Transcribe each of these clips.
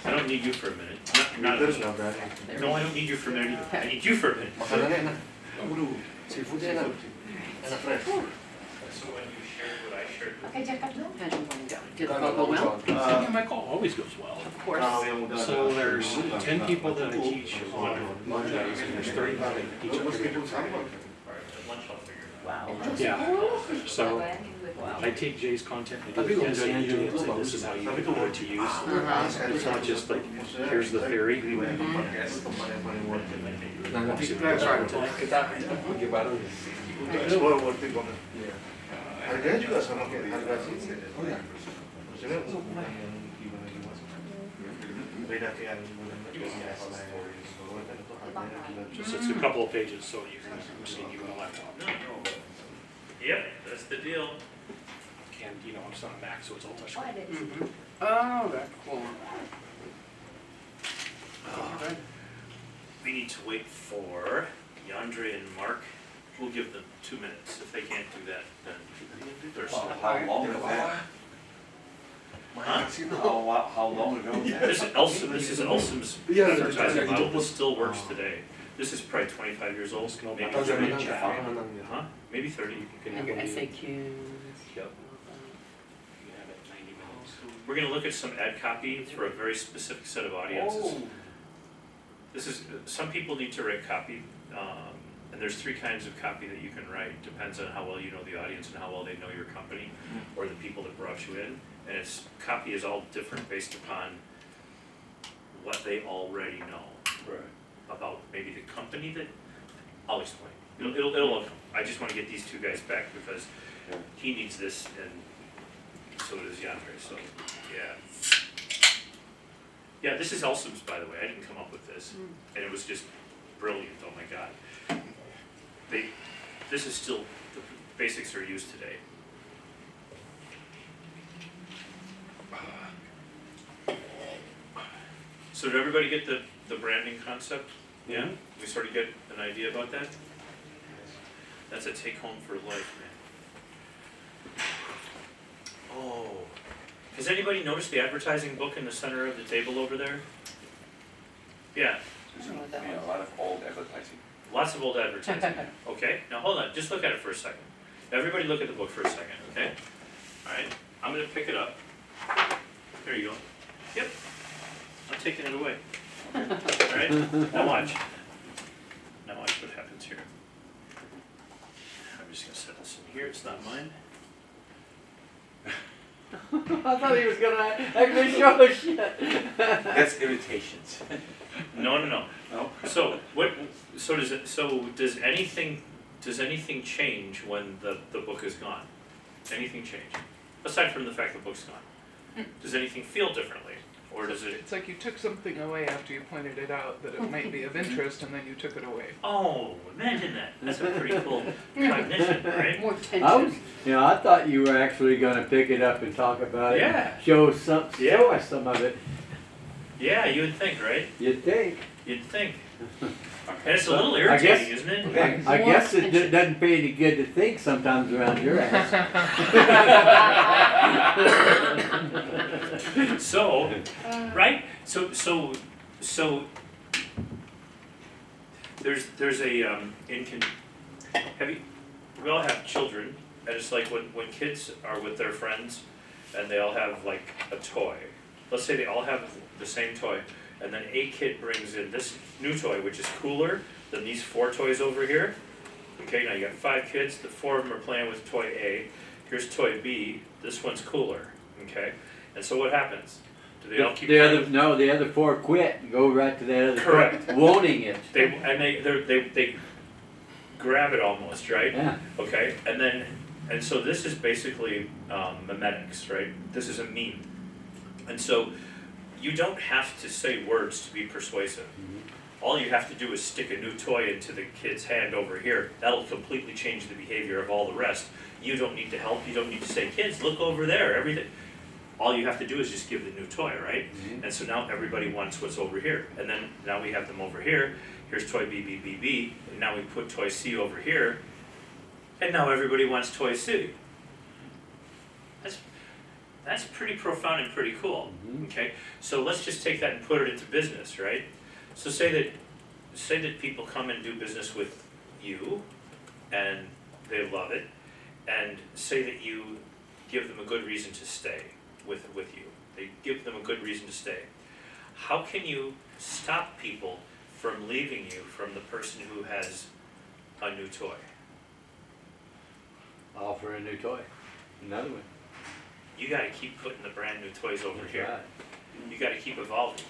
I don't need you for a minute. Not a minute. No, I don't need you for a minute either. I need you for a minute. So when you shared what I shared with Okay, Jacob. Did the call go well? Yeah, my call always goes well. Of course. So there's 10 people that I teach one days, and there's 35 that teach other people. at lunch, I'll figure it out. Wow. Yeah, so I take Jay's content, I do it against Jay and say this is how you know what to use. It's not just like, here's the theory. Harganya juga sama kayak harga sini. Oh ya. Maksudnya beda kayak Just it's a couple of pages, so you can see you on a laptop. Yep, that's the deal. And you know, it's not a Mac, so it's all touchscreen. Oh, that's cool. We need to wait for Yandre and Mark. We'll give them 2 minutes. If they can't do that, then there's How long ago? How long ago was that? This is Elsom's advertising model. This still works today. This is probably 25 years old, maybe 30. Huh? Maybe 30. And your SAQs. We're going to look at some ad copy for a very specific set of audiences. This is, some people need to write copy, and there's 3 kinds of copy that you can write. Depends on how well you know the audience and how well they know your company or the people that brought you in. And it's, copy is all different based upon what they already know about maybe the company that, I'll explain. It'll I just want to get these 2 guys back because he needs this and so does Yandre, so yeah. Yeah, this is Elsom's, by the way. I didn't come up with this. And it was just brilliant, oh my God. This is still, the basics are used today. So did everybody get the branding concept? Yeah? We sort of get an idea about that? That's a take home for life, man. Oh. Has anybody noticed the advertising book in the center of the table over there? Yeah. Yeah, a lot of old advertising. Lots of old advertising. Okay, now hold on, just look at it for a second. Everybody look at the book for a second, okay? Alright, I'm gonna pick it up. There you go. Yep. I'm taking it away. Alright, now watch. Now watch what happens here. I'm just gonna set this in here, it's not mine. I thought he was gonna actually show us shit. That's irritations. No. So what? So does it? So does anything change when the book is gone? Anything change? Aside from the fact the book's gone, does anything feel differently, or does it? It's like you took something away after you pointed it out that it might be of interest, and then you took it away. Oh, imagine that. That's a pretty cool cognition, right? More tension. I thought you were actually going to pick it up and talk about it. Yeah. Show us some of it. Yeah, you would think, right? You'd think. You'd think. And it's a little irritating, isn't it? I guess it doesn't pay any good to think sometimes around your ass. So, right? So there's a we all have children, and it's like when kids are with their friends and they all have like a toy. Let's say they all have the same toy, and then a kid brings in this new toy, which is cooler than these 4 toys over here. Okay, now you got 5 kids, the 4 of them are playing with toy A. Here's toy B, this one's cooler, okay? And so what happens? Do they all keep playing? The other 4 quit and go right to that other Correct. wanting it. They grab it almost, right? Yeah. Okay, and so this is basically memetics, right? This is a meme. And so you don't have to say words to be persuasive. All you have to do is stick a new toy into the kid's hand over here. That'll completely change the behavior of all the rest. You don't need to help, you don't need to say, kids, look over there, everything. All you have to do is just give the new toy, right? And so now everybody wants what's over here. And then now we have them over here. Here's toy B, B, B, B. And now we put toy C over here. And now everybody wants toy C. That's pretty profound and pretty cool. Mhm. Okay, so let's just take that and put it into business, right? So say that people come and do business with you, and they love it, and say that you give them a good reason to stay with you. They give them a good reason to stay. How can you stop people from leaving you from the person who has a new toy? Offer a new toy. Another one. You gotta keep putting the brand new toys over That's here. right. You gotta keep evolving,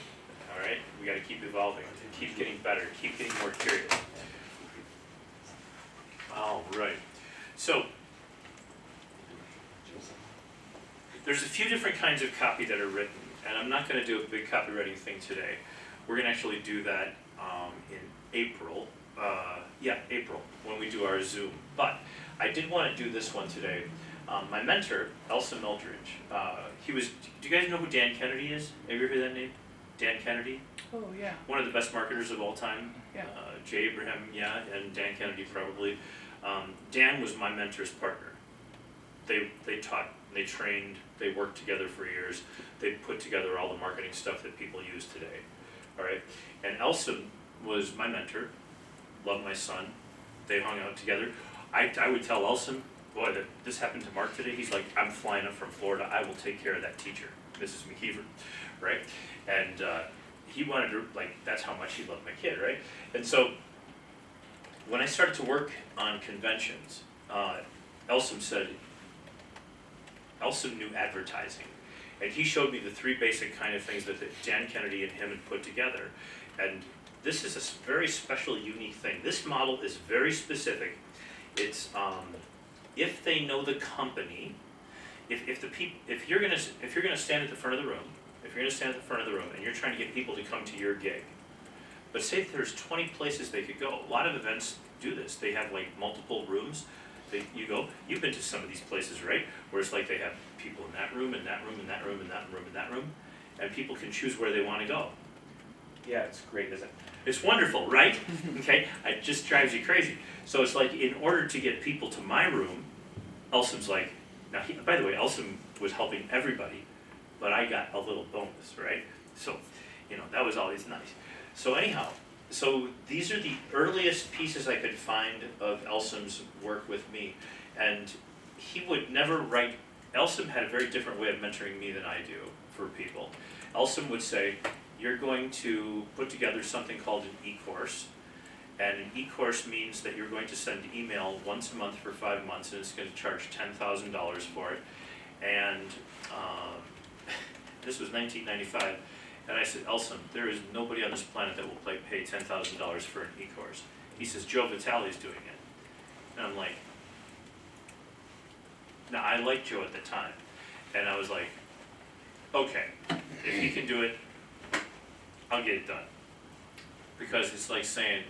all right? We gotta keep evolving, keep getting better, keep getting more curious. All right, so there's a few different kinds of copy that are written, and I'm not gonna do a big copywriting thing today. We're gonna actually do that in April, April, when we do our Zoom. But I did wanna do this one today. My mentor, Elsa Meldridge, do you guys know who Dan Kennedy is? Have you ever heard that name? Dan Kennedy? Oh, yeah. One of the best marketers of all time. Yeah. Jay Abraham, yeah, and Dan Kennedy probably. Dan was my mentor's partner. They taught, they trained, they worked together for years. They put together all the marketing stuff that people use today. All right, and Elsa was my mentor. Loved my son. They hung out together. I would tell Elsa, boy, this happened to Mark today. He's like, I'm flying up from Florida. I will take care of that teacher, Mrs. McKeever, right? And he wanted to, like, that's how much he loved my kid, right? And so when I started to work on conventions, Elsom knew advertising. And he showed me the three basic kind of things that Dan Kennedy and him had put together. And this is a very special, unique thing. This model is very specific. It's if they know the company, if you're gonna stand at the front of the room, and you're trying to get people to come to your gig, but say that there's 20 places they could go. A lot of events do this. They have like multiple rooms. You've been to some of these places, right? Where it's like they have people in that room, and that room, and that room, and that room, and that room, and people can choose where they want to go. Yeah, it's great, isn't it? It's wonderful, right? Okay, it just drives you crazy. So it's like, in order to get people to my room, Elsom's like, now by the way, Elsom was helping everybody, but I got a little bonus, right? So, that was always nice. So anyhow, so these are the earliest pieces I could find of Elsom's work with me. And he would never write, Elsom had a very different way of mentoring me than I do for people. Elsom would say, you're going to put together something called an e-course. And an e-course means that you're going to send email once a month for 5 months, and it's going to charge $10,000 for it. And this was 1995. And I said, Elsom, there is nobody on this planet that will pay $10,000 for an e-course. He says, Joe Vitale's doing it. And I'm like, now I liked Joe at the time. And I was like, okay, if he can do it, I'll get it done. Because it's like saying,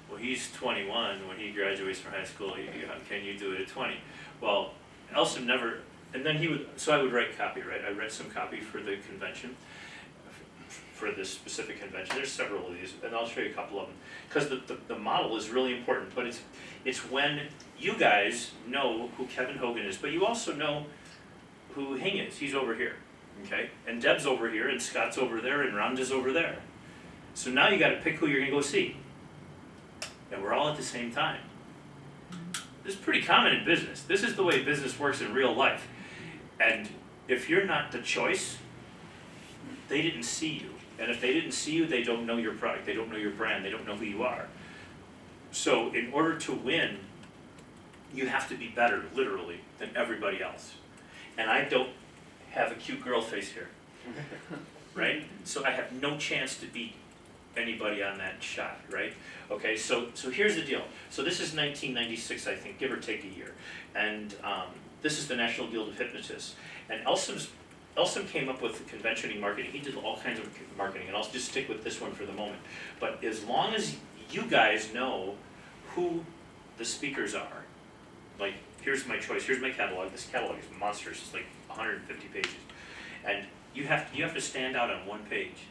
well, he's 21 when he graduates from high school, can you do it at 20? Well, Elsom never, and then I would write copy, right? I read some copy for the convention, for this specific convention. There's several of these, and I'll show you a couple of them. Because the model is really important, but it's when you guys know who Kevin Hogan is, but you also know who Hing is. He's over here, okay? And Deb's over here, and Scott's over there, and Rhonda's over there. So now you gotta pick who you're gonna go see. And we're all at the same time. This is pretty common in business. This is the way business works in real life. And if you're not the choice, they didn't see you. And if they didn't see you, they don't know your product, they don't know your brand, they don't know who you are. So in order to win, you have to be better, literally, than everybody else. And I don't have a cute girl face here, right? So I have no chance to beat anybody on that shot, right? Okay, so here's the deal. So this is 1996, I think, give or take a year. And this is the National Guild of Hypnotists. And Elsom came up with conventioning marketing. He did all kinds of marketing, and I'll just stick with this one for the moment. But as long as you guys know who the speakers are, like, here's my choice, here's my catalog. This catalog is monstrous, it's like 150 pages. And you have to stand out on one page.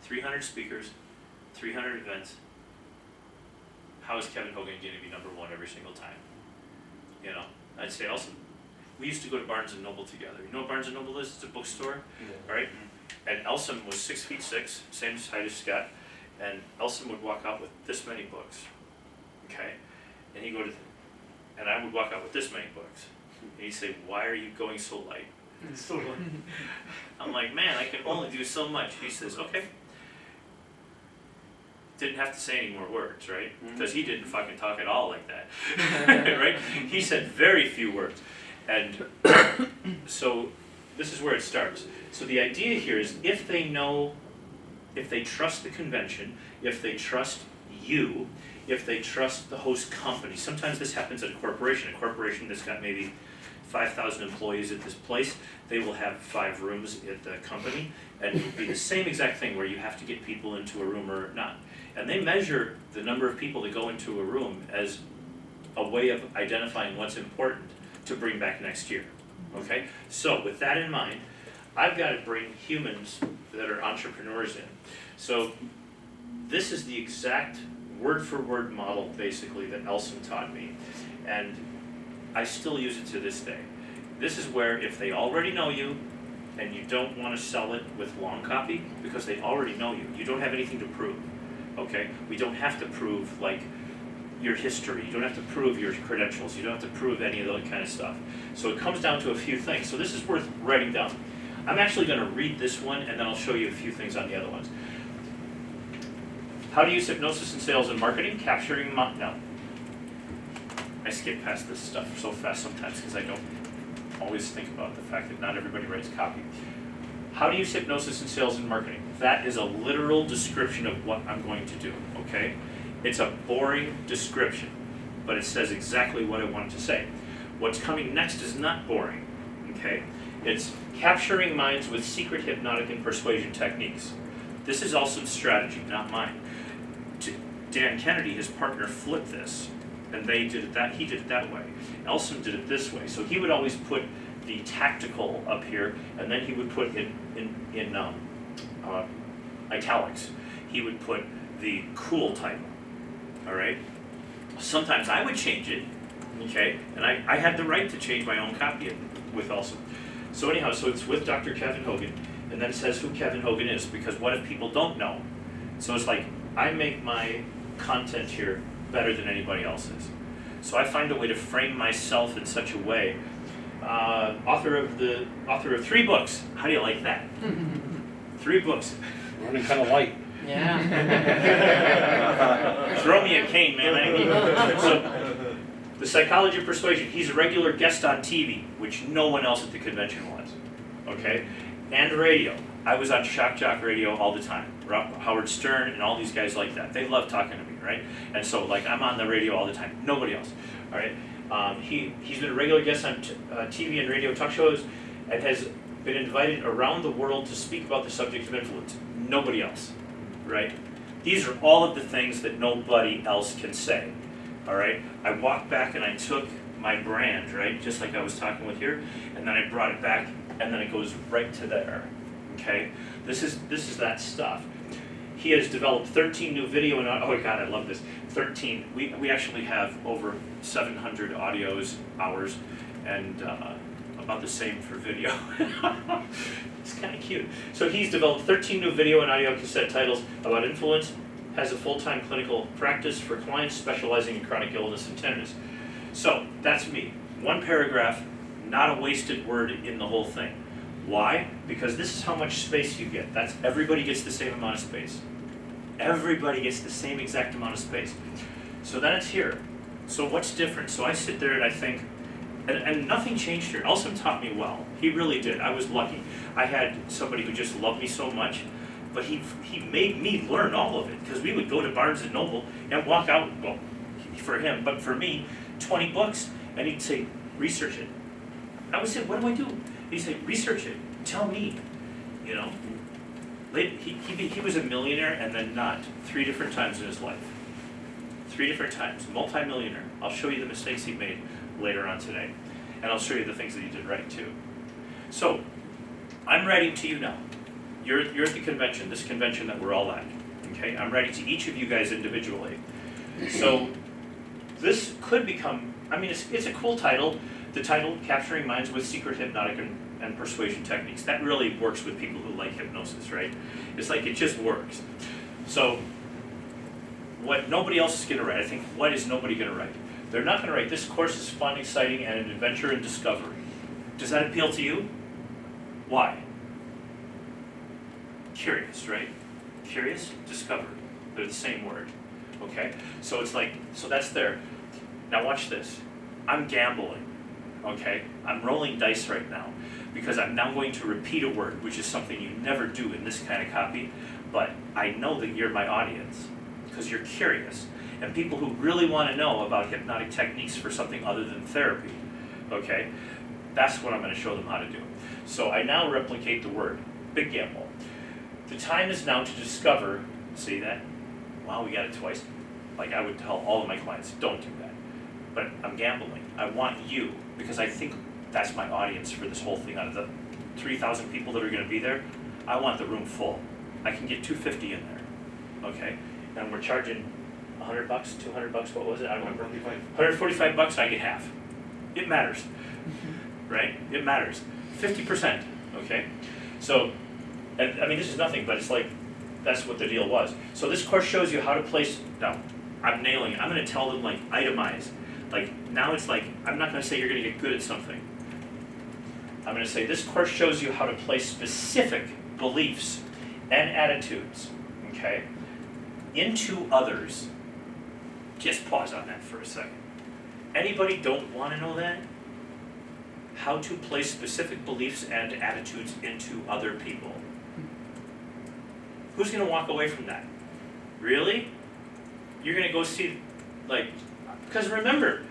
300 speakers, 300 events. How is Kevin Hogan going to be #1 every single time? I'd say Elsom. we used to go to Barnes and Noble together. You know what Barnes and Noble is? It's a bookstore, right? And Elson was 6'6", same height as Scott, and Elson would walk out with this many books, okay? And he'd go to, and I would walk out with this many books. And he'd say, "Why are you going so light?" I'm like, "Man, I can only do so much." He says, "Okay." Didn't have to say any more words, right? Because he didn't fucking talk at all like that, right? He said very few words. And so this is where it starts. So the idea here is if they know, if they trust the convention, if they trust you, if they trust the host company. Sometimes this happens at a corporation that's got maybe 5,000 employees at this place. They will have 5 rooms at the company, and it will be the same exact thing where you have to get people into a room or not. And they measure the number of people that go into a room as a way of identifying what's important to bring back next year, okay? So with that in mind, I've got to bring humans that are entrepreneurs in. So this is the exact word-for-word model, basically, that Elson taught me, and I still use it to this day. This is where if they already know you, and you don't want to sell it with long copy, because they already know you, you don't have anything to prove, okay? We don't have to prove, like, your history, you don't have to prove your credentials, you don't have to prove any of that kind of stuff. So it comes down to a few things, so this is worth writing down. I'm actually going to read this one, and then I'll show you a few things on the other ones. How to use hypnosis in sales and marketing, capturing no. I skip past this stuff so fast sometimes because I don't always think about the fact that not everybody writes copy. How to use hypnosis in sales and marketing. That is a literal description of what I'm going to do, okay? It's a boring description, but it says exactly what I wanted to say. What's coming next is not boring, okay? It's capturing minds with secret hypnotic and persuasion techniques. This is Elson's strategy, not mine. Dan Kennedy, his partner, flipped this, and they did it that, he did it that way. Elson did it this way. So he would always put the tactical up here, and then he would put in italics. He would put the cool title, all right? Sometimes I would change it, okay? And I had the right to change my own copy with Elson. So anyhow, so it's with Dr. Kevin Hogan, and then it says who Kevin Hogan is, because what if people don't know? So it's like, I make my content here better than anybody else's. So I find a way to frame myself in such a way. Author of 3 books. How do you like that? 3 books. Running kind of light. Yeah. Throw me a cane, man. I need it. So, the Psychology of Persuasion. He's a regular guest on TV, which no one else at the convention was. Okay? And radio. I was on Shock Jock Radio all the time. Howard Stern and all these guys like that. They love talking to me, right? And so, like, I'm on the radio all the time. Nobody else. All right? He's been a regular guest on TV and radio talk shows and has been invited around the world to speak about the subject of influence. Nobody else, right? These are all of the things that nobody else can say, all right? I walked back and I took my brand, right, just like I was talking with here, and then I brought it back, and then it goes right to there, okay? This is that stuff. He has developed 13 new video and oh my God, I love this. 13. We actually have over 700 audios hours, and about the same for video. It's kind of cute. So he's developed 13 new video and audio cassette titles about influence, has a full-time clinical practice for clients specializing in chronic illness and tenderness. So that's me. 1 paragraph, not a wasted word in the whole thing. Why? Because this is how much space you get. That's everybody gets the same amount of space. Everybody gets the same exact amount of space. So then it's here. So what's different? So I sit there and I think, and nothing changed here. Elson taught me well. He really did. I was lucky. I had somebody who just loved me so much, but he made me learn all of it, because we would go to Barnes and Noble and walk out, well, for him, but for me, 20 books, and he'd say, research it. I would say, what do I do? He'd say, research it. Tell me, you know. He was a millionaire and then not 3 different times in his life. 3 different times, multi-millionaire. I'll show you the mistakes he made later on today, and I'll show you the things that he did right too. So, I'm writing to you now. You're at the convention, this convention that we're all at. Okay, I'm writing to each of you guys individually. So, this could become, I mean, it's a cool title, The title, Capturing Minds with Secret Hypnotic and Persuasion Techniques. That really works with people who like hypnosis, right? It's like it just works. So, what nobody else is going to write, I think, what is nobody going to write? They're not going to write, this course is fun, exciting, and an adventure in discovery. Does that appeal to you? Why? Curious, right? Curious, discovery. They're the same word, okay? So it's like, so that's there. Now watch this. I'm gambling, okay? I'm rolling dice right now because I'm now going to repeat a word, which is something you never do in this kind of copy, but I know that you're my audience because you're curious. And people who really want to know about hypnotic techniques for something other than therapy, okay? That's what I'm going to show them how to do. So I now replicate the word, big gamble. The time is now to discover, see that? Wow, we got it twice. Like I would tell all of my clients, don't do that. But I'm gambling. I want you, because I think that's my audience for this whole thing. Out of the 3,000 people that are going to be there, I want the room full. I can get 250 in there, okay? And we're charging $100, $200, what was it? I don't remember. 145 bucks, I get half. It matters, right? It matters. 50%, okay? So, and I mean, this is nothing, but it's like, that's what the deal was. So this course shows you how to place, now, I'm nailing it. I'm going to tell them, like, itemize. Like, now it's like, I'm not going to say you're going to get good at something. I'm going to say this course shows you how to place specific beliefs and attitudes, okay, into others. Just pause on that for a second. Anybody don't want to know that? How to place specific beliefs and attitudes into other people. Who's going to walk away from that? Really? You're going to go see, like, because remember,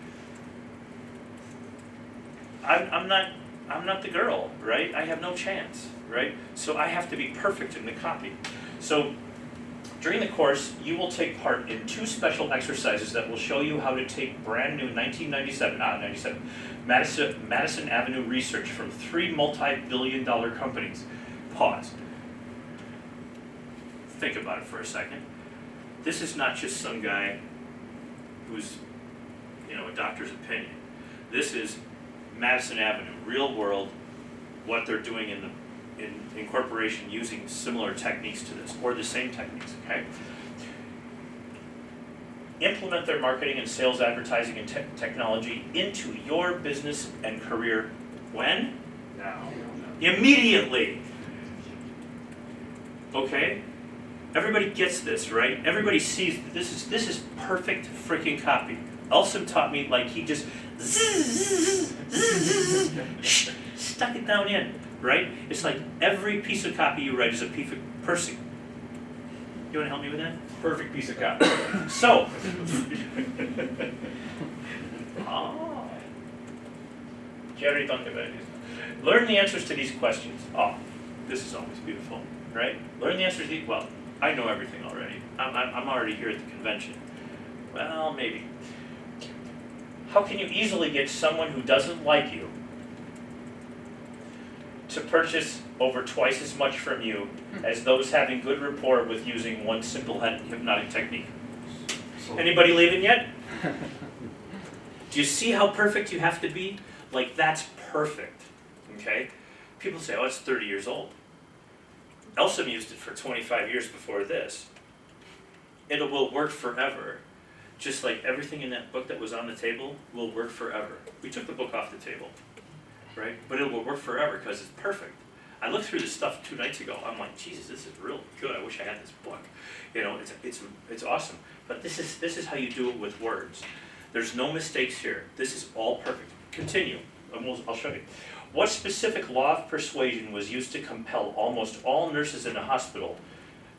I'm not the girl, right? I have no chance, right? So I have to be perfect in the copy. So during the course, you will take part in 2 special exercises that will show you how to take brand new 1997 Madison Avenue research from 3 multi-billion-dollar companies. Pause. Think about it for a second. This is not just some guy who's, a doctor's opinion. This is Madison Avenue, real world, what they're doing in corporation using similar techniques to this, or the same techniques, okay? Implement their marketing and sales advertising and technology into your business and career when? Now. Immediately. Okay? Everybody gets this, right? Everybody sees this is perfect freaking copy. Elson taught me like he just stuck it down in, right? It's like every piece of copy you write is a piece of person. You want to help me with that? Perfect piece of copy. So, learn the answers to these questions. Oh, this is always beautiful, right? Learn the answers to these. Well, I know everything already. I'm already here at the convention. Well, maybe. How can you easily get someone who doesn't like you to purchase over twice as much from you as those having good rapport with using one simple hypnotic technique? Anybody leaving yet? Do you see how perfect you have to be? Like, that's perfect, okay? People say, oh, it's 30 years old. Elsom used it for 25 years before this. It will work forever. Just like everything in that book that was on the table will work forever. We took the book off the table, right? But it will work forever because it's perfect. I looked through this stuff 2 nights ago. I'm like, Jesus, this is really good. I wish I had this book. It's awesome. But this is how you do it with words. There's no mistakes here. This is all perfect. Continue. I'll show you. What specific law of persuasion was used to compel almost all nurses in a hospital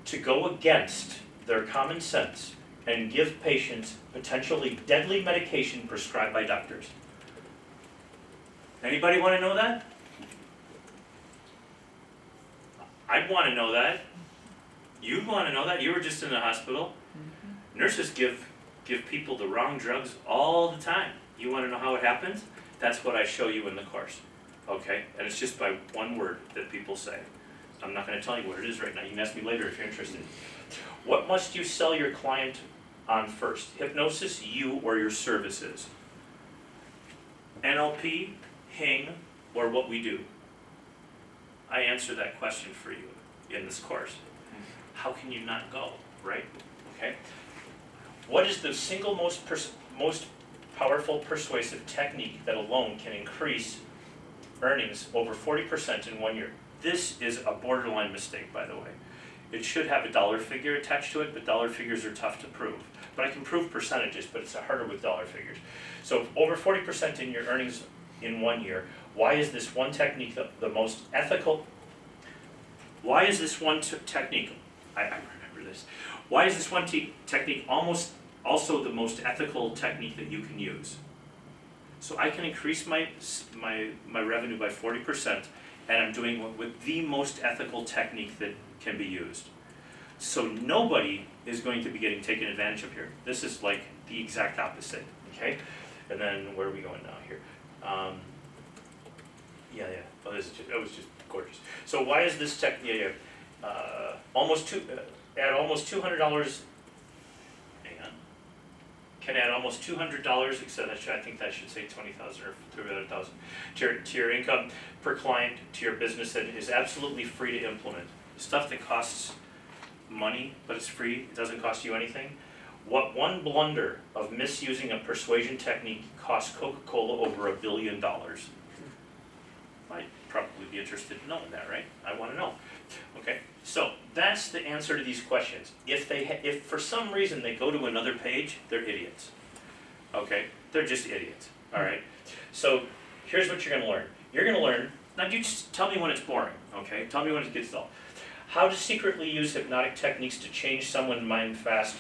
to go against their common sense and give patients potentially deadly medication prescribed by doctors? Anybody want to know that? I'd want to know that. You'd want to know that. You were just in the hospital. Nurses give people the wrong drugs all the time. You want to know how it happens? That's what I show you in the course. Okay? And it's just by one word that people say. I'm not going to tell you what it is right now. You can ask me later if you're interested. What must you sell your client on first? Hypnosis, you, or your services? NLP, Hing, or what we do? I answer that question for you in this course. How can you not go, right? Okay. What is the single most powerful persuasive technique that alone can increase earnings over 40% in 1 year? This is a borderline mistake, by the way. It should have a dollar figure attached to it, but dollar figures are tough to prove. But I can prove percentages, but it's harder with dollar figures. So over 40% in your earnings in 1 year, why is this one technique the most ethical? Why is this one technique, I remember this, why is this one technique also the most ethical technique that you can use? So I can increase my revenue by 40%, and I'm doing it with the most ethical technique that can be used. So nobody is going to be getting taken advantage of here. This is like the exact opposite, okay? And then where are we going now here? Oh, that was just gorgeous. So why is this technique? At almost $200. Hang on. Can add almost $200, except I think that should say $20,000 or $300,000 to your income per client, to your business, that is absolutely free to implement. Stuff that costs money, but it's free, it doesn't cost you anything. What one blunder of misusing a persuasion technique costs Coca-Cola over $1 billion? I'd probably be interested in knowing that, right? I want to know. Okay, so that's the answer to these questions. If for some reason they go to another page, they're idiots. Okay, they're just idiots. All right. So here's what you're going to learn. You're going to learn. Now you just tell me when it's boring. Okay, tell me when it gets dull. How to secretly use hypnotic techniques to change someone's mind fast.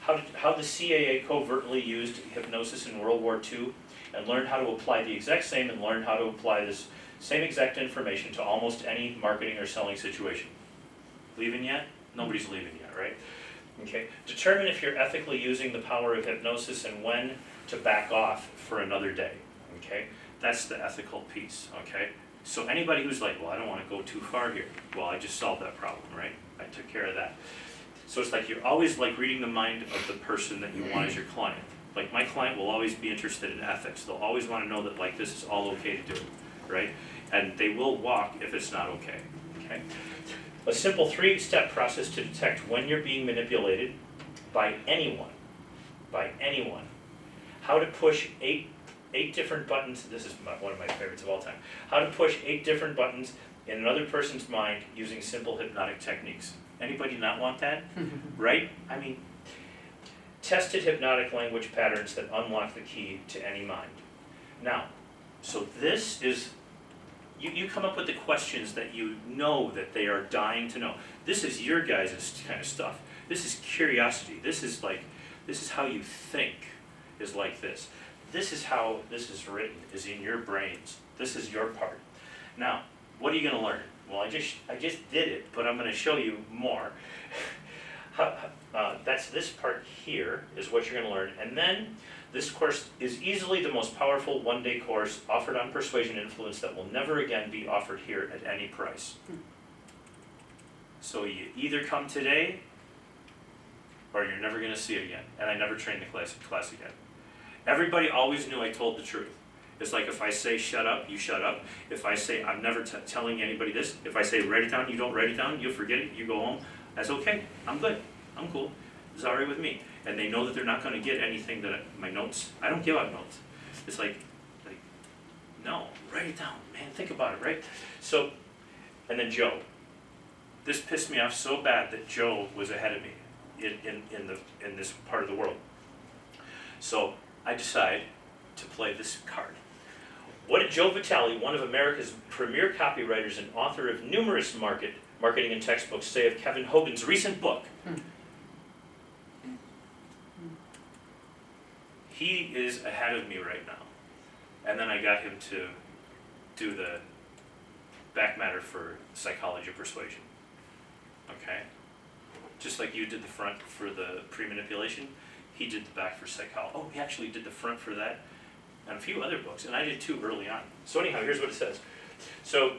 How the CAA covertly used hypnosis in World War II, and learn how to apply the exact same, and learn how to apply this same exact information to almost any marketing or selling situation. Leaving yet? Nobody's leaving yet, right? Okay. Determine if you're ethically using the power of hypnosis and when to back off for another day. Okay? That's the ethical piece. Okay? So anybody who's like, well, I don't want to go too far here. Well, I just solved that problem, right? I took care of that. So it's like you're always like reading the mind of the person that you want as your client. Like my client will always be interested in ethics. They'll always want to know that like this is all okay to do, right? And they will walk if it's not okay, okay? A simple 3-step process to detect when you're being manipulated by anyone. How to push eight different buttons. This is one of my favorites of all time. How to push 8 different buttons in another person's mind using simple hypnotic techniques. Anybody not want that? Right? I mean, tested hypnotic language patterns that unlock the key to any mind. Now, so this is, you come up with the questions that you know that they are dying to know. This is your guys' kind of stuff. This is curiosity. This is how you think, is like this. This is how this is written, is in your brains. This is your part. Now, what are you going to learn? Well, I just did it, but I'm going to show you more. That's this part here is what you're going to learn. And then this course is easily the most powerful one-day course offered on Persuasion Influence that will never again be offered here at any price. So you either come today or you're never going to see it again. And I never train the class again. Everybody always knew I told the truth. It's like if I say shut up, you shut up. If I say I'm never telling anybody this, if I say write it down, you don't write it down, you'll forget it, you go home, that's okay. I'm good. I'm cool. It's all right with me. And they know that they're not going to get anything that my notes. I don't give out notes. It's like no, write it down, man. Think about it, right? So, and then Joe. This pissed me off so bad that Joe was ahead of me in this part of the world. So I decide to play this card. What did Joe Vitale, one of America's premier copywriters and author of numerous marketing and textbooks, say of Kevin Hogan's recent book? He is ahead of me right now. And then I got him to do the back matter for Psychology of Persuasion. Okay? Just like you did the front for the pre-manipulation, he did the back for psychology. Oh, he actually did the front for that and a few other books, and I did too early on. So anyhow, here's what it says. So,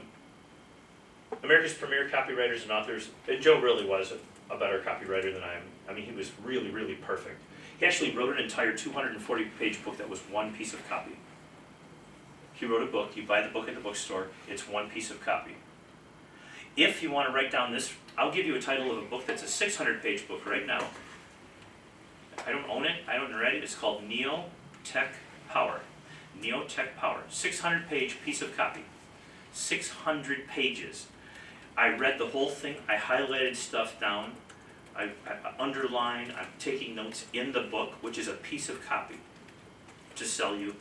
America's premier copywriters and authors, and Joe really was a better copywriter than I am. I mean, he was really, really perfect. He actually wrote an entire 240-page book that was one piece of copy. he wrote a book, you buy the book at the bookstore, it's one piece of copy. If you want to write down this, I'll give you a title of a book that's a 600-page book right now. I don't own it, I don't read it, it's called Neo Tech Power. Neo Tech Power, 600-page piece of copy. 600 pages. I read the whole thing, I highlighted stuff down, I underlined, I'm taking notes in the book, which is a piece of copy to sell you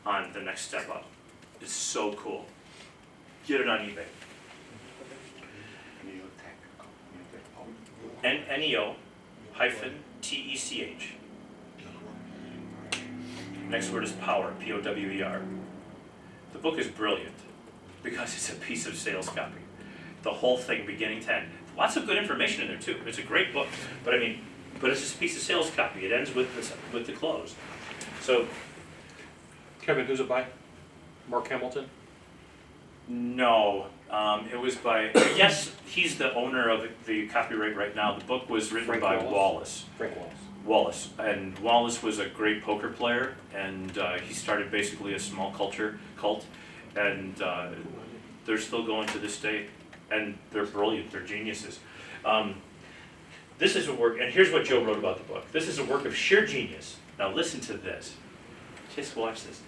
on the next step up. It's so cool. Get it on eBay. NEO-TECH. Next word is power, P-O-W-E-R. The book is brilliant because it's a piece of sales copy. The whole thing, beginning to end. Lots of good information in there too. It's a great book, but it's just a piece of sales copy. It ends with the close. So, Kevin, who's it by? Mark Hamilton? no, it was by, yes, he's the owner of the copyright right now. The book was written Frank by Wallace. Wallace. Frank Wallace. Wallace, and Wallace was a great poker player, and he started basically a small cult, and they're still going to this day, and they're brilliant, they're geniuses. This is a work, and here's what Joe wrote about the book. This is a work of sheer genius. Now listen to this. Just watch this.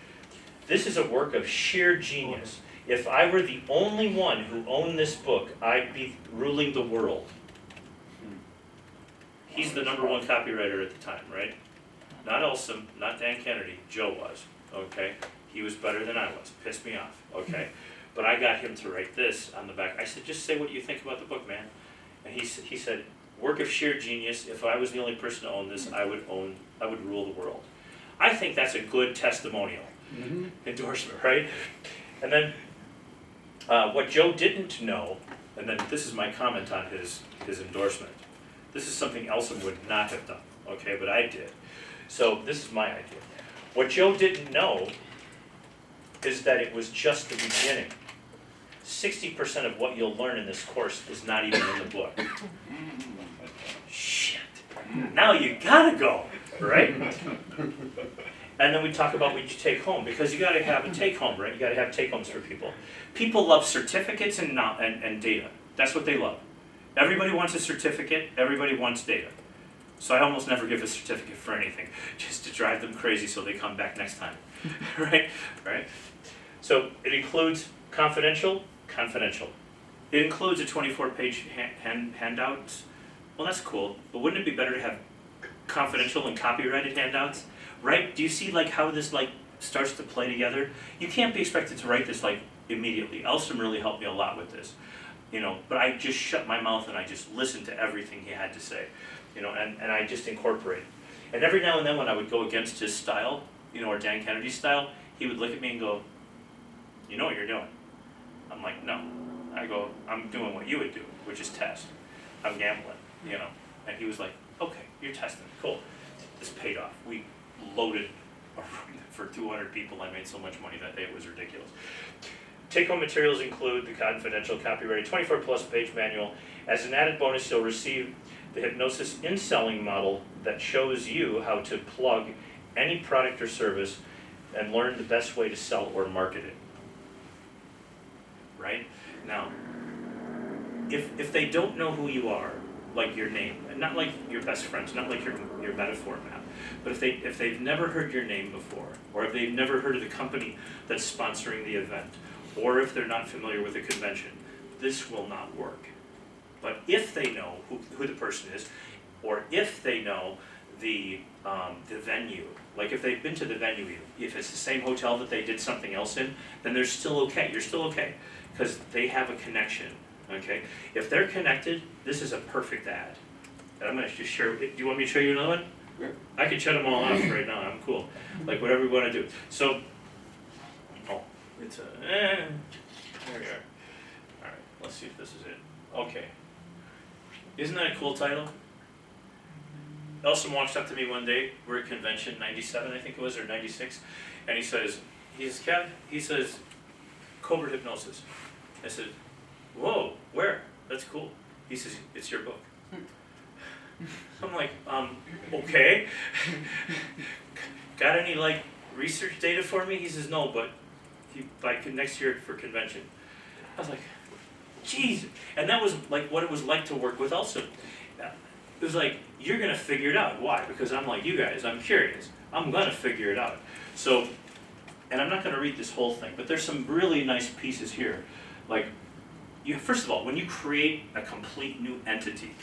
This is a work of sheer genius. If I were the only one who owned this book, I'd be ruling the world. He's the #1 copywriter at the time, right? Not Elsom, not Dan Kennedy, Joe was, okay? He was better than I was, pissed me off, okay? But I got him to write this on the back. I said, just say what you think about the book, man. And he said, work of sheer genius, if I was the only person to own this, I would rule the world. I think that's a good testimonial, endorsement, right? And then, what Joe didn't know, and then this is my comment on his endorsement. This is something Elsom would not have done, okay, but I did. So this is my idea. What Joe didn't know is that it was just the beginning. 60% of what you'll learn in this course is not even in the book. Shit. Now you gotta go, right? And then we talk about what you take home, because you gotta have a take home, right? You gotta have take homes for people. People love certificates and data. That's what they love. Everybody wants a certificate, everybody wants data. So I almost never give a certificate for anything, just to drive them crazy so they come back next time, right? So it includes confidential. It includes a 24-page handout. Well, that's cool, but wouldn't it be better to have confidential and copyrighted handouts, right? Do you see like how this like starts to play together? You can't be expected to write this like immediately. Elsom really helped me a lot with this. But I just shut my mouth and I just listened to everything he had to say, and I just incorporated. And every now and then when I would go against his style, or Dan Kennedy's style, he would look at me and go, you know what you're doing? I'm like, no. I go, I'm doing what you would do, which is test. I'm gambling, And he was like, okay, you're testing, cool. This paid off. We loaded a room for 200 people. I made so much money that day, it was ridiculous. Take-home materials include the confidential copyrighted 24-plus page manual. As an added bonus, you'll receive the hypnosis in-selling model that shows you how to plug any product or service and learn the best way to sell or market it. Right? Now, if they don't know who you are, like your name, and not like your best friends, not like your metaphor map, but if they've never heard your name before, or if they've never heard of the company that's sponsoring the event, or if they're not familiar with the convention, this will not work. But if they know who the person is, or if they know the venue, like if they've been to the venue, if it's the same hotel that they did something else in, then they're still okay. You're still okay, because they have a connection. Okay, if they're connected, this is a perfect ad. And I'm going to just share. Do you want me to show you another one? Yeah. I can shut them all off right now. I'm cool. Like whatever we want to do. So, it's a. There we are. All right. Let's see if this is it. Okay. Isn't that a cool title? Elsom walks up to me one day. We're at convention, 97 I think it was, or 96, and he says, Kev, he says, covert hypnosis. I said, whoa, where? That's cool. He says, it's your book. I'm like, okay. Got any like research data for me? He says, no, but by next year for convention. I was like, geez, and that was like what it was like to work with Elson. It was like, you're gonna figure it out. Why? Because I'm like you guys, I'm curious. I'm gonna figure it out. So, and I'm not gonna read this whole thing, but there's some really nice pieces here. Like, first of all, when you create a complete new entity,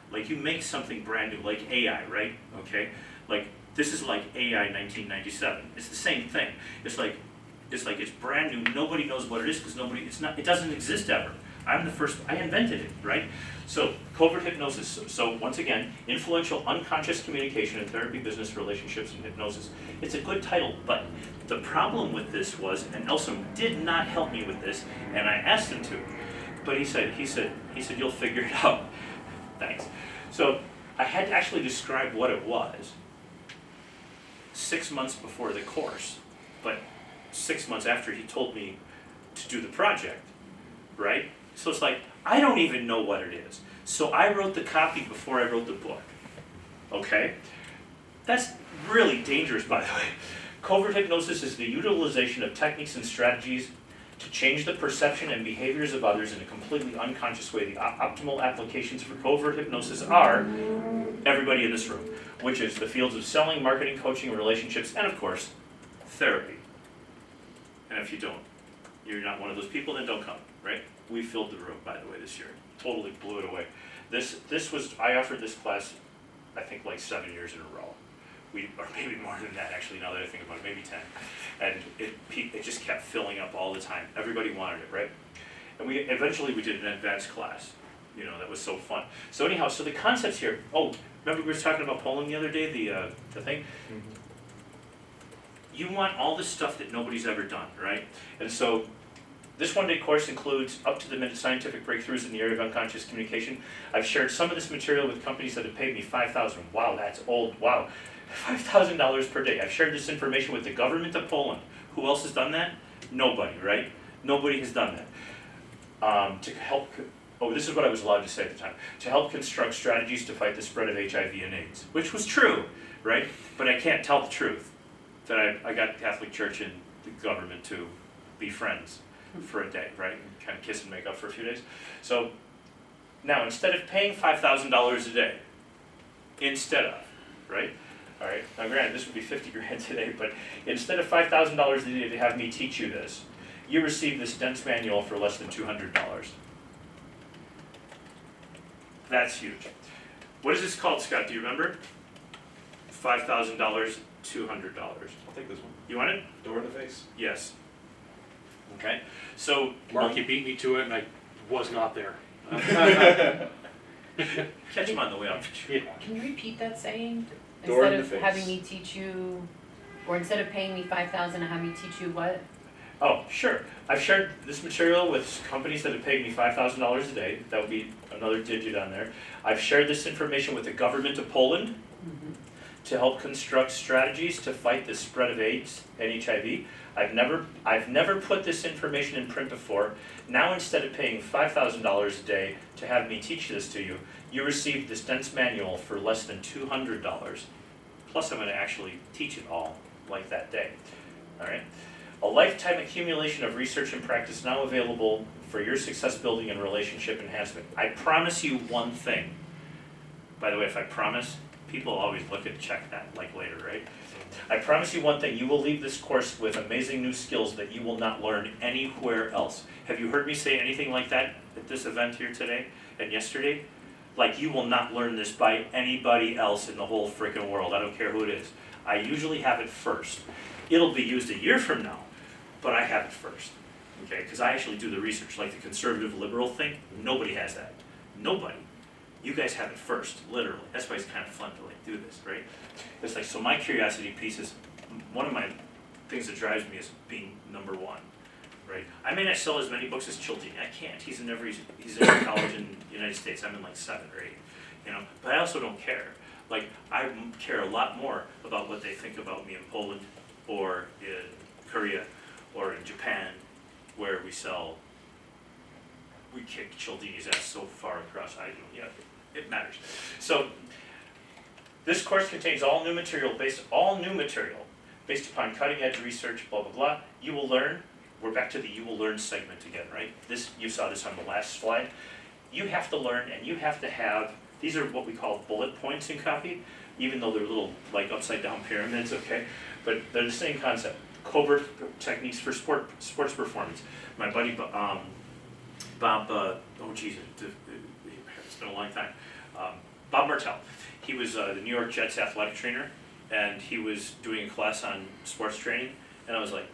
like you make something brand new, like AI, right? Okay? Like, this is like AI 1997. It's the same thing. It's brand new. Nobody knows what it is because it doesn't exist ever. I'm the first, I invented it, right? So, covert hypnosis. So once again, influential unconscious communication in therapy, business, relationships, and hypnosis. It's a good title, but the problem with this was, and Elson did not help me with this, and I asked him to, but he said, you'll figure it out. Thanks. So, I had to actually describe what it was 6 months before the course, but 6 months after he told me to do the project, right? So it's like, I don't even know what it is. So I wrote the copy before I wrote the book, okay? That's really dangerous, by the way. Covert hypnosis is the utilization of techniques and strategies to change the perception and behaviors of others in a completely unconscious way. The optimal applications for covert hypnosis are everybody in this room, which is the fields of selling, marketing, coaching, relationships, and of course, therapy. And if you don't, you're not one of those people, then don't come, right? We filled the room, by the way, this year. Totally blew it away. I offered this class, I think like 7 years in a row. Or maybe more than that, actually, now that I think about it, maybe 10. And it just kept filling up all the time. Everybody wanted it, right? And eventually we did an advanced class. You know, that was so fun. So anyhow, so the concepts here, remember we were talking about Poland the other day, the thing? Mm-hmm. You want all this stuff that nobody's ever done, right? And so this one-day course includes up-to-the-minute scientific breakthroughs in the area of unconscious communication. I've shared some of this material with companies that have paid me $5,000. Wow, that's old. Wow, $5,000 per day. I've shared this information with the government of Poland. Who else has done that? Nobody, right? Nobody has done that. To help, this is what I was allowed to say at the time. To help construct strategies to fight the spread of HIV and AIDS, which was true, right? But I can't tell the truth that I got the Catholic Church and the government to be friends for a day, right? And kind of kiss and make up for a few days. So now, instead of paying $5,000 a day, right? All right, now granted, this would be 50 grand today, but instead of $5,000 a day to have me teach you this, you receive this dense manual for less than $200. That's huge. What is this called, Scott? Do you remember? $5,000, $200. I'll take this one. You want it? Door in the face. Yes. Okay, so Mark, you beat me to it, and I was not there. catch him on the way up. Yeah. Can you repeat that saying? Door in Instead the of face. having me teach you, or instead of paying me $5,000, have me teach you what? Oh, sure. I've shared this material with companies that have paid me $5,000 a day. That would be another digit on there. I've shared this information with the government of Poland to help construct strategies to fight the spread of AIDS and HIV. I've never put this information in print before. Now, instead of paying $5,000 a day to have me teach this to you, you receive this dense manual for less than $200. Plus, I'm going to actually teach it all like that day. All right. A lifetime accumulation of research and practice now available for your success building and relationship enhancement. I promise you one thing. By the way, if I promise, people always look and check that like later, right? I promise you one thing, you will leave this course with amazing new skills that you will not learn anywhere else. Have you heard me say anything like that at this event here today and yesterday? Like, you will not learn this by anybody else in the whole freaking world. I don't care who it is. I usually have it first. It'll be used a year from now, but I have it first, okay? Because I actually do the research, like the conservative liberal thing. Nobody has that. Nobody. You guys have it first, literally. That's why it's kind of fun to like do this, right? It's like, so my curiosity piece is, one of my things that drives me is being number one, right? I may not sell as many books as Chilton. I can't. He's in every college in the United States. I'm in like 7 or 8, you know? But I also don't care. Like, I care a lot more about what they think about me in Poland or in Korea or in Japan, where we kick Cialdini's ass so far across. It matters. So this course contains all new material based upon cutting edge research, blah, blah, blah. You will learn we're back to the you will learn segment again, right? This, you saw this on the last slide. You have to learn and you have to have, these are what we call bullet points in copy, even though they're little like upside down pyramids, okay? But they're the same concept. Covert techniques for sports performance. My buddy Bob, oh geez, it's been a long time. Bob Martell, he was the New York Jets athletic trainer, and he was doing a class on sports training, and I was like,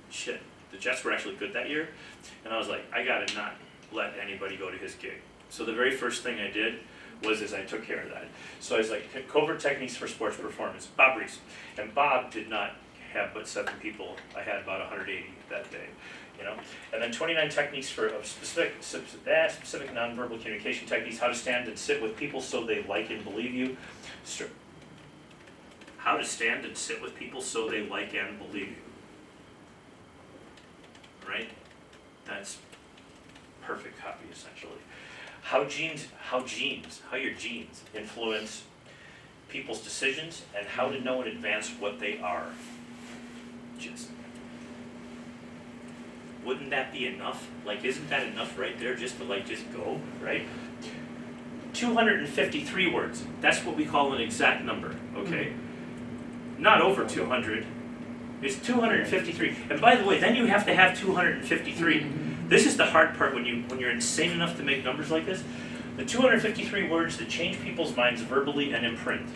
shit, the Jets were actually good that year, and I was like, I gotta not let anybody go to his gig. So the very first thing I did was I took care of that. So I was like, covert techniques for sports performance, Bob Reese. And Bob did not have but 7 people. I had about 180 that day, you know. And then 29 techniques for specific nonverbal communication techniques, how to stand and sit with people so they like and believe you. How to stand and sit with people so they like and believe you. Right? That's perfect copy, essentially. How your genes influence people's decisions, and how to know in advance what they are. Just, wouldn't that be enough? Like, isn't that enough right there just to like, just go, right? 253 words, that's what we call an exact number, okay? Not over 200, it's 253. And by the way, then you have to have 253. This is the hard part when you're insane enough to make numbers like this. The 253 words that change people's minds verbally and in print.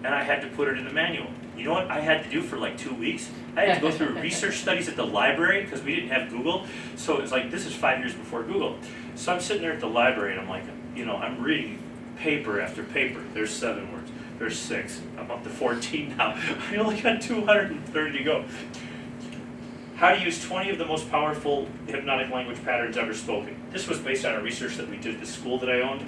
And I had to put it in the manual. You know what I had to do for like 2 weeks? I had to go through research studies at the library because we didn't have Google. So it's like, this is 5 years before Google. So I'm sitting there at the library and I'm like, you know, I'm reading paper after paper. There's 7 words. There's 6. I'm up to 14 now. I only got 230 to go. How to use 20 of the most powerful hypnotic language patterns ever spoken. This was based on a research that we did at the school that I owned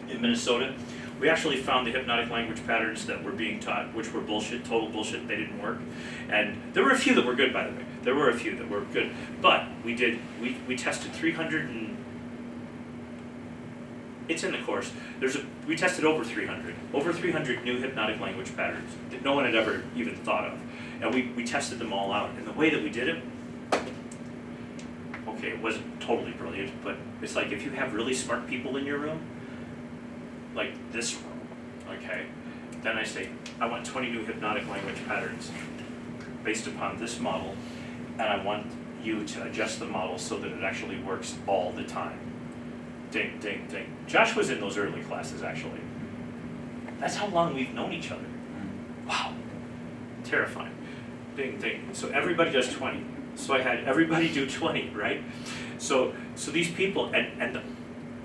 in Minnesota. We actually found the hypnotic language patterns that were being taught, which were bullshit, total bullshit, they didn't work. And there were a few that were good, by the way. There were a few that were good. But we tested 300 and, it's in the course. We tested over 300 new hypnotic language patterns that no one had ever even thought of. And we tested them all out. And the way that we did it, okay, it wasn't totally brilliant, but it's like if you have really smart people in your room, like this room, okay, then I say, I want 20 new hypnotic language patterns based upon this model, and I want you to adjust the model so that it actually works all the time. Ding, ding, ding. Josh was in those early classes, actually. That's how long we've known each other. Wow. Terrifying. Ding, ding. So everybody does 20. So I had everybody do 20, right? So these people, and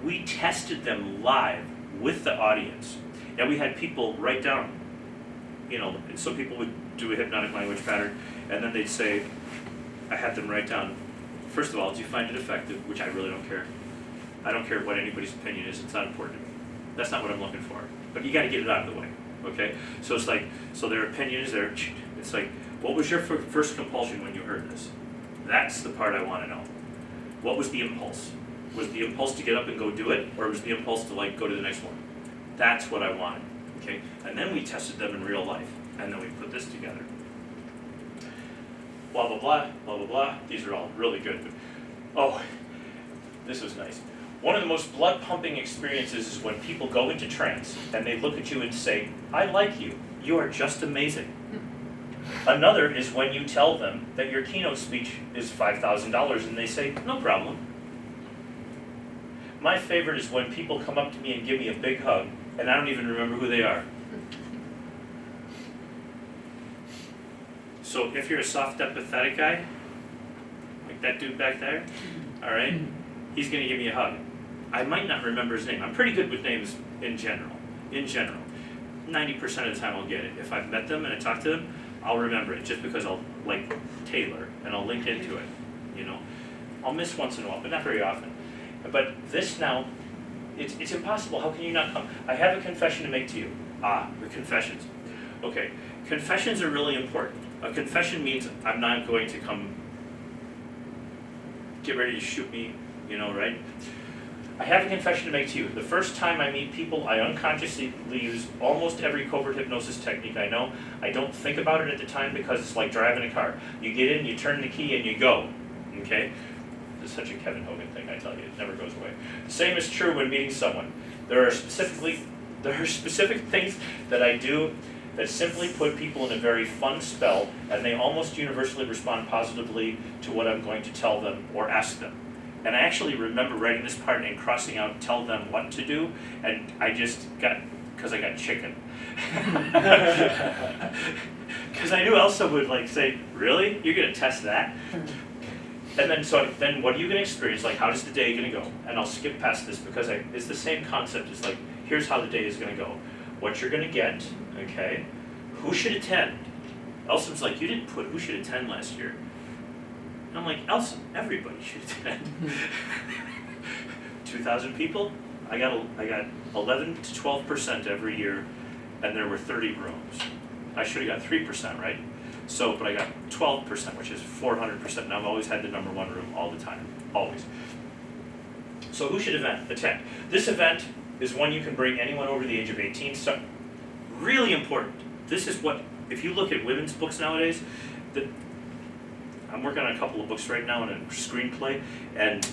we tested them live with the audience. And we had people write down, you know, so people would do a hypnotic language pattern, and then they'd say, I had them write down, first of all, do you find it effective? Which I really don't care. I don't care what anybody's opinion is, it's not important to me. That's not what I'm looking for. But you gotta get it out of the way, okay? So it's like, so their opinion is there, it's like, what was your first compulsion when you heard this? That's the part I wanna know. What was the impulse? Was the impulse to get up and go do it, or was the impulse to like go to the next one? That's what I wanted, okay? And then we tested them in real life, and then we put this together. Blah, blah, blah, blah, blah, blah. These are all really good. Oh, this was nice. One of the most blood-pumping experiences is when people go into trance and they look at you and say, I like you. You are just amazing. Another is when you tell them that your keynote speech is $5,000 and they say, no problem. My favorite is when people come up to me and give me a big hug and I don't even remember who they are. So if you're a soft, empathetic guy, like that dude back there, all right, he's going to give me a hug. I might not remember his name. I'm pretty good with names in general. 90% of the time I'll get it. If I've met them and I talk to them, I'll remember it just because I'll like Taylor and I'll link into it, you know. I'll miss once in a while, but not very often. But this now, it's impossible. How can you not come? I have a confession to make to you. The confessions. Okay, confessions are really important. A confession means I'm not going to come get ready to shoot me, you know, right? I have a confession to make to you. The first time I meet people, I unconsciously use almost every covert hypnosis technique I know. I don't think about it at the time because it's like driving a car. You get in, you turn the key, and you go. Okay? It's such a Kevin Hogan thing, I tell you. It never goes away. The same is true when meeting someone. There are specific things that I do that simply put people in a very fun spell, and they almost universally respond positively to what I'm going to tell them or ask them. And I actually remember writing this part and crossing out tell them what to do, and I just got, because I got chicken. Because I knew Elsa would like say, really? You're going to test that? And then, then what are you going to experience? Like, how is the day going to go? And I'll skip past this because it's the same concept. It's like, here's how the day is going to go. What you're going to get, okay? Who should attend? Elsa was like, you didn't put who should attend last year. And I'm like, Elsa, everybody should attend. 2,000 people? I got 11 to 12% every year, and there were 30 rooms. I should have got 3%, right? So, but I got 12%, which is 400%, and I've always had the number one room all the time, always. So who should attend? This event is one you can bring anyone over the age of 18. So, really important. This is what, if you look at women's books nowadays, I'm working on a couple of books right now and a screenplay, and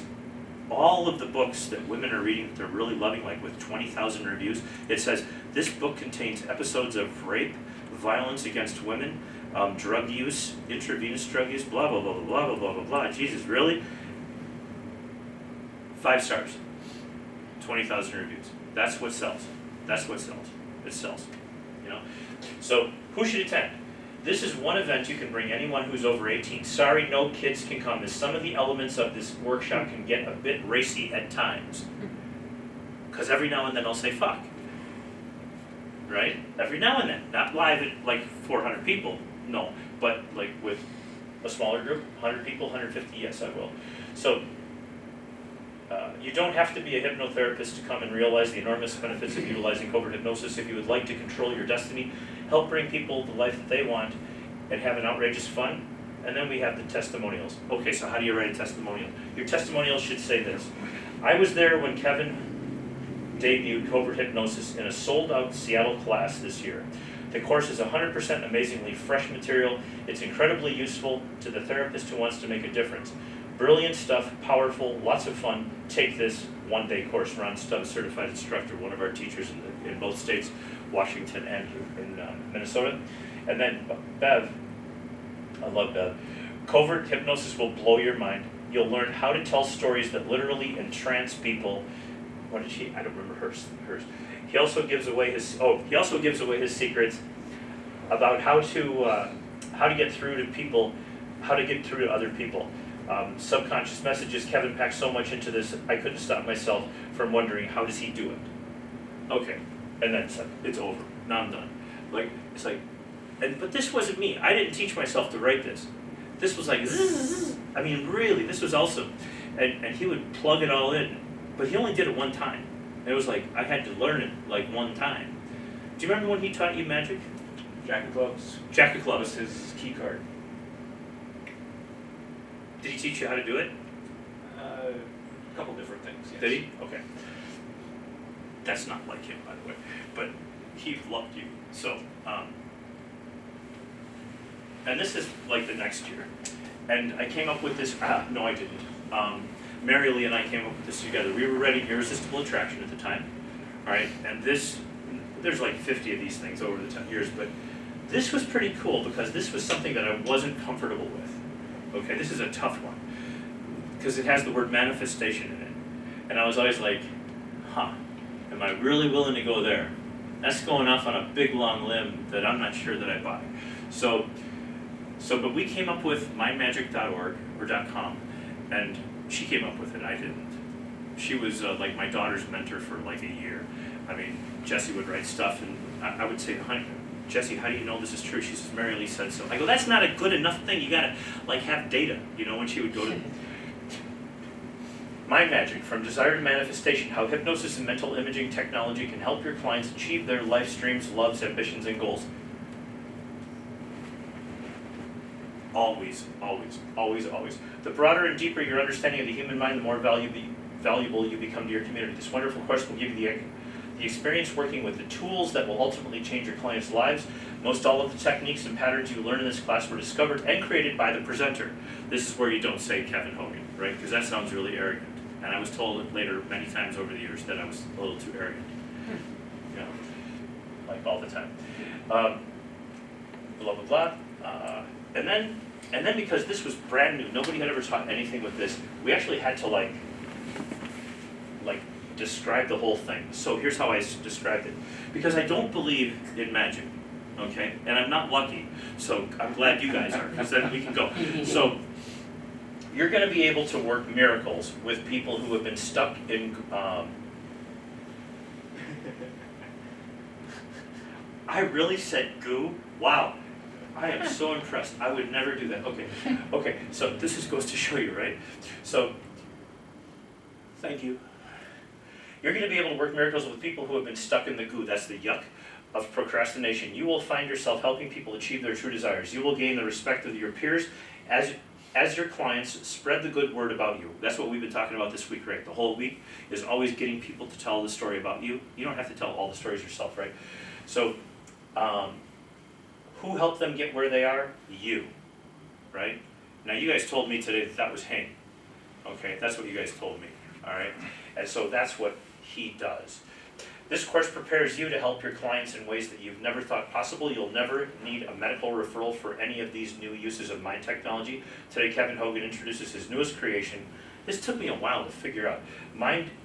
all of the books that women are reading that they're really loving, like with 20,000 reviews, it says, this book contains episodes of rape, violence against women, drug use, intravenous drug use, blah, blah, blah, blah, blah, blah, blah, blah. Jesus, really? 5 stars. 20,000 reviews. That's what sells. That's what sells. It sells. You know? So, who should attend? This is one event you can bring anyone who's over 18. Sorry, no kids can come, as some of the elements of this workshop can get a bit racy at times. Because every now and then I'll say fuck. Right? Every now and then. Not live at like 400 people, no. But like with a smaller group, 100 people, 150, yes I will. So, you don't have to be a hypnotherapist to come and realize the enormous benefits of utilizing covert hypnosis. If you would like to control your destiny, help bring people the life that they want, and have an outrageous fun. And then we have the testimonials. Okay, so how do you write a testimonial? Your testimonial should say this. I was there when Kevin debuted covert hypnosis in a sold-out Seattle class this year. The course is 100% amazingly fresh material. It's incredibly useful to the therapist who wants to make a difference. Brilliant stuff, powerful, lots of fun. Take this one-day course. Ron Stubbs, certified instructor, one of our teachers in both states, Washington and in Minnesota. And then Bev, I love Bev. Covert hypnosis will blow your mind. You'll learn how to tell stories that literally entrance people. What did she? I don't remember hers. He also gives away his. He also gives away his secrets about how to get through to people, how to get through to other people. Subconscious messages. Kevin packed so much into this, I couldn't stop myself from wondering, how does he do it? Okay, and then it's over. Now I'm done. Like, it's like, but this wasn't me. I didn't teach myself to write this. This was like, I mean, really, this was awesome. And he would plug it all in, but he only did it one time. And it was like, I had to learn it like one time. Do you remember when he taught you magic? Jack of Clubs. Jack of Clubs, his key card. Did he teach you how to do it? A couple different things, yes. Did he? Okay. That's not like him, by the way. But he loved you. So, and this is like the next year. And I came up with this, no I didn't. Mary Lee and I came up with this together. We were writing Irresistible Attraction at the time. All right, and there's like 50 of these things over the 10 years, but this was pretty cool because this was something that I wasn't comfortable with. Okay, this is a tough one because it has the word manifestation in it. And I was always like, am I really willing to go there? That's going off on a big long limb that I'm not sure that I buy. But we came up with mymagic.org or .com, and she came up with it, I didn't. She was like my daughter's mentor for like a year. I mean, Jessie would write stuff, and I would say, honey, Jessie, how do you know this is true? She says, Mary Lee said so. I go, that's not a good enough thing. You gotta like have data, you know, when she would go to Mind Magic, from desire to manifestation, how hypnosis and mental imaging technology can help your clients achieve their life streams, loves, ambitions, and goals. Always, always, always, always. The broader and deeper your understanding of the human mind, the more value valuable you become to your community. This wonderful course will give you the experience working with the tools that will ultimately change your clients' lives. Most all of the techniques and patterns you learn in this class were discovered and created by the presenter. This is where you don't say Kevin Hogan, right? Because that sounds really arrogant. And I was told later many times over the years that I was a little too arrogant. You know, like all the time. Blah, blah, blah. And then because this was brand new, nobody had ever taught anything with this, we actually had to like describe the whole thing. So here's how I described it. Because I don't believe in magic, okay? And I'm not lucky, so I'm glad you guys are, because then we can go. So you're gonna be able to work miracles with people who have been stuck in, I really said goo? Wow. I am so impressed. I would never do that. Okay, so this goes to show you, right? So, thank you. You're going to be able to work miracles with people who have been stuck in the goo, that's the yuck, of procrastination. You will find yourself helping people achieve their true desires. You will gain the respect of your peers as your clients spread the good word about you. That's what we've been talking about this week, right? The whole week is always getting people to tell the story about you. You don't have to tell all the stories yourself, right? So, who helped them get where they are? You, right? Now you guys told me today that was him. Okay, that's what you guys told me, all right? And so that's what he does. This course prepares you to help your clients in ways that you've never thought possible. You'll never need a medical referral for any of these new uses of mind technology. Today, Kevin Hogan introduces his newest creation. This took me a while to figure out.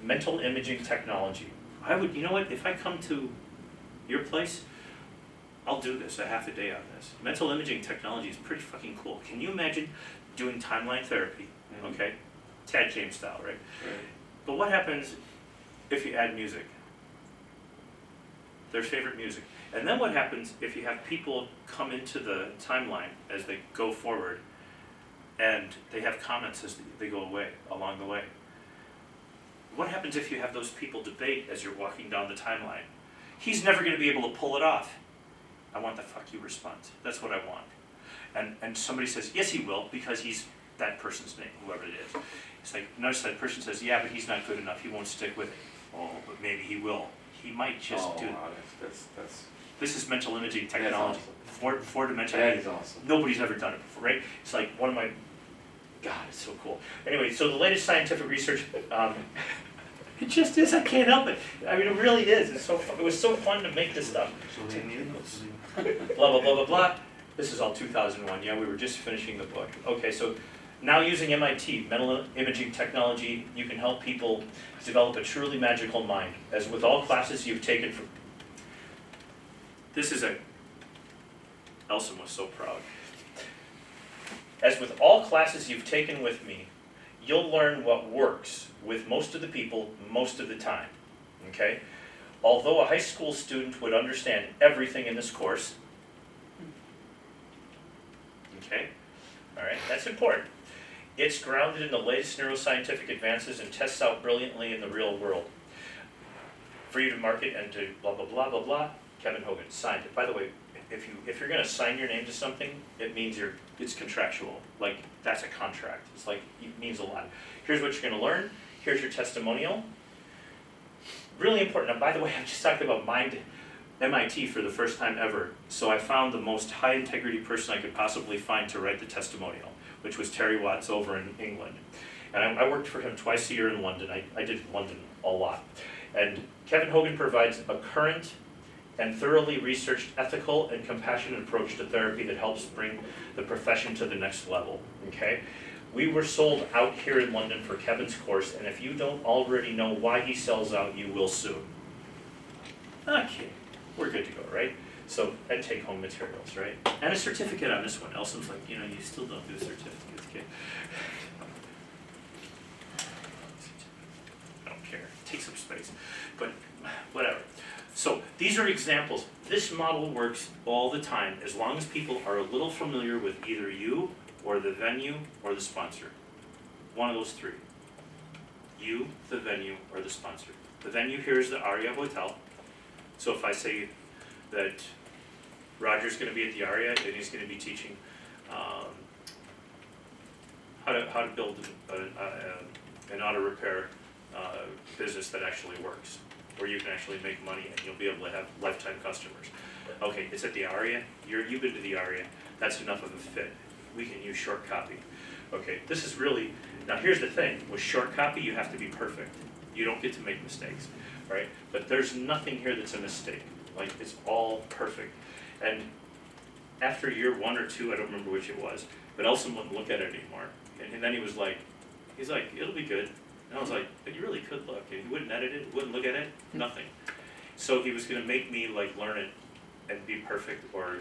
Mental imaging technology. You know what, if I come to your place, I'll do this, a half a day on this. Mental imaging technology is pretty fucking cool. Can you imagine doing timeline therapy, okay? Tad James style, right? But what happens if you add music? Their favorite music. And then what happens if you have people come into the timeline as they go forward and they have comments as they go away, along the way? What happens if you have those people debate as you're walking down the timeline? He's never going to be able to pull it off. I want the fuck you response. That's what I want. And somebody says, yes he will, because he's that person's name, whoever it is. It's like, notice that person says, yeah, but he's not good enough, he won't stick with it. Oh, but maybe he will. He might just do it. Wow, that's This is mental imaging technology. awesome. Four-dimensional. That is awesome. Nobody's ever done it before, right? It's like one of my, God, it's so cool. Anyway, so the latest scientific research, it just is, I can't help it. I mean, it really is. It was so fun to make this stuff. Blah, blah, blah, blah, blah. This is all 2001. Yeah, we were just finishing the book. Okay, so now using MIT, mental imaging technology, you can help people develop a truly magical mind. As with all classes you've taken from... Elson was so proud. As with all classes you've taken with me, you'll learn what works with most of the people most of the time, okay? Although a high school student would understand everything in this course, okay? All right, that's important. It's grounded in the latest neuroscientific advances and tests out brilliantly in the real world. For you to market and to blah, blah, blah, blah, blah, Kevin Hogan signed it. By the way, if you're gonna sign your name to something, it means it's contractual. Like, that's a contract. It's like, it means a lot. Here's what you're gonna learn. Here's your testimonial. Really important. Now, by the way, I just talked about MIT for the first time ever. So I found the most high integrity person I could possibly find to write the testimonial, which was Terry Watts over in England. And I worked for him twice a year in London. I did London a lot. And Kevin Hogan provides a current and thoroughly researched ethical and compassionate approach to therapy that helps bring the profession to the next level, okay? We were sold out here in London for Kevin's course, and if you don't already know why he sells out, you will soon. Okay, we're good to go, right? So, and take home materials, right? And a certificate on this one. Elson's like, you still don't do certificates, okay? I don't care, take some space, but whatever. So these are examples. This model works all the time as long as people are a little familiar with either you or the venue or the sponsor. One of those three. You, the venue, or the sponsor. The venue here is the Aria Hotel. So if I say that Roger's going to be at the Aria and he's going to be teaching how to build an auto repair business that actually works, where you can actually make money and you'll be able to have lifetime customers. Okay, it's at the ARIA, you've been to the ARIA, that's enough of a fit. We can use short copy. Okay, this is really, now here's the thing, with short copy you have to be perfect. You don't get to make mistakes, right? But there's nothing here that's a mistake, like it's all perfect. And after year 1 or 2, I don't remember which it was, but Elson wouldn't look at it anymore. And then he's like, it'll be good. And I was like, but you really could look. And he wouldn't edit it, wouldn't look at it, nothing. So he was gonna make me like learn it and be perfect, or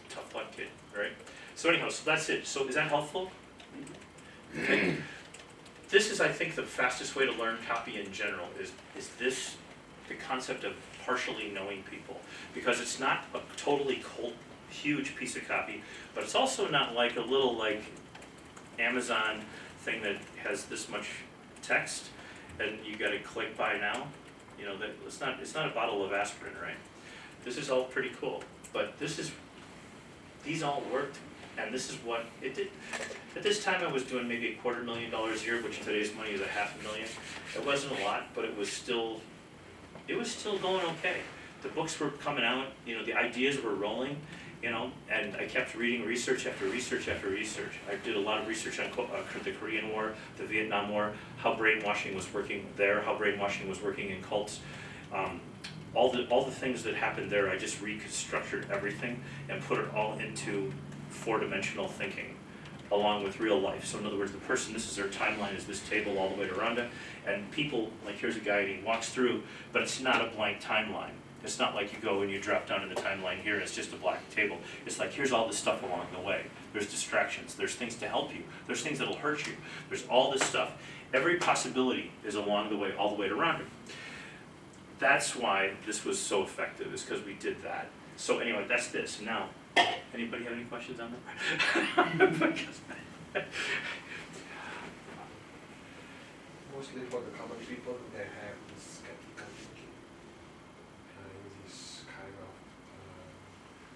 tough luck kid, right? So anyhow, so that's it. So is that helpful? Okay. This is, I think, the fastest way to learn copy in general is this, the concept of partially knowing people. Because it's not a totally cold, huge piece of copy, but it's also not like a little like Amazon thing that has this much text and you gotta click buy now. You know, that it's not a bottle of aspirin, right? This is all pretty cool, but these all worked, and this is what it did. At this time I was doing maybe $250,000 a year, which today's money is $500,000. It wasn't a lot, but it was still going okay. The books were coming out, you know, the ideas were rolling, you know, and I kept reading research after research after research. I did a lot of research on the Korean War, the Vietnam War, how brainwashing was working there, how brainwashing was working in cults. All the things that happened there, I just reconstructed everything and put it all into 4-dimensional thinking, along with real life. So in other words, the person, this is their timeline, is this table all the way to Rhonda, and people, like here's a guy and he walks through, but it's not a blank timeline. It's not like you go and you drop down in the timeline here and it's just a black table. It's like, here's all this stuff along the way. There's distractions, there's things to help you, there's things that'll hurt you, there's all this stuff. Every possibility is along the way, all the way to Rhonda. That's why this was so effective, is because we did that. So anyway, that's this. Now, anybody have any questions on that? Mostly for the common people, they have this skeptical thinking and this kind of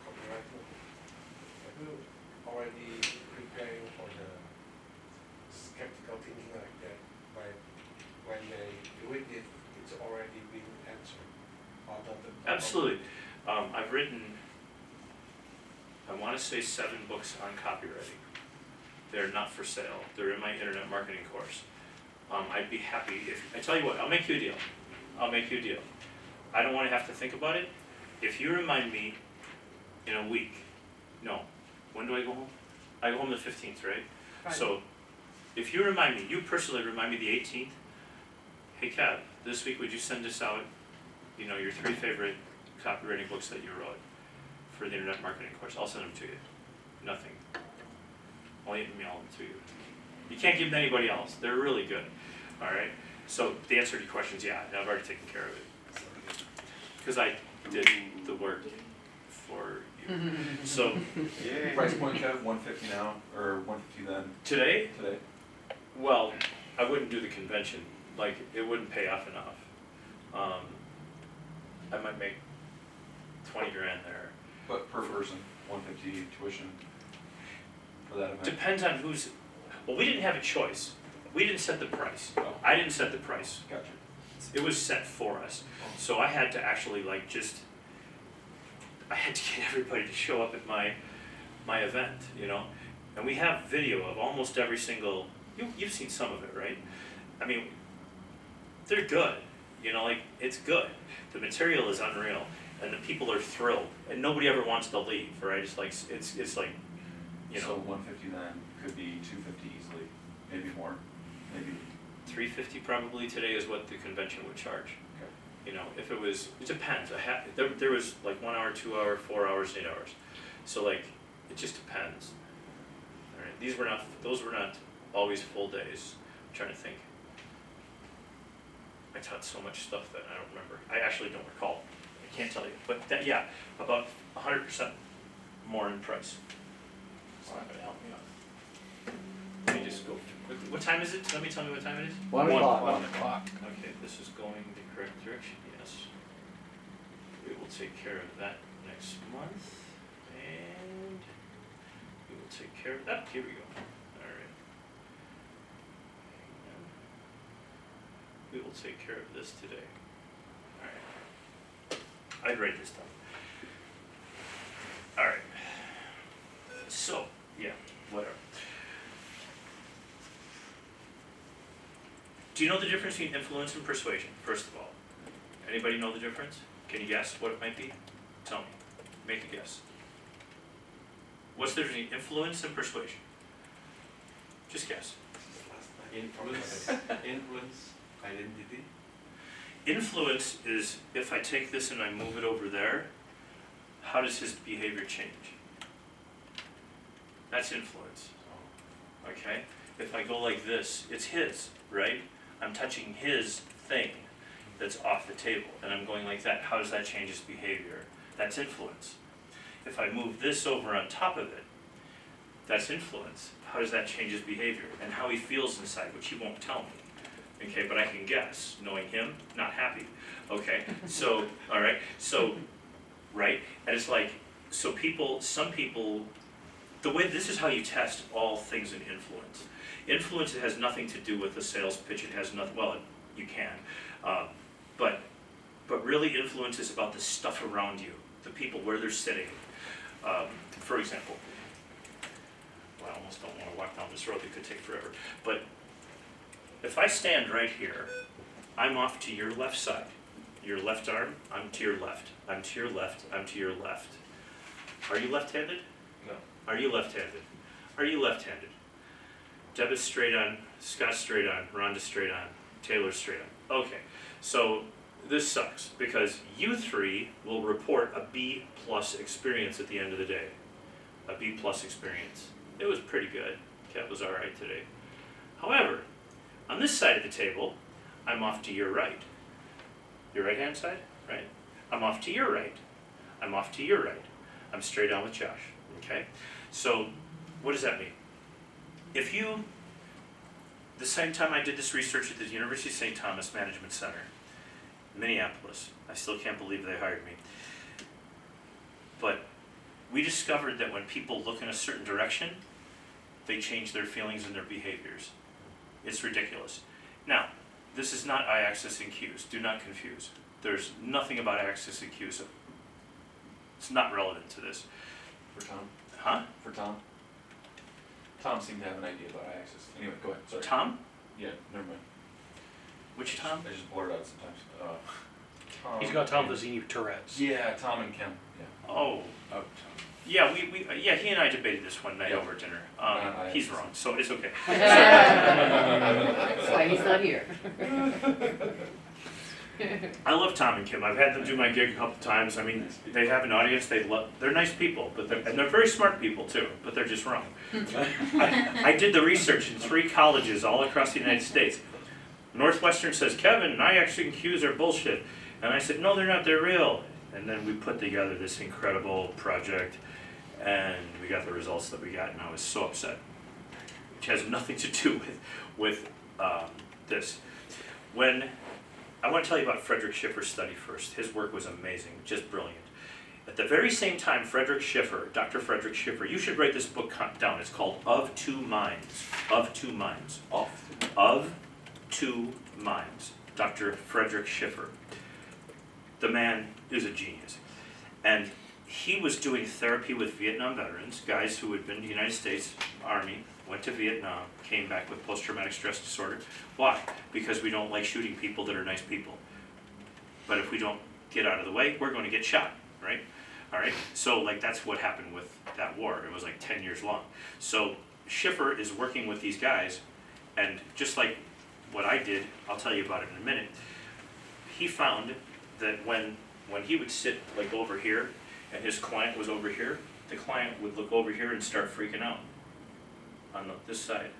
copywriting. Have you already preparing for the skeptical thinking like that? When they do it, it's already been answered. Absolutely. I've written, I want to say 7 books on copywriting. They're not for sale. They're in my internet marketing course. I'd be happy if, I tell you what, I'll make you a deal. I'll make you a deal. I don't want to have to think about it. If you remind me in a week, no, when do I go home? I go home the 15th, right? Friday. So if you remind me, you personally remind me the 18th, hey Kev, this week would you send us out, you know, your 3 favorite copywriting books that you wrote for the internet marketing course? I'll send them to you. Nothing. I'll email them to you. You can't give them to anybody else. They're really good. All right. So the answer to your question is yeah. I've already taken care of it because I did the work for you. So Yeah. Price point, Kev, 150 now, or 150 then? today, Today. well, I wouldn't do the convention. Like it wouldn't pay off enough. I might make 20 grand there. But per person, 150 tuition for that event. Depends on who's. Well, we didn't have a choice. We didn't set the price. Oh. I didn't set the price. Gotcha. It was set for us. So I had to actually like I had to get everybody to show up at my event, you know. And we have video of almost every single. You've seen some of it, right? I mean, they're good. You know, like it's good. The material is unreal, and the people are thrilled, and nobody ever wants to leave, right? It's like it's like, you know. So 150 then could be 250 easily, maybe more, maybe. 350 probably today is what the convention would charge. Okay. You know, if it was, it depends. There was like 1 hour, 2 hour, 4 hours, 8 hours. So like, it just depends. All right, those were not always full days. I'm trying to think. I taught so much stuff that I don't remember. I actually don't recall. I can't tell you. But that, yeah, about 100% more in price. It's not gonna help me out. Let me just go through quickly. What time is it? Let me tell me what time it is. 1 o'clock. 1 o'clock. Okay, this is going the correct direction, yes. We will take care of that next month. And we will take care of that. Here we go. All right. we will take care of this today. Alright. I'd write this down. Alright. So, yeah, whatever. Do you know the difference between influence and persuasion, first of all? Anybody know the difference? Can you guess what it might be? Tell me. Make a guess. What's the difference between influence and persuasion? Just guess. Influence, influence, identity. Influence is if I take this and I move it over there, how does his behavior change? That's influence. Okay? If I go like this, it's his, right? I'm touching his thing that's off the table, and I'm going like that. How does that change his behavior? That's influence. If I move this over on top of it, that's influence. How does that change his behavior? And how he feels inside, which he won't tell me. Okay, but I can guess. Knowing him, not happy. Okay, so, all right, so, right? And it's like, so people, some people, the way, this is how you test all things in influence. Influence, it has nothing to do with the sales pitch. It has nothing, well, you can. But really influence is about the stuff around you, the people, where they're sitting. For example, well, I almost don't want to walk down this road, it could take forever. But if I stand right here, I'm off to your left side. Your left arm, I'm to your left. I'm to your left, I'm to your left. Are you left-handed? No. Are you left-handed? Are you left-handed? Deb's straight on, Scott's straight on, Rhonda's straight on, Taylor's straight on. Okay, so this sucks because you three will report a B+ experience at the end of the day. A B+ experience. It was pretty good. Kat was alright today. However, on this side of the table, I'm off to your right. Your right hand side? Right? I'm off to your right. I'm off to your right. I'm straight on with Josh. Okay? So, what does that mean? If you, the same time I did this research at the University of St. Thomas Management Center, Minneapolis, I still can't believe they hired me. But we discovered that when people look in a certain direction, they change their feelings and their behaviors. It's ridiculous. Now, this is not I-axis and cues. Do not confuse. There's nothing about axis and cues. It's not relevant to this. For Tom? Huh? For Tom? Tom seemed to have an idea about axis. Anyway, go ahead, sorry. Tom? Yeah, never mind. Which Tom? I just blurt out sometimes. Tom. He's got Tom Vazini Tourette's. Yeah, Tom and Kim, yeah. Oh. Yeah, yeah, he and I debated this one night Yeah. over dinner. I He's wrong, so it's okay. That's why he's not here. I love Tom and Kim. I've had them do my gig a couple times. I mean, they have an audience. They're nice people, but they're very smart people too. But they're just wrong. I did the research in 3 colleges all across the United States. Northwestern says, Kevin, I-axis and cues are bullshit, and I said, no, they're not. They're real. And then we put together this incredible project, and we got the results that we got, and I was so upset. Which has nothing to do with this. When I want to tell you about Frederick Schiffer's study first. His work was amazing, just brilliant. At the very same time, Frederick Schiffer, Dr. Frederick Schiffer, you should write this book down. It's called Of Two Minds. Of Two Minds. Of Two Minds. Dr. Frederick Schiffer. The man is a genius. And he was doing therapy with Vietnam veterans, guys who had been to the United States Army, went to Vietnam, came back with post-traumatic stress disorder. Why? Because we don't like shooting people that are nice people. But if we don't get out of the way, we're going to get shot, right? All right, so like that's what happened with that war. It was like 10 years long. So Schiffer is working with these guys, and just like what I did, I'll tell you about it in a minute, he found that when he would sit like over here, and his client was over here, the client would look over here and start freaking out on this side,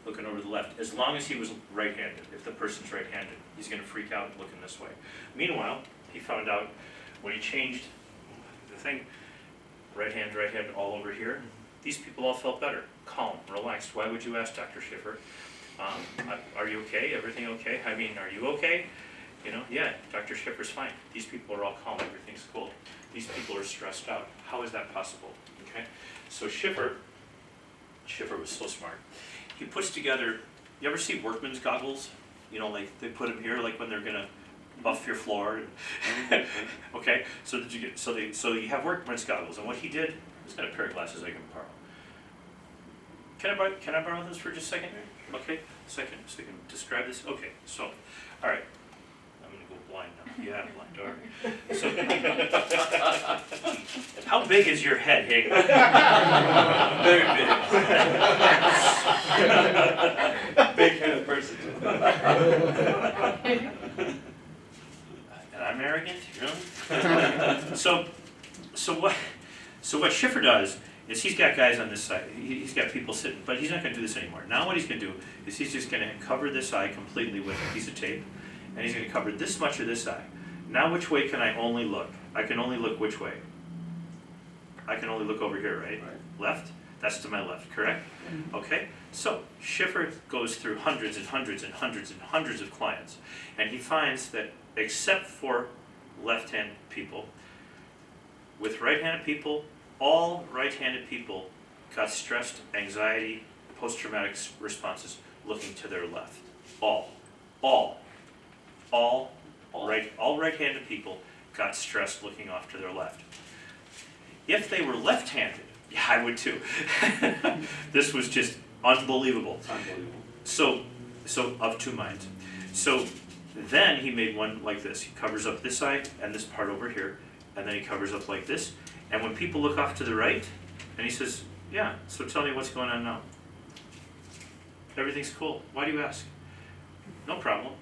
looking over the left. As long as he was right-handed, if the person's right-handed, he's going to freak out looking this way. Meanwhile, he found out when he changed the thing, right hand, all over here, these people all felt better, calm, relaxed. Why would you ask, Dr. Schiffer? Are you okay? Everything okay? I mean, are you okay? You know, yeah, Dr. Schiffer's fine. These people are all calm, everything's cool. These people are stressed out. How is that possible? Okay, so Schiffer was so smart. He puts together, you ever see workman's goggles? you know, like they put them here, like when they're gonna buff your floor. Okay, so did you get, so you have workman's goggles, and what he did, he's got a pair of glasses I can borrow. Can I borrow this for just a second? Okay, second, so you can describe this. Okay, so, all right, I'm gonna go blind now. You have blind, all right. So, how big is your head, Hank? Very big. Big-headed person. And I'm arrogant, really? So what Schiffer does is he's got guys on this side. He's got people sitting, but he's not going to do this anymore. Now what he's going to do is he's just going to cover this eye completely with a piece of tape, and he's going to cover this much of this eye. Now which way can I only look? I can only look which way? I can only look over here, right? Left? That's to my left, correct? Okay, so Schiffer goes through hundreds and hundreds and hundreds and hundreds of clients, and he finds that except for left-handed people, with right-handed people, all right-handed people got stressed, anxiety, post-traumatic responses looking to their left. All right-handed people got stressed looking off to their left. If they were left-handed, yeah, I would too. This was just unbelievable. So of two minds. So then he made one like this. He covers up this side and this part over here, and then he covers up like this. And when people look off to the right, and he says, yeah, so tell me what's going on now. Everything's cool. Why do you ask? No problem.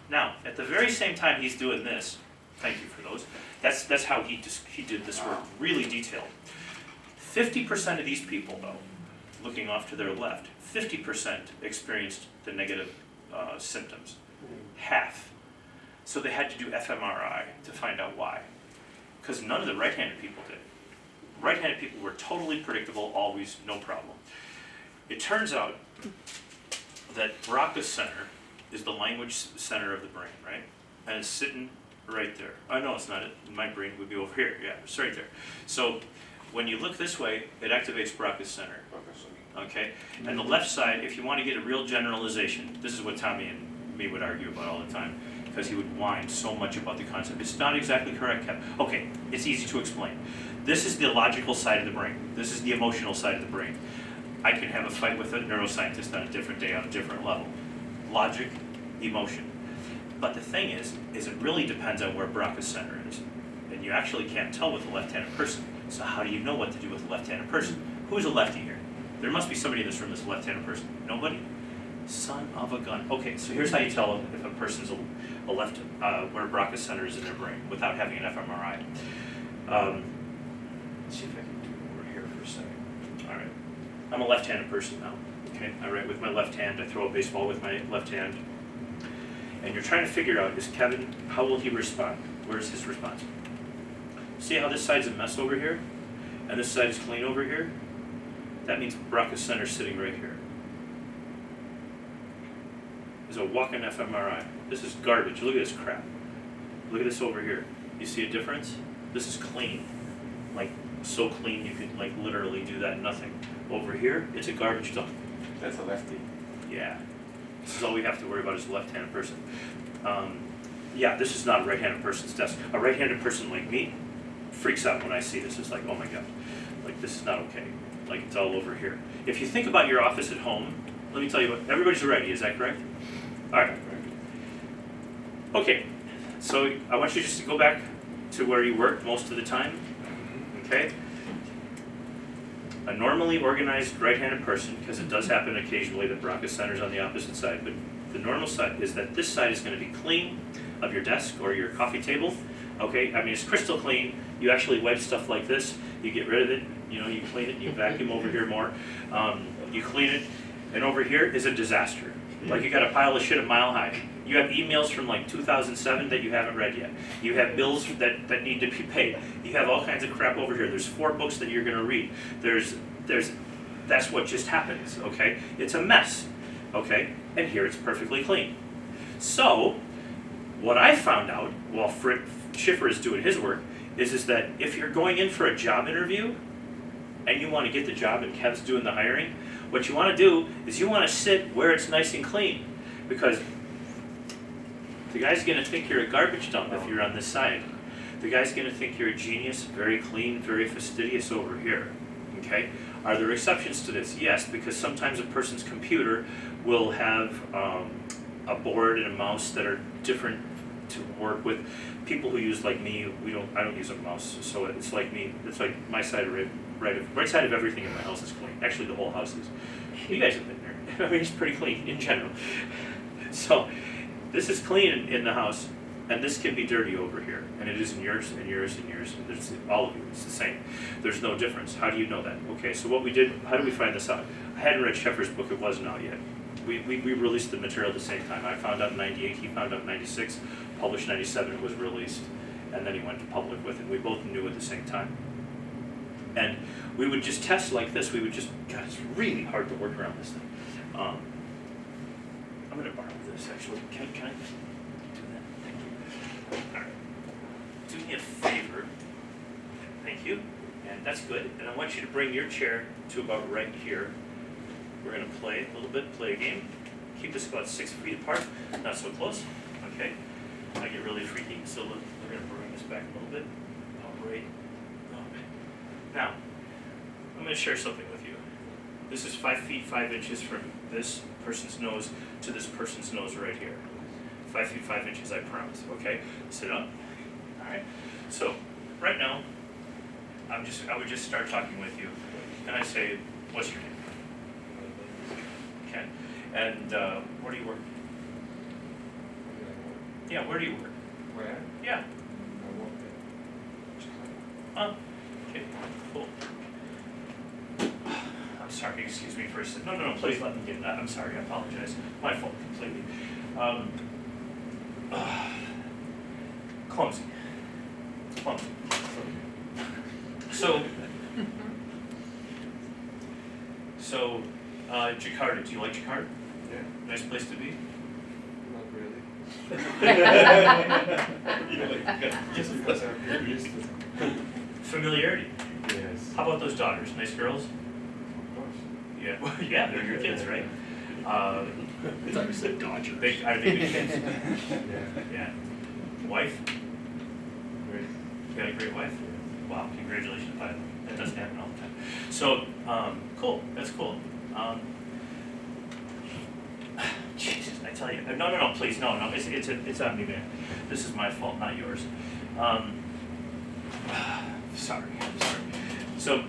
Now, at the very same time he's doing this, thank you for those, that's how he did this work, really detailed. 50% of these people, though, looking off to their left, 50% experienced the negative symptoms. Half. So they had to do fMRI to find out why. Because none of the right-handed people did. Right-handed people were totally predictable, always, no problem. It turns out that Broca's center is the language center of the brain, right? And it's sitting right there. Oh, no, it's not. My brain would be over here. Yeah, it's right there. So when you look this way, it activates Broca's center. Okay? And the left side, if you want to get a real generalization, this is what Tommy and me would argue about all the time, because he would whine so much about the concept. It's not exactly correct, Kev. Okay, it's easy to explain. This is the logical side of the brain. This is the emotional side of the brain. I can have a fight with a neuroscientist on a different day on a different level. Logic, emotion. But the thing is it really depends on where Broca's center is. And you actually can't tell with a left-handed person. So how do you know what to do with a left-handed person? Who's a lefty here? There must be somebody in this room that's a left-handed person. Nobody? Son of a gun. Okay, so here's how you tell if a person's a left, where Broca's center is in their brain without having an fMRI. Let's see if I can do it over here for a second. All right. I'm a left-handed person now. Okay, I write with my left hand. I throw a baseball with my left hand. And you're trying to figure out, is Kevin, how will he respond? Where's his response? See how this side's a mess over here? And this side is clean over here? That means Broca's center's sitting right here. There's a walk-in fMRI. This is garbage. Look at this crap. Look at this over here. You see a difference? This is clean. Like, so clean you could, like, literally do that nothing. Over here, it's a garbage dump. That's a lefty. Yeah. This is all we have to worry about is a left-handed person. Yeah, this is not a right-handed person's desk. A right-handed person like me freaks out when I see this. It's like, oh my God, like this is not okay. Like it's all over here. If you think about your office at home, let me tell you what, everybody's ready, is that correct? All right. Okay, so I want you just to go back to where you work most of the time, okay? A normally organized right-handed person, because it does happen occasionally that Broca's center's on the opposite side, but the normal side is that this side is going to be clean of your desk or your coffee table. Okay, I mean it's crystal clean. You actually wipe stuff like this, you get rid of it, you know, you clean it, you vacuum over here more, you clean it, and over here is a disaster. Like you got a pile of shit a mile high. You have emails from like 2007 that you haven't read yet. You have bills that need to be paid. You have all kinds of crap over here. There's 4 books that you're gonna read. That's what just happens, okay? It's a mess, okay? And here it's perfectly clean. So, what I found out while Schiffer is doing his work is that if you're going in for a job interview and you want to get the job and Kev's doing the hiring, what you want to do is you want to sit where it's nice and clean, because The guy's gonna think you're a garbage dump if you're on this side. The guy's gonna think you're a genius, very clean, very fastidious over here, okay? Are there exceptions to this? Yes, because sometimes a person's computer will have a board and a mouse that are different to work with. People who use like me, I don't use a mouse, so it's like me. It's like my side of right side of everything in my house is clean. Actually, the whole house is. You guys have been there. I mean, it's pretty clean in general. So this is clean in the house, and this can be dirty over here, and it is in yours and yours and yours. And there's all of you. It's the same. There's no difference. How do you know that? Okay, so what we did. How do we find this out? I hadn't read Sheffer's book. It wasn't out yet. We released the material at the same time. I found out in '98. He found out in '96. Published '97. It was released, and then he went to public with it. We both knew at the same time. And we would just test like this. We would just, God, it's really hard to work around this thing. I'm going to borrow this actually. Can I do that? Thank you. All right. Do me a favor. Thank you. And that's good. And I want you to bring your chair to about right here. We're going to play a little bit, play a game. Keep this about 6 feet apart, not so close. Okay. I get really freaky, so we're going to bring this back a little bit. All right. Now, I'm going to share something with you. This is 5 feet 5 inches from this person's nose to this person's nose right here. 5 feet 5 inches, I promise. Okay, sit up. All right. So right now, I would just start talking with you, and I say, "What's your name?" Okay. And where do you work? Yeah, where do you work? Where? Yeah. I work there. Okay, cool. I'm sorry, excuse me for a second. No, please let me get that. I'm sorry, I apologize. My fault completely. Clumsy. So, Jakarta, do you like Jakarta? Yeah. Nice place to be? Not really. Just because I'm used to it. familiarity. Yes. How about those daughters? Nice girls? Of course. Yeah, well, yeah, they're your kids, right? I thought you said Dodgers. Are they good kids? Yeah. Yeah. Wife? Great. You got a great wife? Wow, congratulations, by the way. That doesn't happen all the time. So, cool, that's cool. Jesus, I tell you, no, please, no, it's on me, man. This is my fault, not yours. Sorry. So,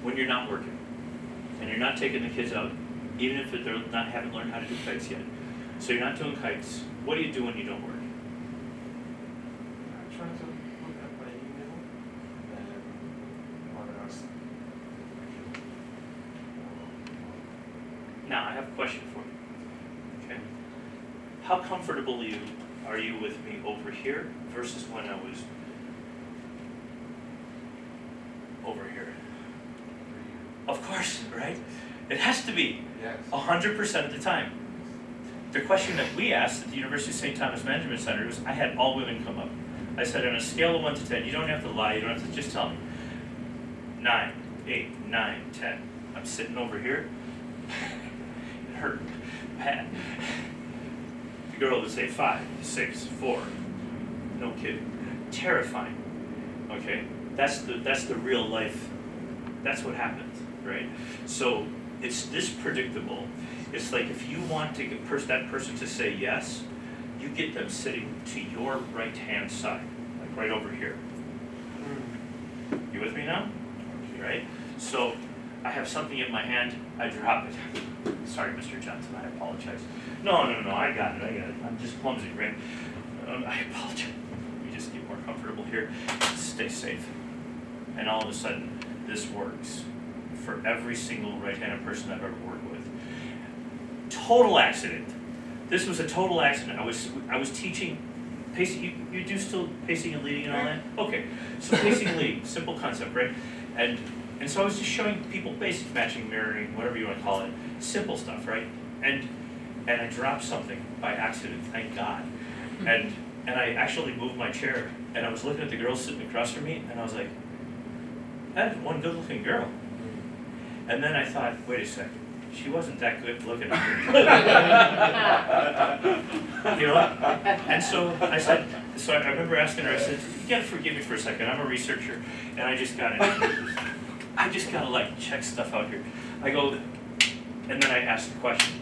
when you're not working, and you're not taking the kids out, even if haven't learned how to do kites yet, so you're not doing kites, what do you do when you don't work? I'm trying to look at my email and what else. Now, I have a question for you. Okay. How comfortable are you with me over here versus when I was over here? Of course, right? It has to be. Yes. 100% of the time. The question that we asked at the University of St. Thomas Management Center was, I had all women come up. I said, on a scale of 1 to 10, you don't have to lie, you don't have to, just tell me. 9, 8, 9, 10. I'm sitting over here. It hurt bad. The girl would say 5, 6, 4. No kidding. Terrifying. Okay? That's the real life. That's what happens, right? So it's this predictable. It's like if you want to get that person to say yes, you get them sitting to your right-hand side, like right over here. You with me now? Right? So I have something in my hand, I drop it. Sorry, Mr. Johnson, I apologize. No, I got it. I'm just clumsy, right? I apologize. Let me just get more comfortable here. Stay safe. And all of a sudden, this works for every single right-handed person I've ever worked with. Total accident. This was a total accident. I was teaching pacing. You do still pacing and leading and all that? Okay. So pacing and leading, simple concept, right? And so I was just showing people basic matching, mirroring, whatever you want to call it, simple stuff, right? And I dropped something by accident, thank God. And I actually moved my chair, and I was looking at the girl sitting across from me, and I was like, that is one good-looking girl. And then I thought, wait a second, she wasn't that good looking. You know? And so I said, so I remember asking her, I said, you gotta forgive me for a second, I'm a researcher, and I just gotta like check stuff out here. I go, and then I asked the question.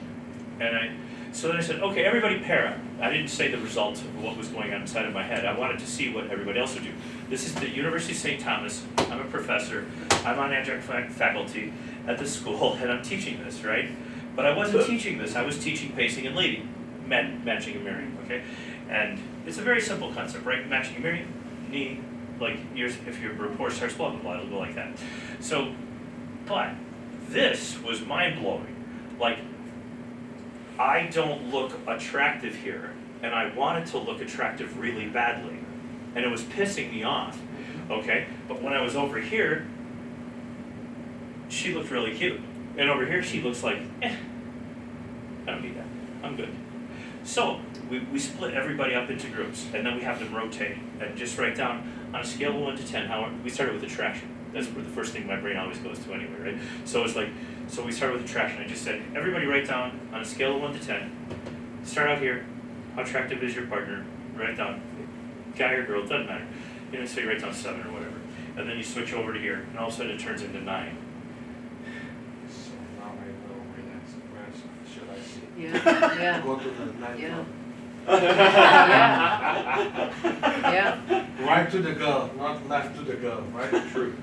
So then I said, okay, everybody pair up. I didn't say the results of what was going on inside of my head. I wanted to see what everybody else would do. This is the University of St. Thomas. I'm a professor. I'm on adjunct faculty at this school, and I'm teaching this, right? But I wasn't teaching this. I was teaching pacing and leading, matching and marrying, okay? And it's a very simple concept, right? Matching and marrying, knee, like if your rapport starts blah, blah, blah, it'll go like that. So, but this was mind-blowing. Like, I don't look attractive here, and I wanted to look attractive really badly, and it was pissing me off, okay? But when I was over here, she looked really cute, and over here she looks like, I don't need that, I'm good. So, we split everybody up into groups, and then we have them rotate, and just write down, on a scale of 1 to 10, we started with attraction. That's the first thing my brain always goes to anyway, right? So it's like, so we started with attraction. I just said, everybody write down on a scale of 1 to 10. Start out here. How attractive is your partner? Write down, guy or girl, doesn't matter. You know, so you write down 7 or whatever, and then you switch over to here, and all of a sudden it turns into 9. So now I know where should I see? Yeah. Go to the 9th Yeah. one. Yeah. Right to the girl, not left to the girl, right? True.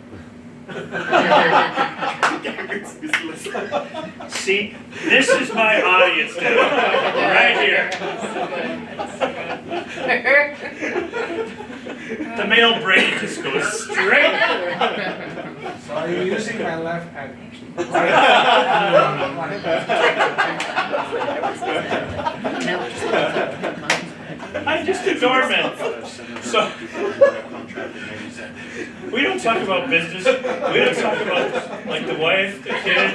See, this is my audience now, right here. The male brain just goes straight. So are you using my left hand? No. I'm just a doorman. So we don't talk about business. We don't talk about like the wife, the kids,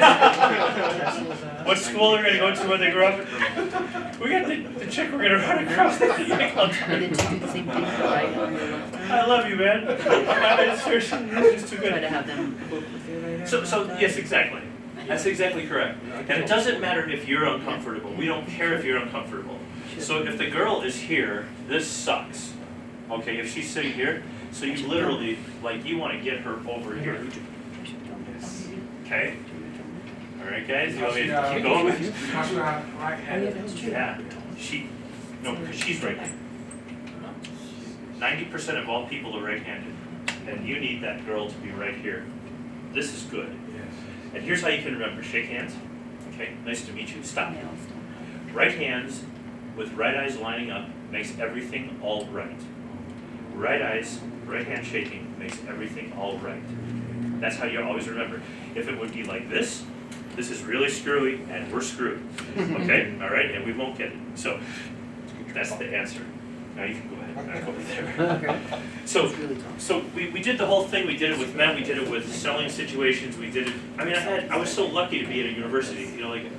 what school they're gonna go to when they grow up. We got the chick we're gonna run across the And then to do the same thing, right? On your left. I love you, man. It's just too Try good. to have them work with you later. So yes, exactly. That's exactly correct. And it doesn't matter if you're uncomfortable. We don't care if you're uncomfortable. So if the girl is here, this sucks. Okay, if she's sitting here, so you literally, like, you want to get her over here. Okay? Alright, guys, you want me to keep going with you? Because you are right-handed. Yeah. No, because she's right-handed. 90% of all people are right-handed. And you need that girl to be right here. This is good. Yes. And here's how you can remember. Shake hands. Okay, nice to meet you. Stop. Right hands with right eyes lining up makes everything all right. Right eyes, right hand shaking makes everything all right. That's how you always remember. If it would be like this is really screwy and we're screwed. Okay, all right, and we won't get it. So that's the answer. Now you can go ahead and back over there. So we did the whole thing. We did it with men. We did it with selling situations. We did it. I mean, I was so lucky to be at a university. You know, like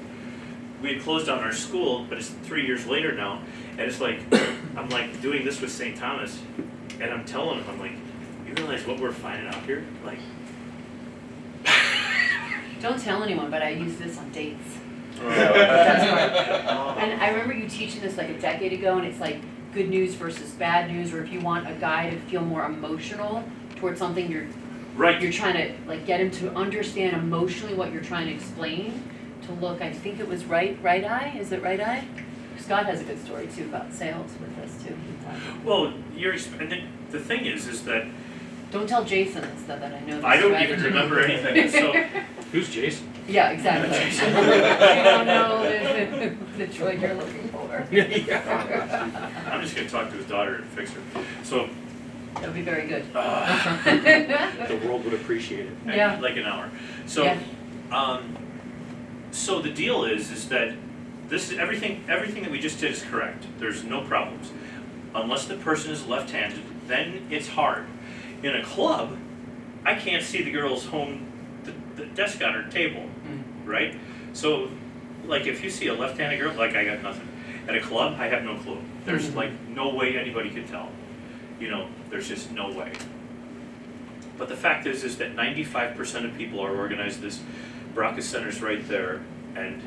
we had closed down our school, but it's 3 years later now, and it's like I'm like doing this with St. Thomas, and I'm telling them, I'm like, you realize what we're finding out here? Like, Don't tell anyone, but I use this on dates. And I remember you teaching this like a decade ago, and it's like good news versus bad news, or if you want a guy to feel more emotional towards something, you're trying to like get him to understand emotionally what you're trying to explain. To look, I think it was right eye. Is it right eye? Scott has a good story too about sales with this too. well, and the thing is that Don't tell Jason this, that I know this. I don't right? even remember anything. So Who's Jason? Yeah, exactly. You don't know the joy you're looking for. I'm just gonna talk to his daughter and fix her. So That would be very good. The world would appreciate it. Yeah. like an hour. So Yeah. So the deal is that this is everything that we just did is correct. There's no problems. Unless the person is left-handed, then it's hard. In a club, I can't see the girl's the desk on her table, right? So, like if you see a left-handed girl, like I got nothing. At a club, I have no clue. There's like no way anybody could tell. You know, there's just no way. But the fact is that 95% of people are organized. This Baraka Center's right there. And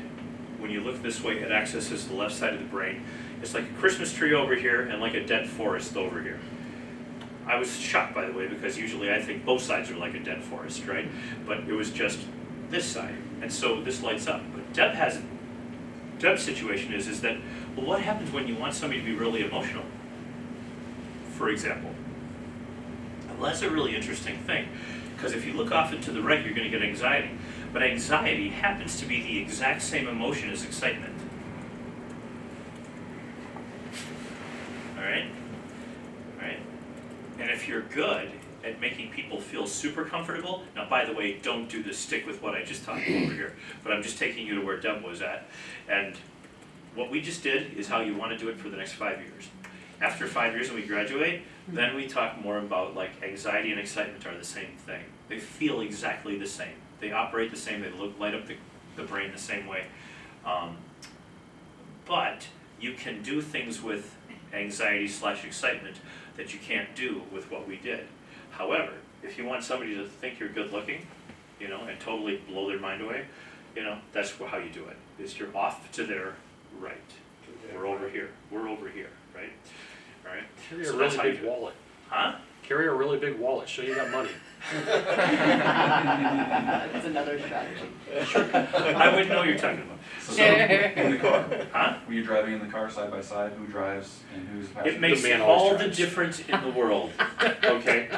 when you look this way, it accesses the left side of the brain. It's like a Christmas tree over here and like a dead forest over here. I was shocked, by the way, because usually I think both sides are like a dead forest, right? But it was just this side, and so this lights up. But Deb's situation is that, well, what happens when you want somebody to be really emotional, for example? Well, that's a really interesting thing, because if you look off into the right, you're going to get anxiety. But anxiety happens to be the exact same emotion as excitement. All right? And if you're good at making people feel super comfortable, now by the way, don't do this, stick with what I just taught you over here, but I'm just taking you to where Deb was at. And what we just did is how you want to do it for the next 5 years. After 5 years when we graduate, then we talk more about like anxiety and excitement are the same thing. They feel exactly the same. They operate the same, they light up the brain the same way. But you can do things with anxiety/excitement that you can't do with what we did. However, if you want somebody to think you're good looking, and totally blow their mind away, that's how you do it. Is you're off to their right. We're over here, right? All right. Carry So a that's really how you big do it. wallet. Huh? Carry a really big wallet, show you got money. That's another strategy. I wouldn't know what you're talking about. So in the car, Huh? were you driving in the car side by side? Who drives and who's passenger? It makes man always all the drives. difference in the world, okay?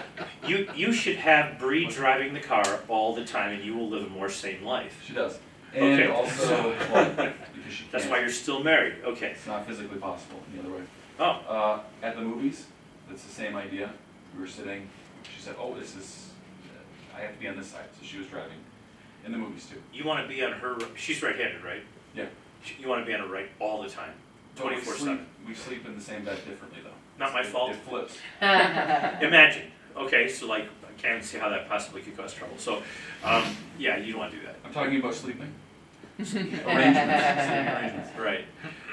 You should have Bree driving the car all the time and you will live a more sane life. She does. And Okay. also, well, because she That's can't. why you're still married, okay. It's not physically possible the other way. Oh, At the movies, it's the same idea. We were sitting, she said, oh, I have to be on this side, so she was driving. In the movies too. you wanna be on her, she's right-handed, right? Yeah. You wanna be on her right all the time, But we 24/7. We sleep in the same bed differently though. Not my fault. It flips. Imagine, okay, so like, I can't see how that possibly could cause trouble, so, yeah, you don't wanna do that. I'm talking about sleeping. Arrangements. Right.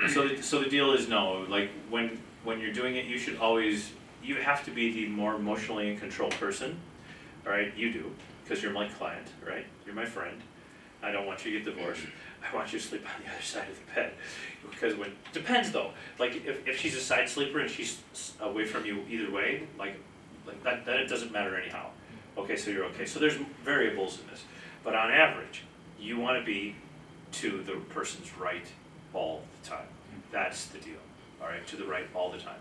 So the deal is no, like when you're doing it, you have to be the more emotionally in control person. All right, you do, because you're my client, right? You're my friend. I don't want you to get divorced. I want you to sleep on the other side of the bed. Because depends though. Like if she's a side sleeper and she's away from you either way, like that, then it doesn't matter anyhow. Okay, so you're okay. So there's variables in this. But on average, you want to be to the person's right all the time. That's the deal. All right, to the right all the time.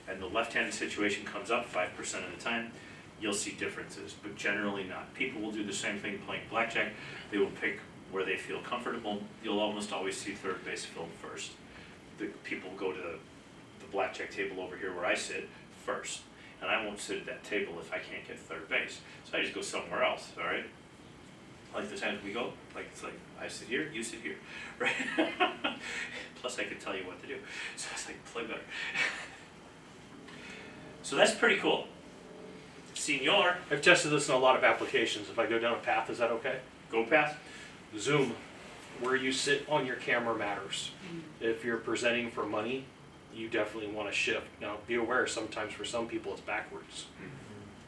And the left-handed situation comes up 5% of the time. You'll see differences, but generally not. People will do the same thing playing blackjack. They will pick where they feel comfortable. You'll almost always see third base filled first. The people go to the blackjack table over here where I sit first. And I won't sit at that table if I can't get third base. So I just go somewhere else, all right? Like the times we go, like it's like I sit here, you sit here, right? Plus I can tell you what to do. So it's like play better. So that's pretty cool. Senor, I've tested this in a lot of applications. If I go down a path, is that okay? go path. Zoom, where you sit on your camera matters. If you're presenting for money, you definitely want to shift. Now, be aware sometimes for some people it's backwards.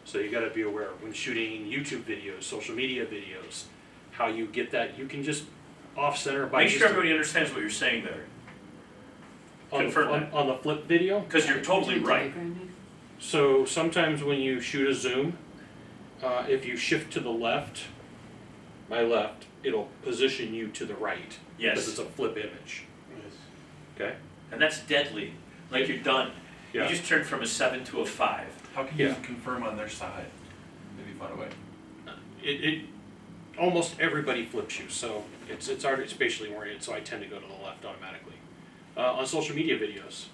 So you got to be aware when shooting YouTube videos, social media videos, how you get that. You can just off center by Make sure just everybody understands what you're saying there, confirm that. on the flip video. Because you're totally right. So sometimes when you shoot a zoom, if you shift to the left, my left, it'll position you to the right. Because Yes, it's a flip image. Okay? and that's deadly. Like you're done. Yeah. You just turned from a 7 to a 5. How can Yeah. you confirm on their side? Maybe find a way. It almost everybody flips you, so it's already spatially oriented, so I tend to go to the left automatically. On social media videos,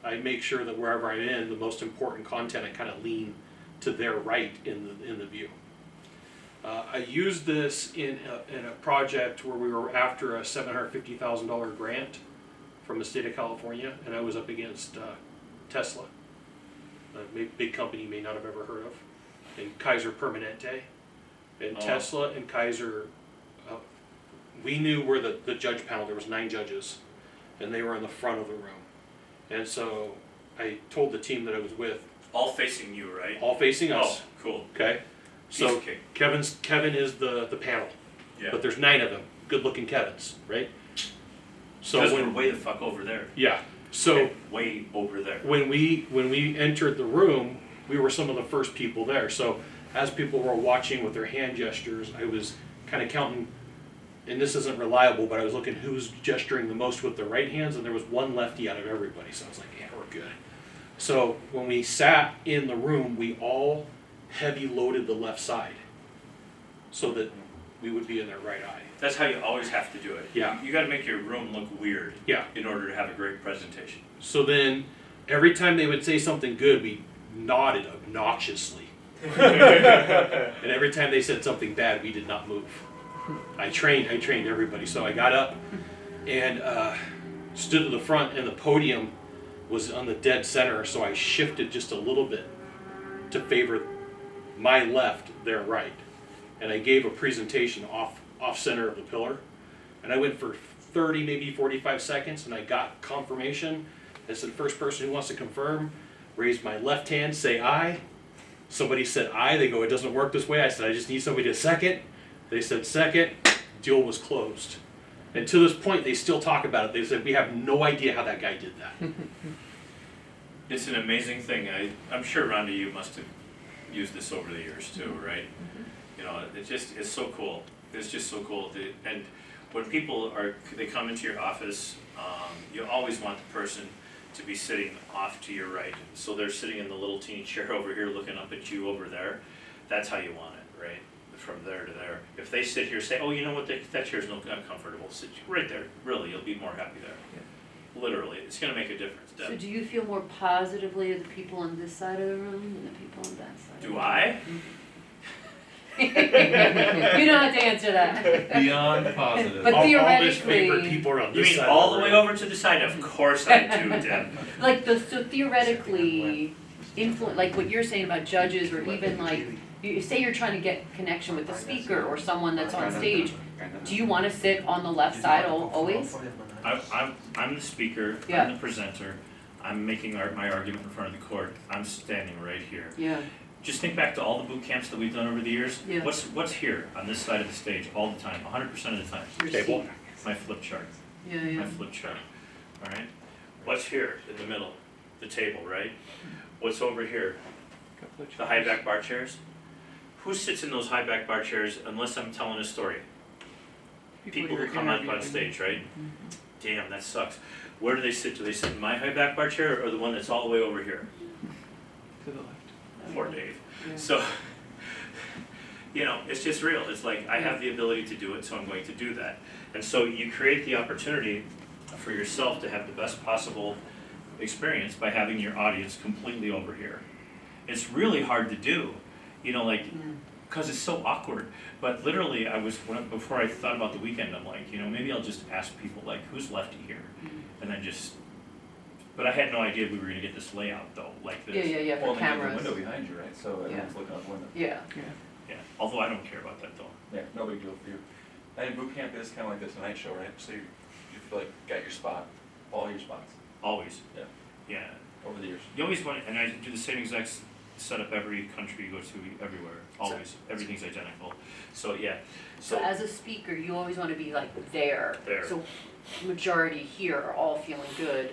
I make sure that wherever I'm in, the most important content, I kind of lean to their right in the view. I used this in a project where we were after a $750,000 grant from the state of California, and I was up against Tesla, a big company you may not have ever heard of, and Kaiser Permanente. And Oh. Tesla and Kaiser, we knew where the judge panel, there was 9 judges, and they were in the front of the room. And so I told the team that I was with, All facing you, right? all facing us, Oh, cool. okay? Piece So of cake. Kevin is the panel, Yeah. but there's 9 of them. good-looking Kevins, right? So Because we're when, way the fuck over there. yeah, so Okay, way over there. when we entered the room, we were some of the first people there. So as people were watching with their hand gestures, I was kind of counting, and this isn't reliable, but I was looking who's gesturing the most with their right hands, and there was one lefty out of everybody. So I was like, yeah, we're good. So when we sat in the room, we all heavy loaded the left side so that we would be in their right eye. That's how you always have to do it. Yeah. You gotta make your room look weird. Yeah. In order to have a great presentation. So then every time they would say something good, we nodded obnoxiously. And every time they said something bad, we did not move. I trained everybody. So I got up and stood to the front, and the podium was on the dead center, so I shifted just a little bit to favor my left, their right. And I gave a presentation off center of the pillar. And I went for 30, maybe 45 seconds, and I got confirmation. I said, first person who wants to confirm, raise my left hand, say aye. Somebody said aye. They go, it doesn't work this way. I said, I just need somebody to second. They said second. Deal was closed. And to this point, they still talk about it. They said, we have no idea how that guy did that. It's an amazing thing. I'm sure, Rhonda, you must have used this over the years too, right? You know, it's so cool. It's just so cool. And when people they come into your office, you always want the person to be sitting off to your right. So they're sitting in the little teeny chair over here looking up at you over there. That's how you want it, right? From there to there. If they sit here, say, oh, you know what, that chair's not comfortable. Sit right there. Really, you'll be more happy there. Yeah. Literally, it's going to make a difference. Deb. So do you feel more positively of the people on this side of the room than the people on that side? Do I? You don't have to answer that. Beyond positive. But Always theoretically, favorite people are on You this mean side all of the way room. over to the side? Of course I do, Deb. like so theoretically, like what you're saying about judges, or even like, you say you're trying to get connection with the speaker or someone that's on stage. Do you want to sit on the left side always? I'm the speaker. Yeah. I'm the presenter. I'm making my argument in front of the court. I'm standing right here. Yeah. Just think back to all the boot camps that we've done over the years. Yeah. What's here on this side of the stage all the time, 100% of the time? Your Table. seat. My flip chart. Yeah, My yeah. flip chart. All right. What's here in the middle? The table, right? What's over here? The high back bar chairs. Who sits in those high back bar chairs unless I'm telling a story? People who come up on stage, right? Damn, that sucks. Where do they sit? Do they sit in my high back bar chair or the one that's all the way over here? To the left. Poor Dave. Yeah. So, you know, it's just real. It's like, I have the ability to do it, so I'm going to do that. And so you create the opportunity for yourself to have the best possible experience by having your audience completely over here. It's really hard to do, you know, like, because it's so awkward. But literally, before I thought about the weekend, I'm like, you know, maybe I'll just ask people, like, who's lefty here? And then but I had no idea we were going to get this layout, though, like this. Yeah, for Well, and you have the cameras. window behind you, right? So everyone's looking out the window. Yeah. Yeah, although I don't care about that, though. Yeah, no big deal for you. And boot camp is kind of like the Tonight Show, right? So you feel like you got your spot, all your spots. Always. Yeah. Yeah. Over the years. You always want, and I do the same exact setup every country you go to, everywhere. Always. Everything's identical. So, yeah. So as a speaker, you always want to be like there. There. So majority here are all feeling good.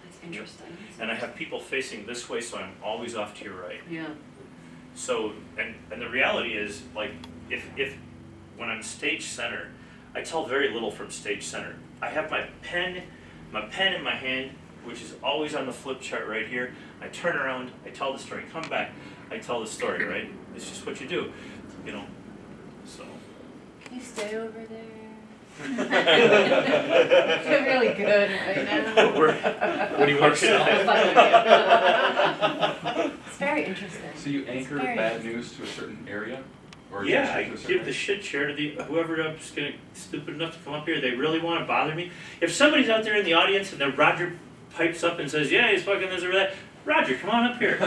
That's interesting. And I have people facing this way, so I'm always off to your right. Yeah. So, and the reality is, like, if when I'm stage center, I tell very little from stage center. I have my pen in my hand, which is always on the flip chart right here. I turn around, I tell the story, come back, I tell the story, right? It's just what you do, you know, so. Can you stay over there? You're really good right now. What do you want to sell? It's very interesting. So you anchor It's very bad news to a certain area? Or Yeah, to a I certain give the shit chair to whoever's stupid enough to come up here. They really want to bother me. If somebody's out there in the audience and then Roger pipes up and says, yeah, he's fucking this or that, Roger, come on up here. No.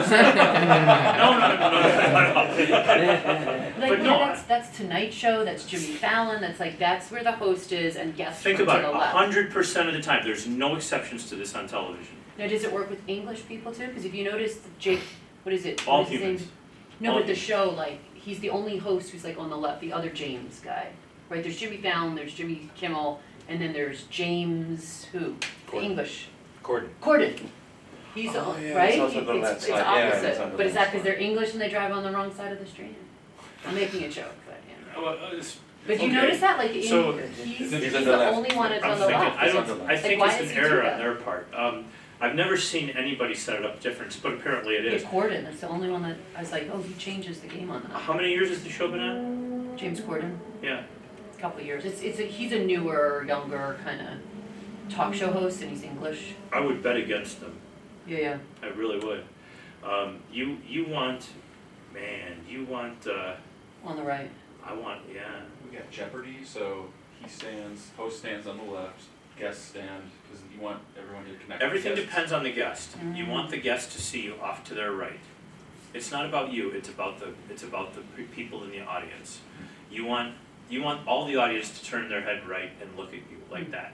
Like, But no, that's Tonight Show, that's Jimmy Fallon, that's where the host is and guests think come about to it, the left. 100% of the time, there's no exceptions to this on television. Now, does it work with English people too? Because if you notice, Jake, what is it? All What is his name? humans. No, All but the show, like, he's the only host who's like on the left, the other James guy. right? There's Jimmy Fallon, there's Jimmy Kimmel, and then there's James, who? Corden. English. Corden. He's, Oh, yeah, right? it's also on that It's side. Yeah, it's opposite, on the but is left that because they're English and they drive on the wrong side of the street? I'm making a joke, but, yeah. Well, it's- But you okay. notice that, like, So- he's on the the left. only one that's I'm on the thinking, left. I It's on don't, the I left. think Like, it's why an does he do error that? on their part. I've never seen anybody set it up different, but apparently it It's is. Corden, that's the only one that, I was like, oh, he changes the game on that. How many years has the show been on? James Corden, Yeah. a couple of years. He's a newer, younger kind of talk show host, and he's English. I would bet against them. Yeah. I really would. You want, man, you want, On the right. I want, yeah. We got Jeopardy, so host stands on the left, guest stand, because you want everyone to connect. Everything with guests. depends on the guest. You want the guest to see you off to their right. It's not about you, it's about the people in the audience. You want all the audience to turn their head right and look at you like that.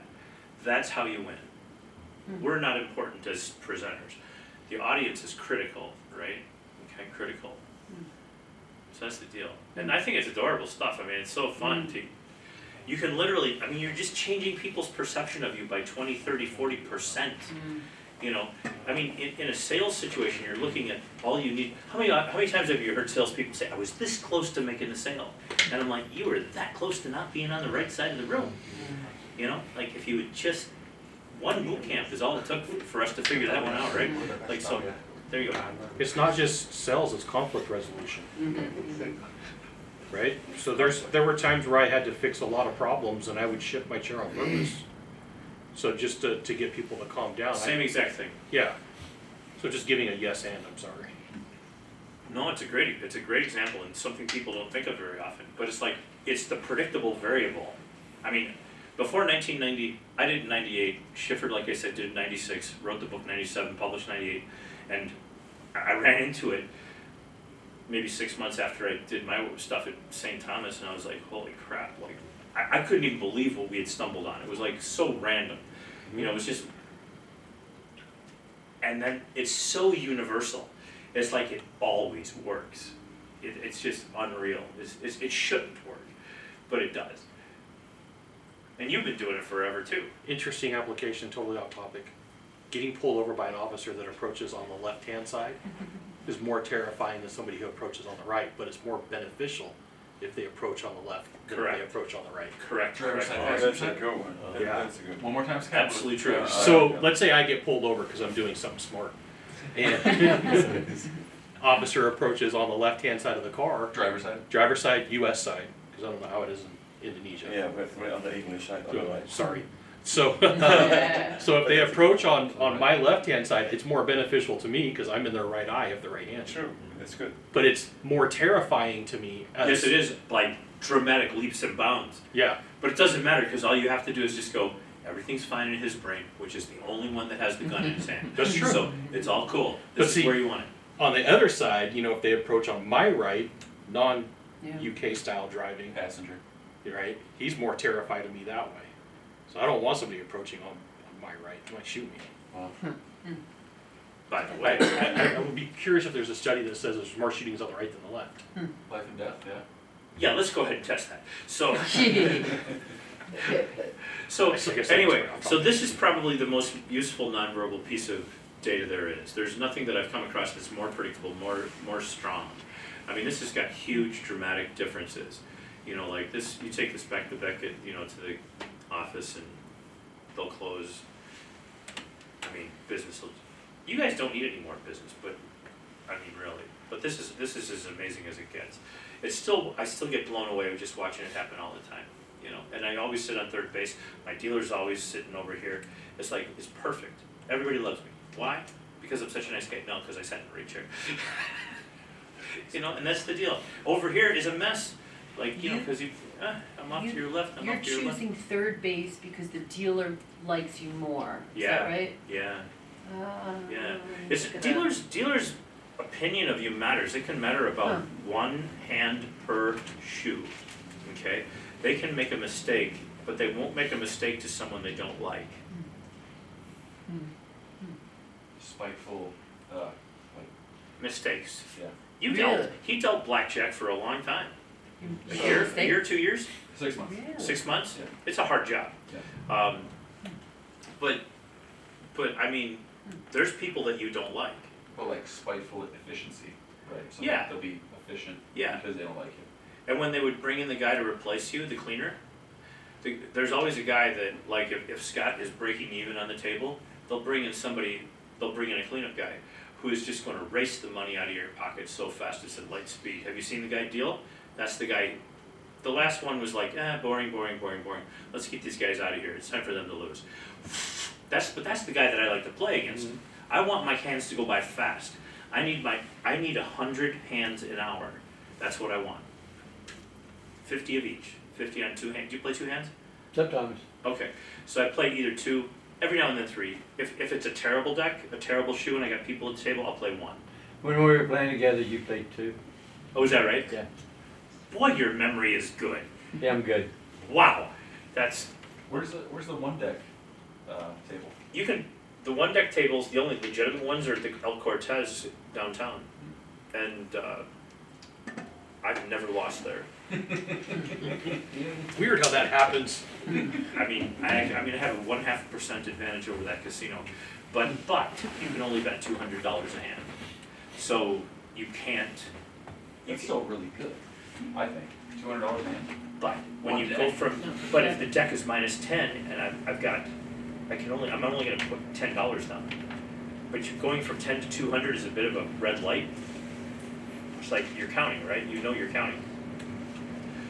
That's how you win. We're not important as presenters. The audience is critical, right? Okay, critical. So that's the deal. And I think it's adorable stuff. I mean, it's so fun to, you can literally, I mean, you're just changing people's perception of you by 20, 30, 40%. You know, I mean, in a sales situation, you're looking at all you need. How many times have you heard salespeople say, I was this close to making the sale? And I'm like, you were that close to not being on the right side of the room. You know, like if you would just, one boot camp is all it took for us to figure that one out, right? Like, so, there you go. It's not just sales, it's conflict resolution, right? So there were times where I had to fix a lot of problems and I would shift my chair on purpose. So just to get people to calm down. Same exact thing. Yeah. So just giving a yes and, I'm sorry. No, it's a great example and something people don't think of very often. But it's like, it's the predictable variable. I mean, before 1990, I did 98, Schiffer, like I said, did 96, wrote the book 97, published 98, and I ran into it maybe 6 months after I did my stuff at St. Thomas, and I was like, holy crap, like, I couldn't even believe what we had stumbled on. It was like so random. You know, it was just, and then it's so universal. It's like it always works. It's just unreal. It shouldn't work, but it does. And you've been doing it forever too. Interesting application, totally off topic. Getting pulled over by an officer that approaches on the left-hand side is more terrifying than somebody who approaches on the right, but it's more beneficial if they approach on the left than if Correct. they approach on the right. Correct. Driver's Correct. side, Oh, that's a good one. Yeah. That's a good one. One more time, Scott. Absolutely true. So let's say I get pulled over because I'm doing something smart. And officer approaches on the left-hand side of the car, Driver's side. driver's side, US side, because I don't know how it is in Indonesia. Yeah, but we're on the English side, on the right. Sorry. So, Yeah. so if they approach on my left-hand side, it's more beneficial to me because I'm in their right eye if the right hand. True, that's good. But it's more terrifying to me. As, Yes, it is like dramatic leaps and bounds. Yeah, But it doesn't matter because all you have to do is just go, everything's fine in his brain, which is the only one that has the gun in his hand. That's true. So it's all cool. But This see- is where you want it. on the other side, you know, if they approach on my right, Yeah. non-UK style driving, Passenger. right, he's more terrified of me that way. So I don't want somebody approaching on my right. They might shoot me. Well, By the I, way, I would be curious if there's a study that says there's more shootings on the right than the left. life and death, yeah. yeah, let's go ahead and test that. So, I still get so anyway, much so this is probably the most useful nonverbal piece of data there is. There's nothing that I've come across that's more predictable, more strong. I mean, this has got huge dramatic differences. You know, like this, you take this back to Beckett, you know, to the office and they'll close. I mean, business will, you guys don't need any more business, but, I mean, really. But this is as amazing as it gets. I still get blown away with just watching it happen all the time, you know. And I always sit on third base. My dealer's always sitting over here. It's like, it's perfect. Everybody loves me. Why? Because I'm such a nice guy? No, because I sat in the right chair. You know, and that's the deal. Over here is a mess. Like, you know, because I'm off to your left, I'm You're off to your left. choosing third base because the dealer likes you more. Is Yeah. that right? Yeah. Yeah. Look It's at that. dealer's opinion of you matters. It can matter about one hand per shoe. Okay? They can make a mistake, but they won't make a mistake to someone they don't like. Spiteful, Mistakes. yeah. He dealt blackjack for a long time. A So year, stay- 2 years, 6 months. 6 months? Yeah. It's a hard job. But I mean, there's people that you don't like. But like spiteful efficiency, right? So Yeah. they'll be efficient Yeah. because they don't like you. And when they would bring in the guy to replace you, the cleaner, there's always a guy that, like, if Scott is breaking even on the table, they'll bring in a cleanup guy who is just gonna race the money out of your pocket so fast it's at light speed. Have you seen the guy deal? That's the guy. The last one was like, boring. Let's get these guys out of here. It's time for them to lose. That's the guy that I like to play against. I want my hands to go by fast. I need 100 hands an hour. That's what I want. 50 of each. 50 on 2 hands. Do you play 2 hands? Sometimes. Okay. So I play either 2, every now and then 3. If it's a terrible deck, a terrible shoe, and I got people at the table, I'll play 1. When we were playing together, you played 2. Oh, is that right? Yeah. Boy, your memory is good. Yeah, I'm good. Wow. That's, Where's the one deck table? you can, the 1 deck tables, the only legitimate ones are at the El Cortez downtown. And I've never lost there. Weird how that happens. I mean, I have a 0.5% advantage over that casino, but you can only bet $200 a hand, so you can't. That's still really good, I think. $200 a hand. But when One you deck. go from, but if the deck is -10 and I'm only going to put $10 down. But you're going from 10 to 200 is a bit of a red light. It's like you're counting, right? You know you're counting.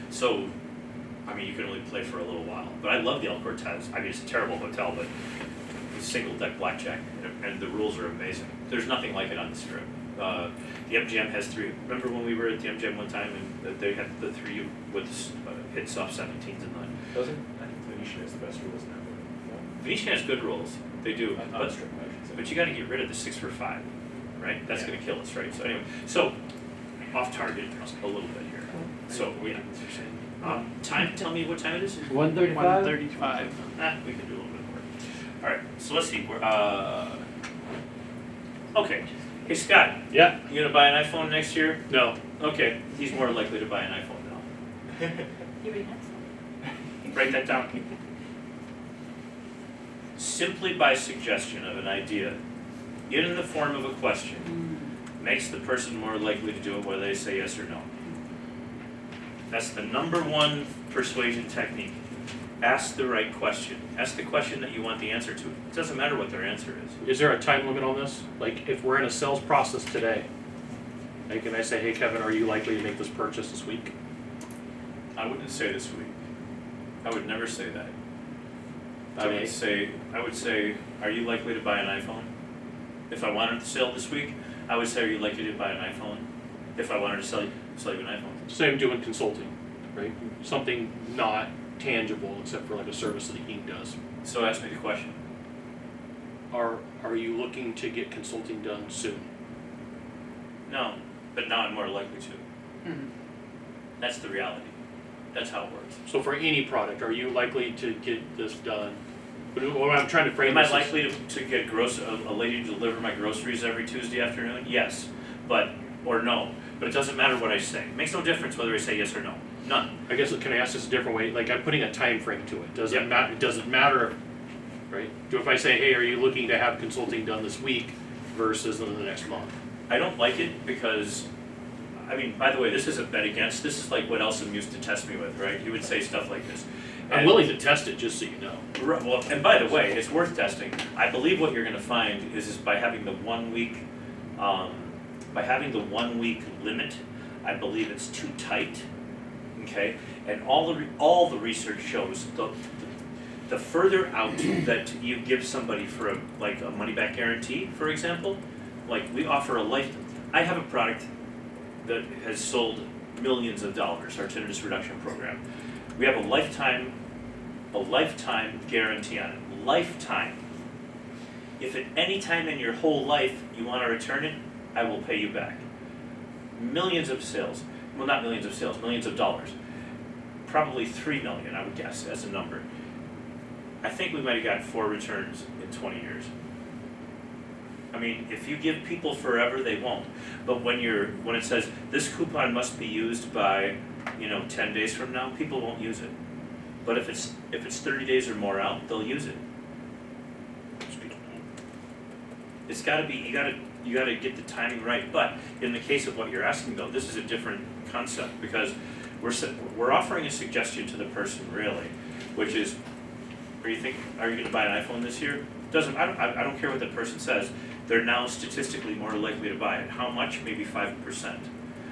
So, I mean, you can only play for a little while. But I love the El Cortez. I mean, it's a terrible hotel, but it's single deck blackjack, and the rules are amazing. There's nothing like it on the Strip. The MGM has 3. Remember when we were at the MGM one time and they had the 3 with hits off 17s and 9? Doesn't, I think Venetian has the best rules now. Venetian has good rules. They do. On But, strip, I should say. but you got to get rid of the 6 for 5, right? That's Yeah. going to kill us, right? So anyway, off target a little bit here. So yeah. Time. Tell me what time it is. 135? 135. We can do a little bit more. All right. So let's see. We're okay. Hey Scott, Yeah. you gonna buy an iPhone next year? No. Okay. He's more likely to buy an iPhone now. You already had some. Write that down. Simply by suggestion of an idea, in the form of a question, makes the person more likely to do it whether they say yes or no. That's the #1 persuasion technique. Ask the right question. Ask the question that you want the answer to. It doesn't matter what their answer is. Is there a time limit on this? Like, if we're in a sales process today, like, can I say, hey Kevin, are you likely to make this purchase this week? I wouldn't say this week. I would never say that. I Okay. would say, are you likely to buy an iPhone? If I wanted to sell this week, I would say, are you likely to buy an iPhone? If I wanted to sell you an iPhone. Same doing consulting, right? Something not tangible except for like a service that he does. So ask me the question. Are you looking to get consulting done soon? No, but now I'm more likely to. That's the reality. That's how it works. So for any product, are you likely to get this done? But what I'm trying to frame Am I this is- likely to get a lady to deliver my groceries every Tuesday afternoon? Yes, or no. But it doesn't matter what I say. It makes no difference whether I say yes or no. None. I guess, can I ask this a different way? Like, I'm putting a time frame to it. Does it matter, right? If I say, hey, are you looking to have consulting done this week versus in the next month? I don't like it because, I mean, by the way, this isn't bet against. This is like what Elsom used to test me with, right? He would say stuff like this. I'm willing to test it, just so you know. Well, and by the way, it's worth testing. I believe what you're going to find is by having the 1 week, limit, I believe it's too tight. Okay, and all the research shows the further out that you give somebody for a money back guarantee, for example, like we offer I have a product that has sold millions of dollars, our tinnitus reduction program. We have a lifetime guarantee on it. Lifetime. If at any time in your whole life you want to return it, I will pay you back. Millions of sales. Well, not millions of sales, millions of dollars. Probably 3 million, I would guess, as a number. I think we might have got 4 returns in 20 years. I mean, if you give people forever, they won't. But when it says this coupon must be used by 10 days from now, people won't use it. But if it's 30 days or more out, they'll use it. It's good to know. It's gotta be, you gotta get the timing right. But in the case of what you're asking though, this is a different concept because we're offering a suggestion to the person really, which is, are you gonna buy an iPhone this year? I don't care what that person says, they're now statistically more likely to buy it. How much? Maybe 5%.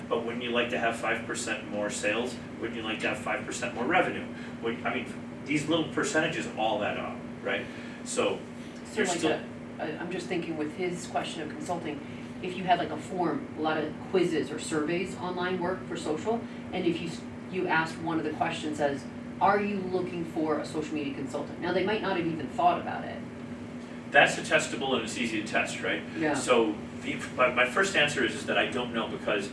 But wouldn't you like to have 5% more sales? Wouldn't you like to have 5% more revenue? These little percentages all add up, right? So you're like still. I'm just thinking with his question of consulting, if you had like a form, a lot of quizzes or surveys online work for social, and if you asked one of the questions as, are you looking for a social media consultant? Now, they might not have even thought about it. That's a testable and it's easy to test, right? Yeah. So my first answer is that I don't know because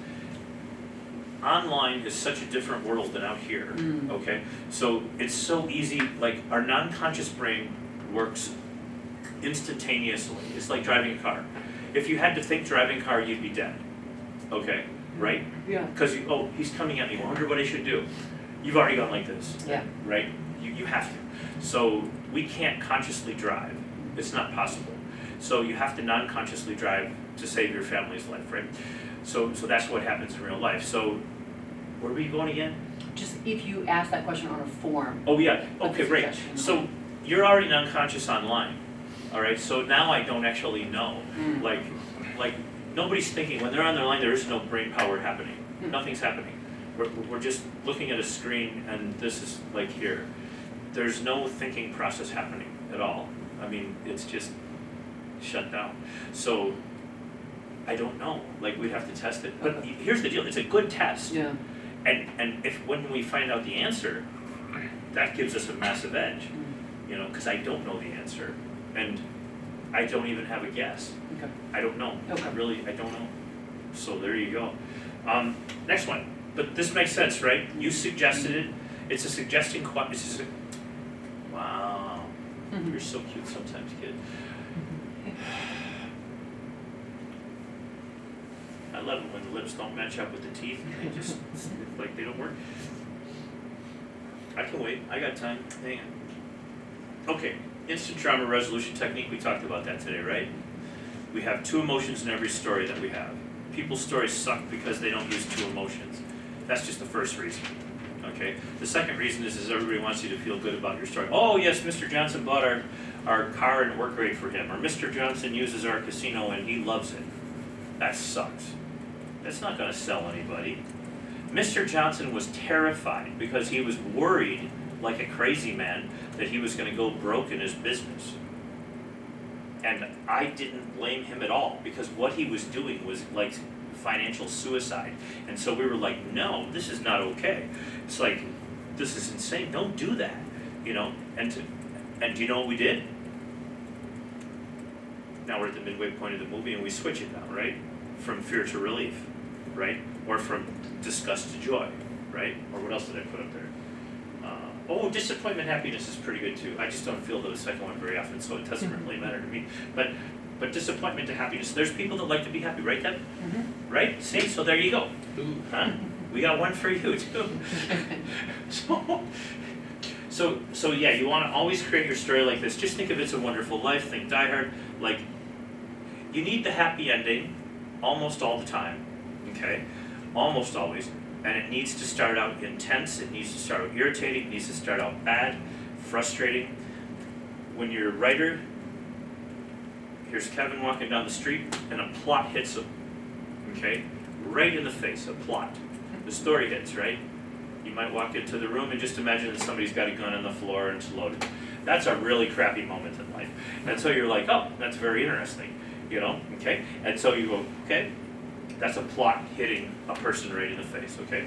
online is such a different world than out here, okay? So it's so easy, like our non-conscious brain works instantaneously. It's like driving a car. If you had to think driving a car, you'd be dead, okay, right? Yeah. Because he's coming at me, I wonder what I should do. You've already gone like this, Yeah. right? You have to. So we can't consciously drive. It's not possible. So you have to non-consciously drive to save your family's life, right? So that's what happens in real life. So where were you going again? Just if you ask that question on a form. Oh yeah, Like okay, a great. suggestion. So you're already non-conscious online, all right? So now I don't actually know. Like nobody's thinking, when they're on their line, there is no brain power happening. Nothing's happening. We're just looking at a screen and this is like here. There's no thinking process happening at all. I mean, it's just shut down. So I don't know, like we'd have to test it. But here's the deal, it's a good test. Yeah. And when we find out the answer, that gives us a massive edge, because I don't know the answer. And I don't even have a guess. Okay. I don't know. Okay. I don't know. So there you go. Next one. But this makes sense, right? You suggested it. It's a suggesting question. Wow. You're so cute sometimes, kid. I love it when the lips don't match up with the teeth and they just, like they don't work. I can wait, I got time, hang on. Okay, instant trauma resolution technique, we talked about that today, right? We have 2 emotions in every story that we have. People's stories suck because they don't use 2 emotions. That's just the first reason, okay? The second reason is everybody wants you to feel good about your story. Oh yes, Mr. Johnson bought our car and it worked great for him. Or Mr. Johnson uses our casino and he loves it. That sucks. That's not going to sell anybody. Mr. Johnson was terrified because he was worried, like a crazy man, that he was going to go broke in his business. And I didn't blame him at all because what he was doing was like financial suicide. And so we were like, no, this is not okay. It's like, this is insane. Don't do that, And do you know what we did? Now we're at the midway point of the movie and we switch it now, right? From fear to relief, right? Or from disgust to joy, right? Or what else did I put up there? Disappointment, happiness is pretty good too. I just don't feel the second one very often, so it doesn't really matter to me. But disappointment to happiness. There's people that like to be happy, right, Deb? Right? See? So there you go. Huh? We got one for you too. So yeah, you want to always create your story like this. Just think of It's a Wonderful Life. Think Die Hard. Like, you need the happy ending almost all the time. Okay? Almost always. And it needs to start out intense, it needs to start out irritating, it needs to start out bad, frustrating. When you're a writer, here's Kevin walking down the street and a plot hits him. Okay? Right in the face, a plot. The story hits, right? You might walk into the room and just imagine that somebody's got a gun on the floor and it's loaded. That's a really crappy moment in life. And so you're like, oh, that's very interesting, okay? And so you go, okay, that's a plot hitting a person right in the face, okay?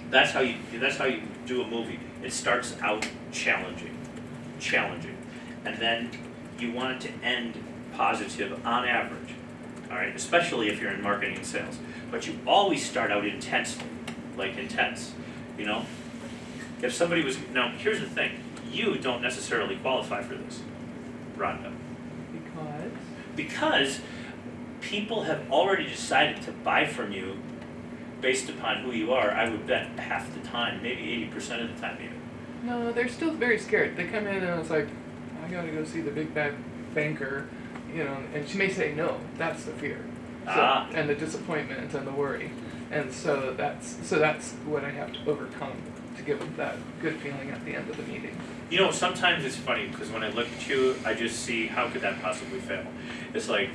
That's how you do a movie. It starts out challenging, and then you want it to end positive on average, all right? Especially if you're in marketing and sales. But you always start out intensely, like intense, If somebody was, now here's the thing, you don't necessarily qualify for this, Rhonda. Because people have already decided to buy from you based upon who you are, I would bet half the time, maybe 80% of the time even. No, they're still very scared. They come in and it's like, I gotta go see the big bad banker, you know, and she may say no. That's the fear, and the disappointment and the worry, and so that's what I have to overcome to give them that good feeling at the end of the meeting. You know, sometimes it's funny because when I look at you, I just see how could that possibly fail. It's like,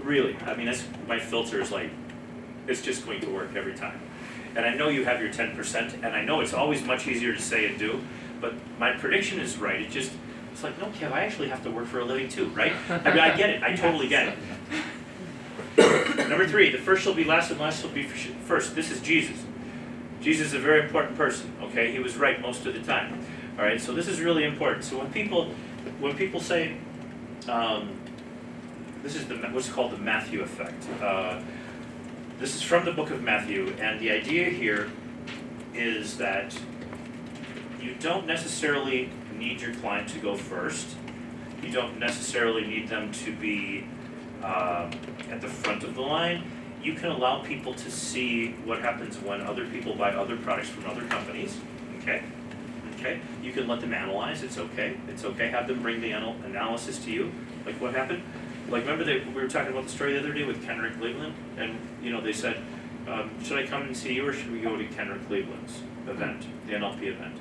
really, I mean, my filter is like, it's just going to work every time. And I know you have your 10%, and I know it's always much easier to say and do, but my prediction is right. It's like, no, Kev, I actually have to work for a living too, right? I mean, I get it. I totally get it. Number 3, the first shall be last and last shall be first. This is Jesus. Jesus is a very important person, okay? He was right most of the time. All right, so this is really important. So when people say, this is what's called the Matthew effect. This is from the book of Matthew, and the idea here is that you don't necessarily need your client to go first. You don't necessarily need them to be at the front of the line. You can allow people to see what happens when other people buy other products from other companies, okay? Okay, you can let them analyze, it's okay. It's okay, have them bring the analysis to you, like what happened. Like remember we were talking about the story the other day with Kenrick Cleveland, and you know they said, should I come and see you or should we go to Kenrick Cleveland's event, the NLP event?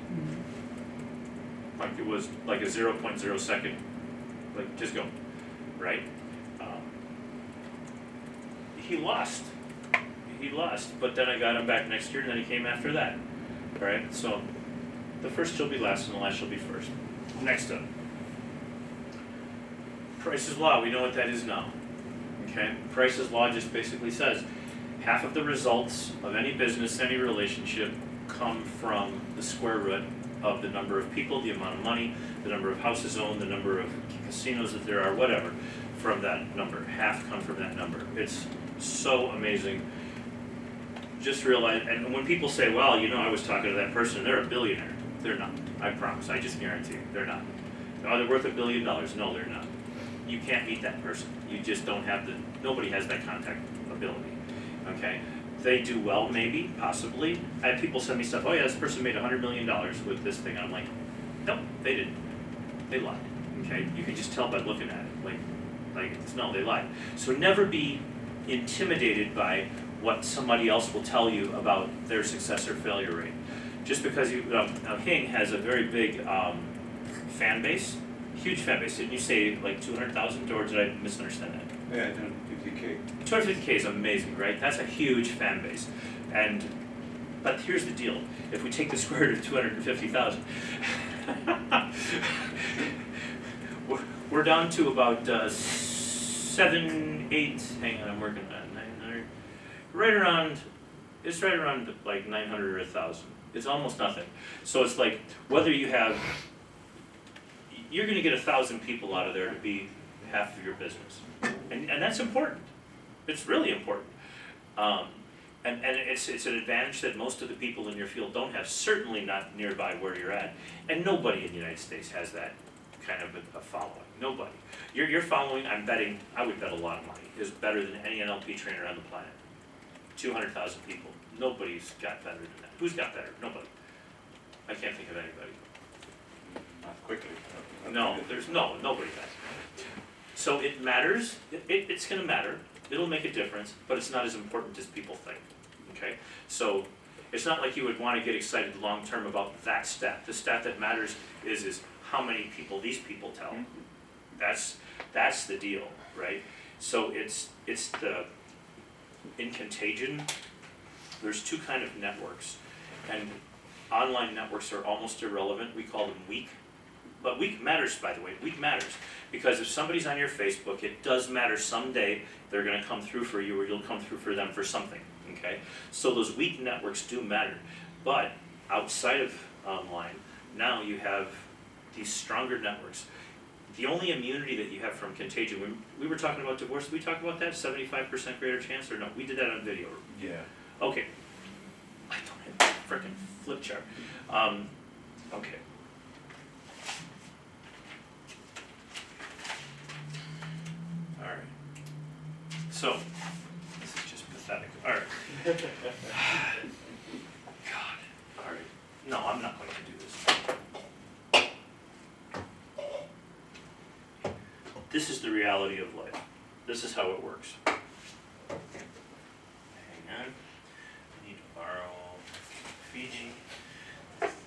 Like it was like a 0.0 second, like just go, right? He lost, but then I got him back next year and then he came after that, right? So the first shall be last and the last shall be first. Next up. Price's Law, we know what that is now. Okay? Price's Law just basically says half of the results of any business, any relationship come from the square root of the number of people, the amount of money, the number of houses owned, the number of casinos that there are, whatever, from that number. Half come from that number. It's so amazing. Just realize, and when people say, well, you know, I was talking to that person, they're a billionaire. They're not. I promise. I just guarantee you. They're not. Are they worth $1 billion? No, they're not. You can't meet that person. You just don't have nobody has that contact ability. Okay? They do well, maybe, possibly. I have people send me stuff, oh yeah, this person made $100 million with this thing. I'm like, nope, they didn't. They lied. Okay? You can just tell by looking at it. No, they lied. So never be intimidated by what somebody else will tell you about their success or failure rate. Just because now Hing has a very big fan base, huge fan base. Didn't you say like 200,000, or did I misunderstand that? Yeah, 250K. 250K is amazing, right? That's a huge fan base. But here's the deal. If we take the square root of 250,000, we're down to about 7, 8, hang on, I'm working on that, 900, it's right around like 900 or 1,000. It's almost nothing. So it's like, whether you have, you're gonna get 1,000 people out of there to be half of your business. And that's important. It's really important. And it's an advantage that most of the people in your field don't have, certainly not nearby where you're at. And nobody in the United States has that kind of a following. Nobody. Your following, I'm betting, I would bet a lot of money, is better than any NLP trainer on the planet. 200,000 people. Nobody's got better than that. Who's got better? Nobody. I can't think of anybody. Not quickly. No, nobody does. So it matters. It's going to matter. It'll make a difference, but it's not as important as people think. Okay? So it's not like you would want to get excited long term about that stat. The stat that matters is how many people these people tell. That's the deal, right? So it's in Contagion, there's two kind of networks, and online networks are almost irrelevant. We call them weak. But weak matters, by the way. Weak matters. Because if somebody's on your Facebook, it does matter someday they're going to come through for you or you'll come through for them for something. Okay? So those weak networks do matter. But outside of online, now you have these stronger networks. The only immunity that you have from contagion, we were talking about divorce, did we talk about that? 75% greater chance, or no? We did that on video. Yeah. Okay. I don't have a freaking flip chart. Okay. Alright. So, this is just pathetic. Alright. God, alright, no, I'm not going to do this. This is the reality of life. This is how it works. Hang on, I need to borrow Fiji.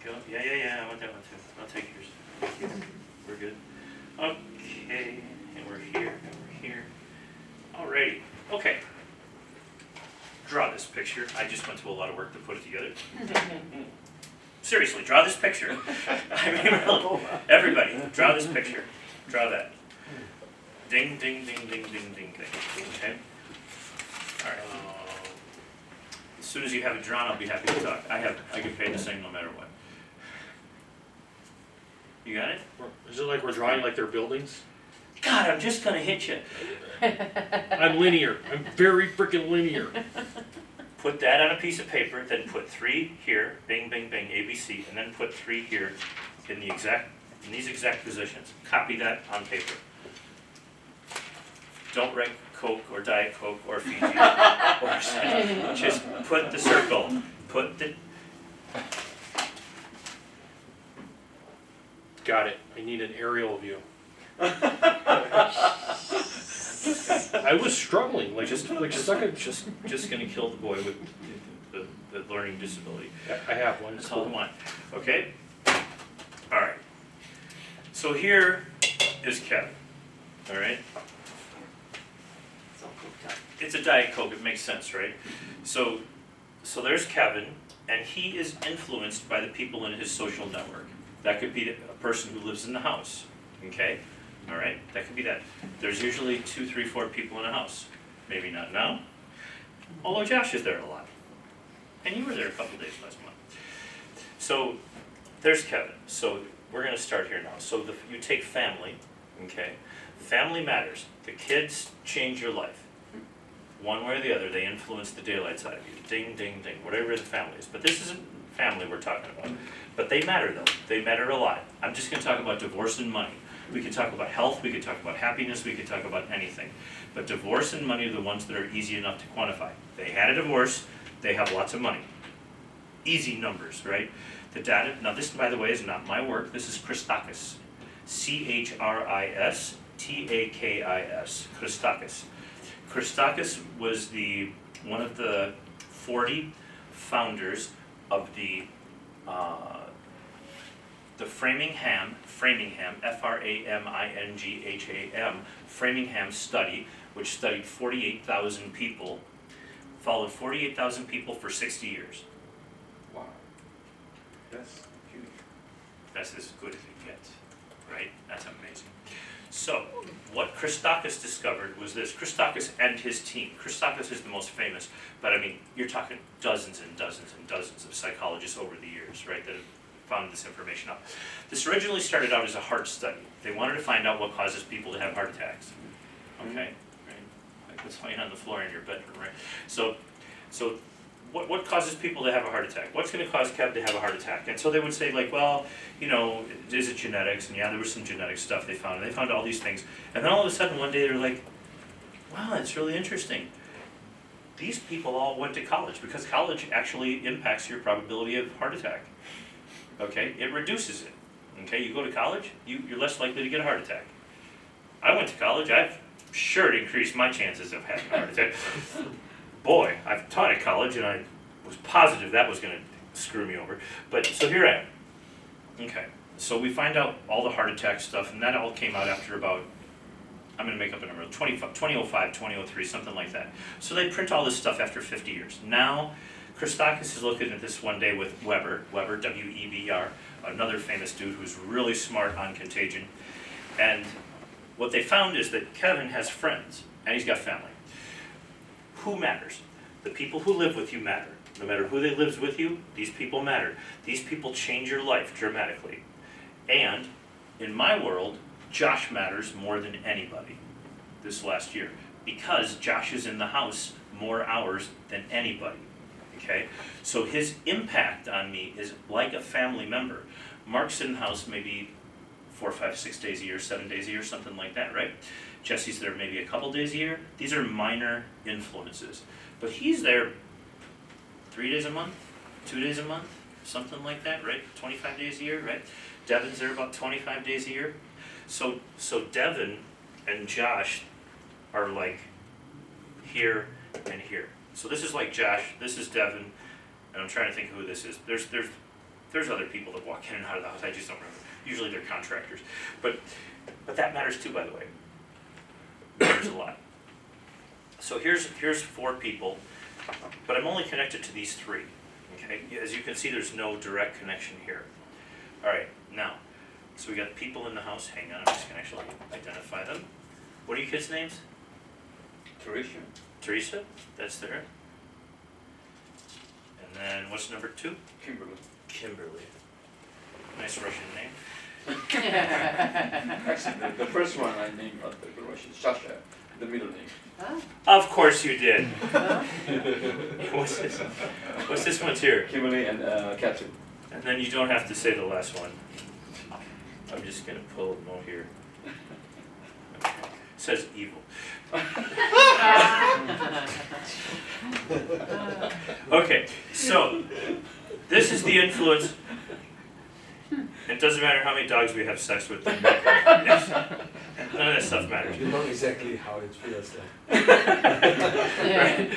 Go, yeah, I want that one too. I'll take yours. Thank you. We're good. Okay, and we're here, and we're here. Alrighty, okay. Draw this picture. I just went to a lot of work to put it together. Seriously, draw this picture. I mean, really, everybody, draw this picture. Draw that. Ding, ding, ding, ding, ding, ding, ding. Okay? Alright. As soon as you have it drawn, I'll be happy to talk. I get paid the same no matter what. You got it? Is it like we're drawing like they're buildings? God, I'm just gonna hit you. I'm linear. I'm very freaking linear. Put that on a piece of paper, then put 3 here, bing, bing, bing, ABC, and then put 3 here in these exact positions. Copy that on paper. Don't write Coke or Diet Coke or Fiji or something. Just put the circle. Put the. Got it. I need an aerial view. I was struggling, like Just gonna kill the boy with the learning disability. I have one. That's all I want. Okay? Alright. So here is Kevin. Alright? It's a Diet Coke, it makes sense, right? So there's Kevin, and he is influenced by the people in his social network. That could be a person who lives in the house, okay? Alright, that could be that. There's usually 2, 3, 4 people in a house. Maybe not now. Although Josh is there a lot. And you were there a couple days last month. So there's Kevin. So we're gonna start here now. So you take family, okay? Family matters. The kids change your life. One way or the other, they influence the daylight side of you. Ding, ding, ding, whatever the family is. But this isn't family we're talking about. But they matter though. They matter a lot. I'm just gonna talk about divorce and money. We could talk about health, we could talk about happiness, we could talk about anything. But divorce and money are the ones that are easy enough to quantify. They had a divorce, they have lots of money. Easy numbers, right? The data, now this by the way is not my work, this is Christakis. Christakis. Christakis. Christakis was one of the 40 founders of the Framingham, Framingham, Framingham study, which studied 48,000 people, followed 48,000 people for 60 years. Wow. That's huge. That's as good as it gets, right? That's amazing. So, what Christakis discovered was this. Christakis and his team. Christakis is the most famous, but I mean, you're talking dozens and dozens and dozens of psychologists over the years, right, that have found this information out. This originally started out as a heart study. They wanted to find out what causes people to have heart attacks. Okay, right? Like what's laying on the floor in your bedroom, right? So what causes people to have a heart attack? What's going to cause Kev to have a heart attack? And so they would say like, well, you know, is it genetics? And yeah, there was some genetic stuff they found. And they found all these things. And then all of a sudden one day they're like, wow, that's really interesting. These people all went to college because college actually impacts your probability of heart attack. Okay, it reduces it. Okay, you go to college, you're less likely to get a heart attack. I went to college, I've sure increased my chances of having a heart attack. Boy, I've taught at college and I was positive that was gonna screw me over. But, so here I am. Okay, so we find out all the heart attack stuff and that all came out after about, I'm gonna make up a number, 2005, 2003, something like that. So they print all this stuff after 50 years. Now, Christakis is looking at this one day with Weber, W-E-B-R, another famous dude who's really smart on contagion. And what they found is that Kevin has friends, and he's got family. Who matters? The people who live with you matter. No matter who they lives with you, these people matter. These people change your life dramatically. And in my world, Josh matters more than anybody this last year because Josh is in the house more hours than anybody. Okay, so his impact on me is like a family member. Mark's in the house maybe 4, 5, 6 days a year, 7 days a year, something like that, right? Jesse's there maybe a couple days a year. These are minor influences, but he's there 3 days a month, 2 days a month, something like that, right? 25 days a year, right? Devin's there about 25 days a year. So Devin and Josh are like here and here. So this is like Josh, this is Devin, and I'm trying to think who this is. There's other people that walk in and out of the house, I just don't remember. Usually they're contractors. But that matters too, by the way. Matters a lot. So here's 4 people, but I'm only connected to these 3. Okay, as you can see, there's no direct connection here. All right, now, so we got people in the house. Hang on, I'm just gonna actually identify them. What are your kids' names? Teresa, that's there. And then what's number 2? Kimberly. Nice Russian name. Actually, the first one I named the Russian Sasha, the middle name. Of course you did. Huh? What's this one's here? Kimberly and Catherine. And then you don't have to say the last one. I'm just gonna pull it more here. Okay. It says evil. Okay, so this is the influence. It doesn't matter how many dogs we have sex with. Yes. None of that stuff matters. You know exactly how it feels Right.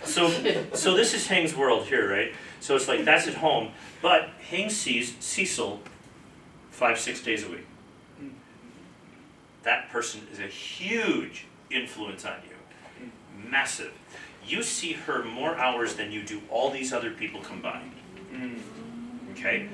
So this is Hing's world here, right? So it's like that's at home, but Hing sees Cecil 5-6 days a week. That person is a huge influence on you, massive. You see her more hours than you do all these other people combined. Okay,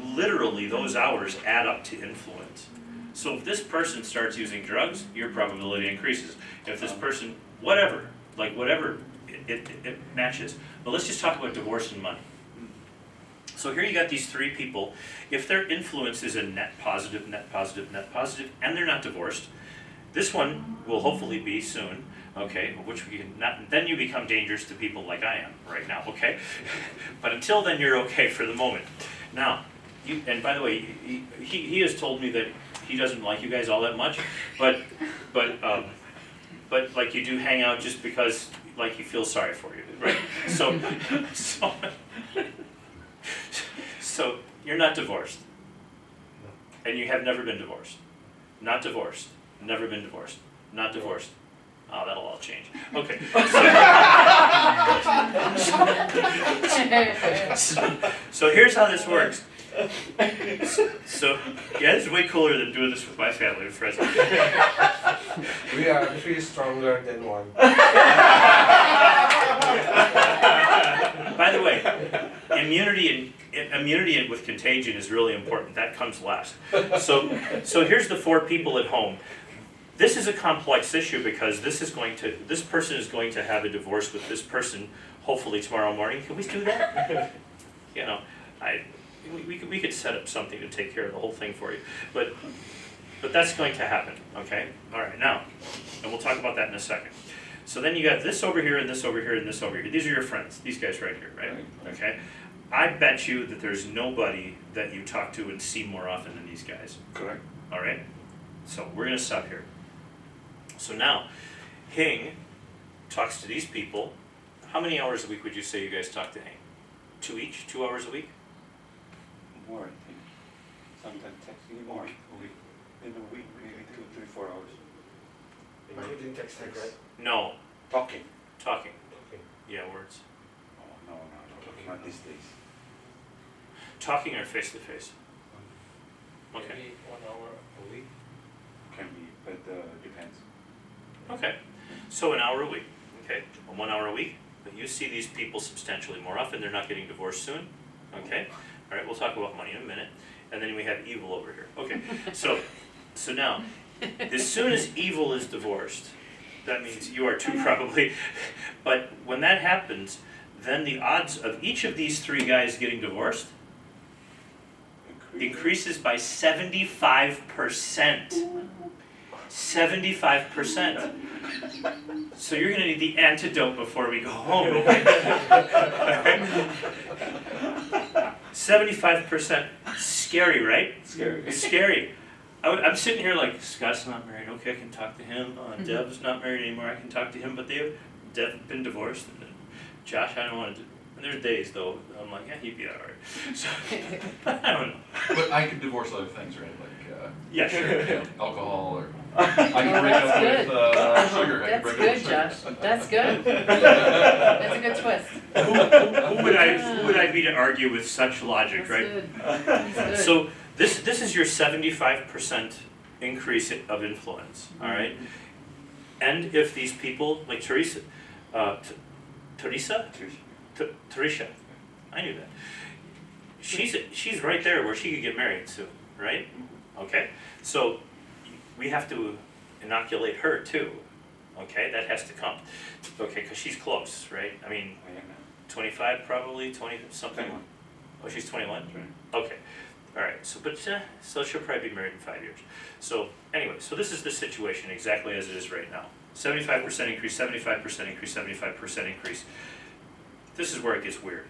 literally those hours add up to influence. So if this person starts using drugs, your probability increases. If this person, whatever, it matches. But let's just talk about divorce and money. So here you got these 3 people. If their influence is a net positive, net positive, net positive, and they're not divorced, this one will hopefully be soon, okay, which we can not, then you become dangerous to people like I am right now, okay? But until then, you're okay for the moment. Now, and by the way, he has told me that he doesn't like you guys all that much, but like you do hang out just because like he feels sorry for you, right? So you're not divorced, and you have never been divorced. Not divorced, never been divorced, not divorced. Oh, that'll all change. Okay. So here's how this works. So yeah, this is way cooler than doing this with my family and friends. We are 3 stronger than 1. By the way, immunity with contagion is really important. That comes last. So here's the 4 people at home. This is a complex issue because this person is going to have a divorce with this person hopefully tomorrow morning. Can we do that? You know, we could set up something to take care of the whole thing for you. But that's going to happen, okay? All right, now, and we'll talk about that in a second. So then you got this over here and this over here and this over here. These are your friends, these guys right here, right? Okay? I bet you that there's nobody that you talk to and see more often than these guys. Correct. All right? So we're going to stop here. So now, Hing talks to these people. How many hours a week would you say you guys talk to Hing? 2 each? 2 hours a week? More, I think. Sometimes texting more a week. In a week, maybe 2, 3, 4 hours. But you didn't text right? No. Talking. Talking. Okay. Yeah, words. Oh, no, not these days. Talking or face to face? Okay. Maybe 1 hour a week. Can be, but depends. Okay. So an hour a week. Okay. 1 hour a week. But you see these people substantially more often. They're not getting divorced soon. Okay. All right. We'll talk about money in a minute. And then we have evil over here. Okay. So now, as soon as evil is divorced, that means you are too probably. But when that happens, then the odds of each of these 3 guys getting divorced increases by 75%. 75%. So you're going to need the antidote before we go home. Okay? 75%. Scary, right? Scary. Scary. I'm sitting here like, Scott's not married. Okay, I can talk to him. Dev's not married anymore. I can talk to him. But Dev been divorced. And Josh, I don't want to do. there's days though, I'm like, yeah, he'd be alright. So, I don't know. But I could divorce other things, right? Like, Yeah, sure. alcohol or, I could break that's up good. with, sugar. I could That's break up good, with sugar. Josh. That's good. That's a good twist. Who would I be to argue with such logic, That's right? good. That's good. So this is your 75% increase of influence, all right? And if these people, like Teresa, Teresa, I knew that. She's right there where she could get married soon, right? Okay, so we have to inoculate her too. Okay, that has to come. Okay, because she's close, right? I mean, 25 probably, 20 something. 21. Oh, she's 21. That's right. Okay, all right. So, so she'll probably be married in 5 years. So anyway, so this is the situation exactly as it is right now. 75% increase, 75% increase, 75% increase. This is where it gets weird.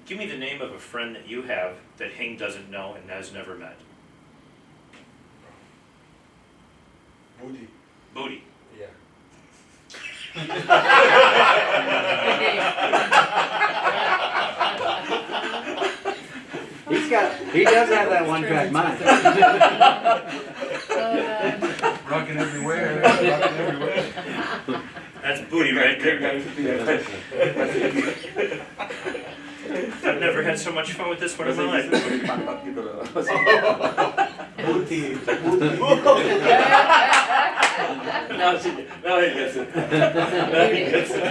Give me the name of a friend that you have that Hing doesn't know and has never met. Booty. Booty. Yeah. He does have that one track mind. Rocking everywhere, rocking everywhere. That's booty right there. I've never had so much fun with this one in my life. Booty. Now he gets it.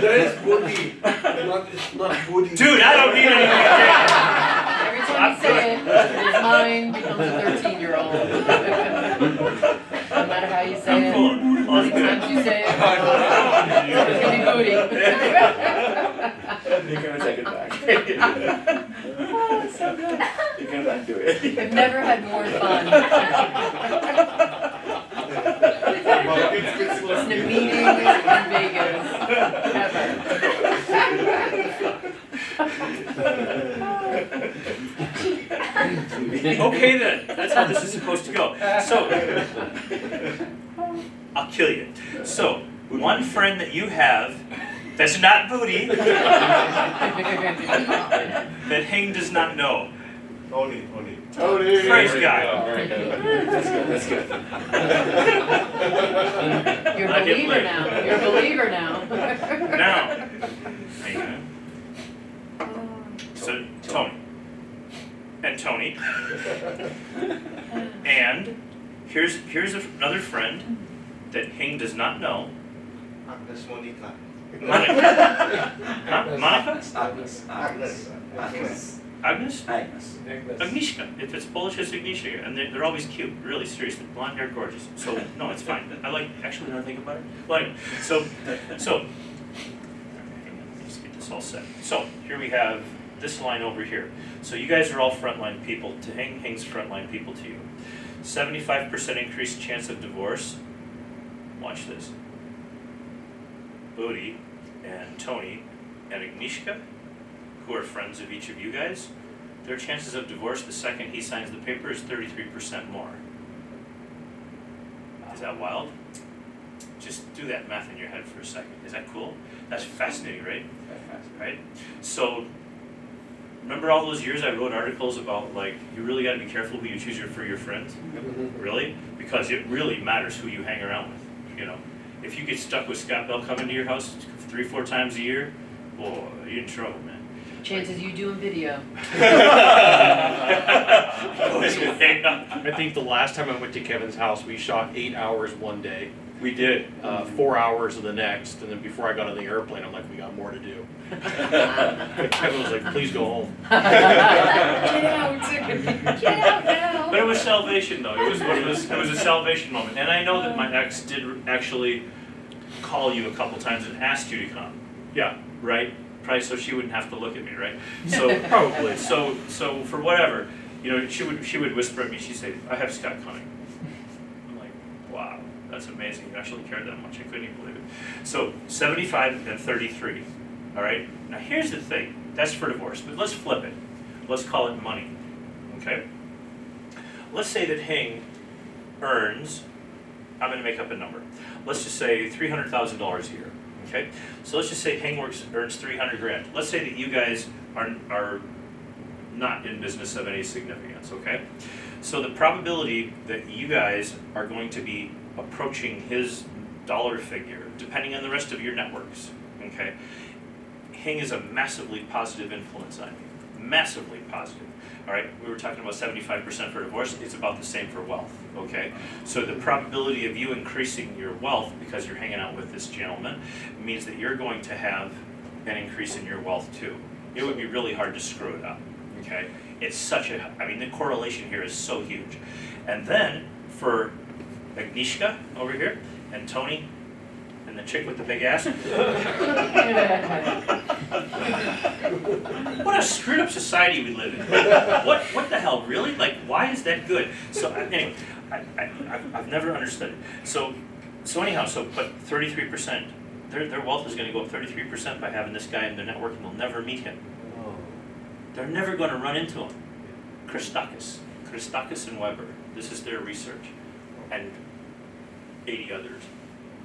There is booty. It's not booty. Dude, I don't need anything. Every time you say it, his mind becomes a 13-year-old. No matter how you say I'm it, cool. how many times you say it, it's gonna be booty. You're gonna take it back. Oh, that's so good. You can't do it. I've never had more fun. Listening to meetings in Vegas, ever. Okay then, that's how this is supposed to go. So, I'll kill you. So, one friend that you have that's not booty, that Hing does not know. Only. Praise God. Very good. That's good. You're a I get believer lit. now. You're a believer now. Now, hang on. So, Tony. And Tony. And here's another friend that Hing does not know. Agnes Monica. Monica. Huh? Monica? Agnes. Agnes? Agnieszka. If it's Polish, it's Agnieszka. And they're always cute, really, seriously. Blonde hair, gorgeous. So, no, it's fine. I like, actually, now I think about it. Well, anyway, so, hang on, let's get this all set. So, here we have this line over here. So, you guys are all frontline people to Hing, Hing's frontline people to you. 75% increased chance of divorce. Watch this. Booty and Tony and Agnieszka, who are friends of each of you guys, their chances of divorce the second he signs the paper is 33% more. Is that wild? Just do that math in your head for a second. Is that cool? That's fascinating, right? Right? So, remember all those years I wrote articles about, like, you really got to be careful who you choose for your friends? Really? Because it really matters who you hang around with, you know. If you get stuck with Scott Bell coming to your house 3-4 times a year, boy, you're in trouble, man. Chances you doing video. I think the last time I went to Kevin's house, we shot 8 hours one day, We did. 4 hours the next, and then before I got on the airplane, I'm like, we got more to do. Kevin was like, please go home. Get out, get out now. But it was salvation, though. It was a salvation moment. And I know that my ex did actually call you a couple times and asked you to come. Yeah, right? Probably so she wouldn't have to look at me, right? So probably. So for whatever, you know, she would whisper at me. She'd say, "I have Scott coming." I'm like, wow, that's amazing. You actually cared that much. I couldn't even believe it. So 75 and 33. All right. Now here's the thing. That's for divorce, but let's flip it. Let's call it money. Okay. Let's say that Hing earns. I'm going to make up a number. Let's just say $300,000 a year. Okay, so let's just say Hangworks earns 300 grand. Let's say that you guys are not in business of any significance, okay? So the probability that you guys are going to be approaching his dollar figure, depending on the rest of your networks, okay? Hing is a massively positive influence on you, massively positive. All right, we were talking about 75% for divorce, it's about the same for wealth, okay? So the probability of you increasing your wealth because you're hanging out with this gentleman means that you're going to have an increase in your wealth too. It would be really hard to screw it up, okay? It's such a, I mean, the correlation here is so huge. And then for Agnieszka over here, and Tony, and the chick with the big ass. What a screwed up society we live in. What the hell, really? Like, why is that good? So anyway, I've never understood it. So anyhow, but 33%, their wealth is going to go up 33% by having this guy in their network, and they'll never meet him. They're never going to run into him. Christakis and Weber. This is their research, and 80 others,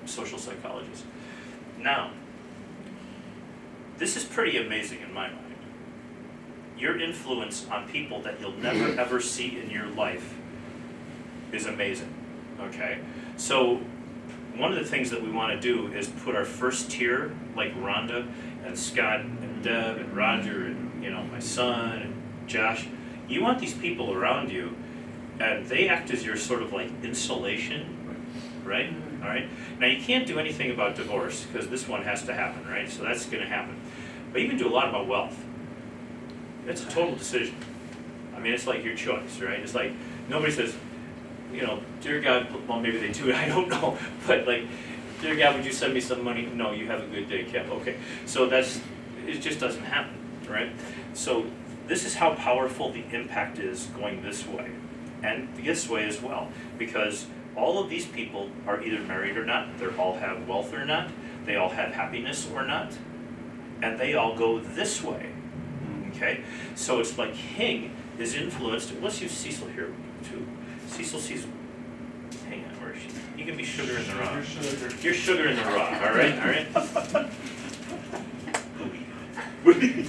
social psychologists. Now, this is pretty amazing in my mind. Your influence on people that you'll never ever see in your life is amazing, okay? So one of the things that we want to do is put our first tier, like Rhonda and Scott and Deb and Roger and, you know, my son and Josh. You want these people around you, and they act as your sort of like insulation, right? All right. Now you can't do anything about divorce because this one has to happen, right? So that's going to happen. But you can do a lot about wealth. It's a total decision. I mean, it's like your choice, right? It's like nobody says, you know, dear God, well, maybe they do, I don't know. But like, dear God, would you send me some money? No, you have a good day, Kev. Okay. So it just doesn't happen, right? So this is how powerful the impact is going this way and this way as well, because all of these people are either married or not, they all have wealth or not, they all have happiness or not, and they all go this way, okay? So it's like Hing is influenced, let's use Cecil here too. Cecil sees, hang on, where is she? You can be sugar in the raw. You're sugar in the raw, all right, all right? Really?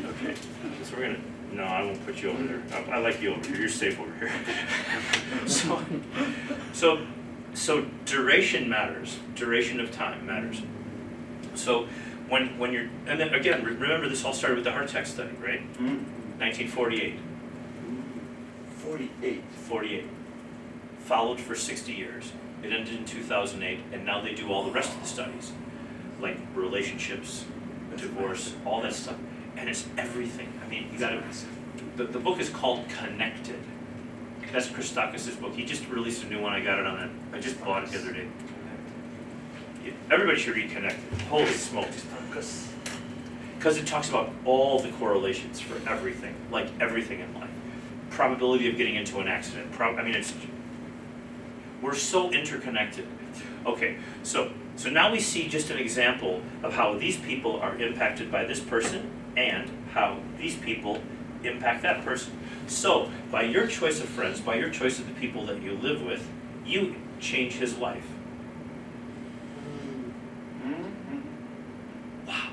Okay, so we're gonna, no, I won't put you over there. I like you over here. You're safe over here. So duration matters. Duration of time matters. So when you're, and then again, remember this all started with the heart attack study, right? 1948. 48. Followed for 60 years. It ended in 2008, and now they do all the rest of the studies, like relationships, divorce, all that stuff. And it's everything. I mean, you gotta, the book is called Connected. That's Christakis' book. He just released a new one. I got it on it. I just bought it the other day. Everybody should read Connected. Holy smokes. Because it talks about all the correlations for everything, like everything in life. Probability of getting into an accident. I mean, we're so interconnected. Okay, so now we see just an example of how these people are impacted by this person and how these people impact that person. So, by your choice of friends, by your choice of the people that you live with, you change his life. Wow.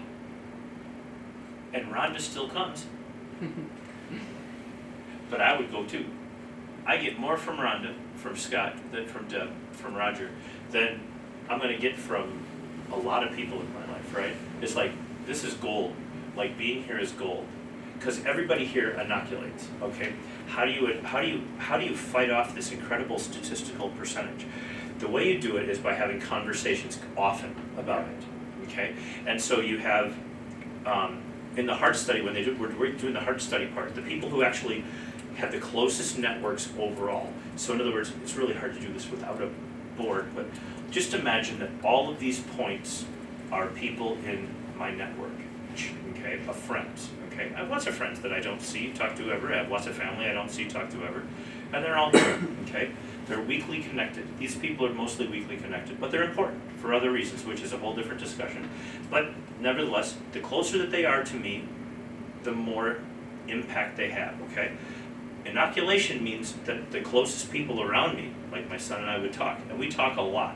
And Rhonda still comes. But I would go too. I get more from Rhonda, from Scott, than from Deb, from Roger, than I'm going to get from a lot of people in my life, right? It's like, this is gold. Like, being here is gold. Because everybody here inoculates, okay? How do you fight off this incredible statistical percentage? The way you do it is by having conversations often about it, okay? And so you have, in the heart study, when we're doing the heart study part, the people who actually have the closest networks overall. So in other words, it's really hard to do this without a board, but just imagine that all of these points are people in my network, okay, of friends, okay? I have lots of friends that I don't see, talk to whoever. I have lots of family I don't see, talk to whoever. And they're all here, okay? They're weakly connected. These people are mostly weakly connected, but they're important for other reasons, which is a whole different discussion. But nevertheless, the closer that they are to me, the more impact they have, okay? Inoculation means that the closest people around me, like my son and I would talk, and we talk a lot.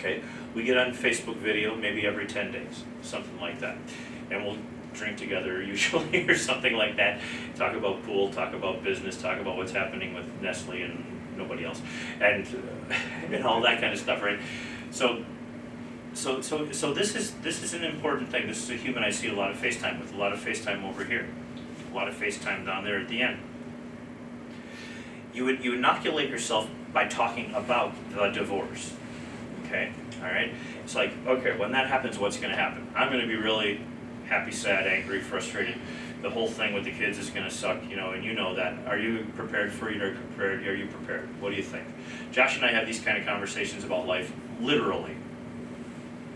Okay, we get on Facebook video maybe every 10 days, something like that. And we'll drink together usually or something like that. Talk about pool, talk about business, talk about what's happening with Nestle and nobody else. And all that kind of stuff, right? So this is an important thing. This is a human I see a lot of FaceTime with, a lot of FaceTime over here, a lot of FaceTime down there at the end. You inoculate yourself by talking about the divorce. Okay, all right. It's like, okay, when that happens, what's going to happen? I'm going to be really happy, sad, angry, frustrated. The whole thing with the kids is going to suck, you know, and you know that. Are you prepared for it? Are you prepared? What do you think? Josh and I have these kind of conversations about life, literally,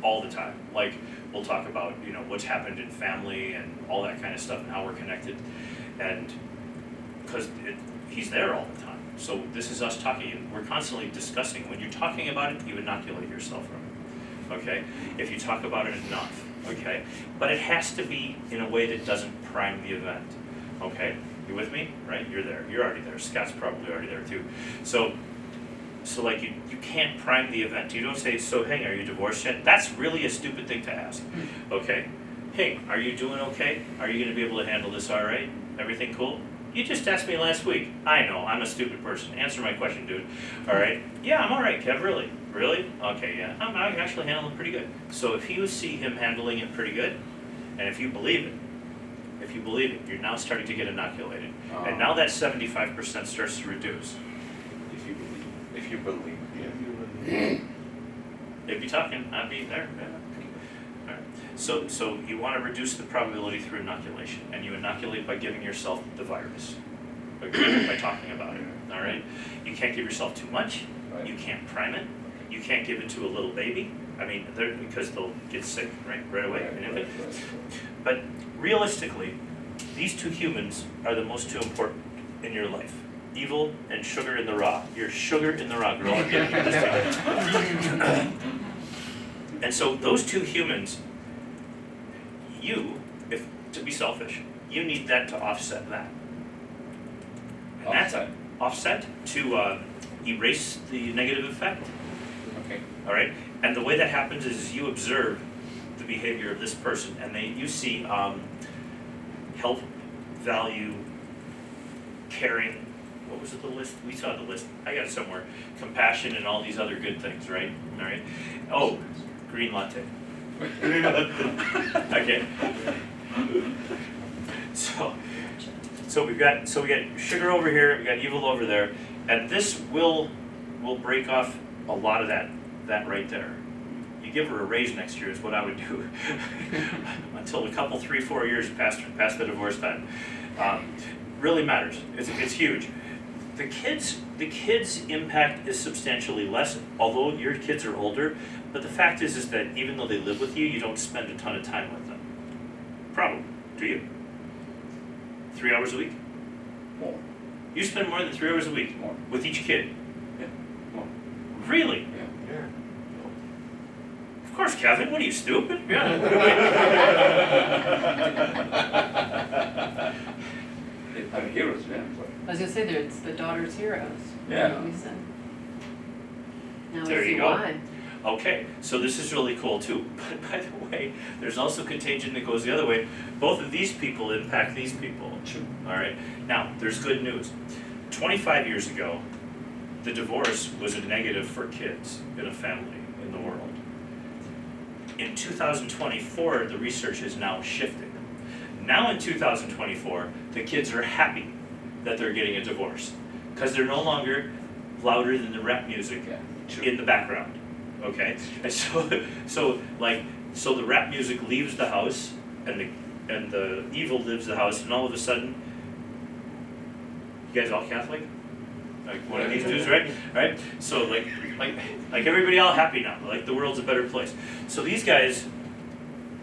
all the time. Like, we'll talk about, you know, what's happened in family and all that kind of stuff and how we're connected, and because he's there all the time. So this is us talking. We're constantly discussing. When you're talking about it, you inoculate yourself from it. Okay? If you talk about it enough. Okay? But it has to be in a way that doesn't prime the event. Okay? You with me? Right? You're there. You're already there. Scott's probably already there too. So like you can't prime the event. You don't say, so Hing, are you divorced yet? That's really a stupid thing to ask. Okay? Hing, are you doing okay? Are you going to be able to handle this all right? Everything cool? You just asked me last week. I know, I'm a stupid person. Answer my question, dude. All right? Yeah, I'm all right, Kev, really. Really? Okay, yeah. I'm actually handling it pretty good. So if you see him handling it pretty good, and if you believe it, you're now starting to get inoculated. And now that 75% starts to reduce. If you believe. Yeah. They'd be talking, I'd be there. Yeah. All right. So you want to reduce the probability through inoculation, and you inoculate by giving yourself the virus, okay, by talking about it. All right. You can't give yourself too much. Right. You can't prime it. You can't give it to a little baby. I mean, because they'll get sick right away. Right. But realistically, these two humans are the most two important in your life. Evil and sugar in the raw. You're sugar in the raw, girl. I'm getting you this time. And so those two humans, if to be selfish, you need that to offset that. And Offset. that's offset to erase the negative effect. Okay. All right, and the way that happens is you observe the behavior of this person, and you see help, value, caring. What was it? The list? We saw the list. I got it somewhere. Compassion and all these other good things, right? All right. Oh, green latte. Okay. So we got sugar over here. We got evil over there, and this will break off a lot of that right there. You give her a raise next year is what I would do until a couple, 3-4 years past the divorce time. Really matters. It's huge. The kids' impact is substantially less, although your kids are older. But the fact is that even though they live with you, you don't spend a ton of time with them. Probably, do you? 3 hours a week? More. You spend more than 3 hours a week More. with each kid. Yeah. More. Really? Yeah. Of course, Kevin. What are you, stupid? Yeah. I'm heroes, yeah. I was gonna say, it's the daughter's heroes. Yeah. We said. Now There we see you go. why. Okay, so this is really cool too. But by the way, there's also contagion that goes the other way. Both of these people impact these people. All right. Now, there's good news. 25 years ago, the divorce was a negative for kids in a family in the world. In 2024, the research is now shifting. Now in 2024, the kids are happy that they're getting a divorce because they're no longer louder than the rap music in the background. Okay, and so the rap music leaves the house, and the evil lives the house, and all of a sudden, you guys all Catholic? Like one of these dudes, right? Right? So like everybody all happy now. Like the world's a better place. So these guys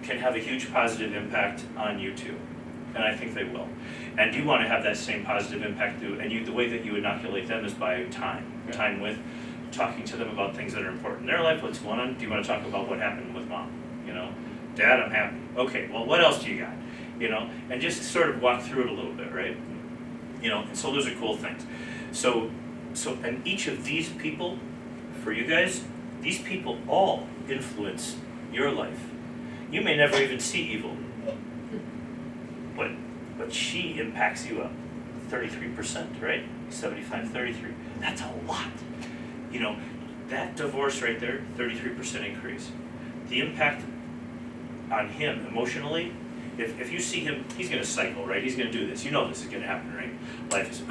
can have a huge positive impact on you too, and I think they will. And you want to have that same positive impact too. And the way that you inoculate them is by time with. Talking to them about things that are important in their life. What's going on? Do you want to talk about what happened with mom? You know, Dad, I'm happy. Okay, well, what else do you got? You know, and just sort of walk through it a little bit, right? You know, and so those are cool things. So, and each of these people, for you guys, these people all influence your life. You may never even see evil, but she impacts you up 33%, right? 75-33. That's a lot. You know, that divorce right there, 33% increase. The impact on him emotionally, if you see him, he's going to cycle, right? He's going to do this. You know this is going to happen, right? Life is,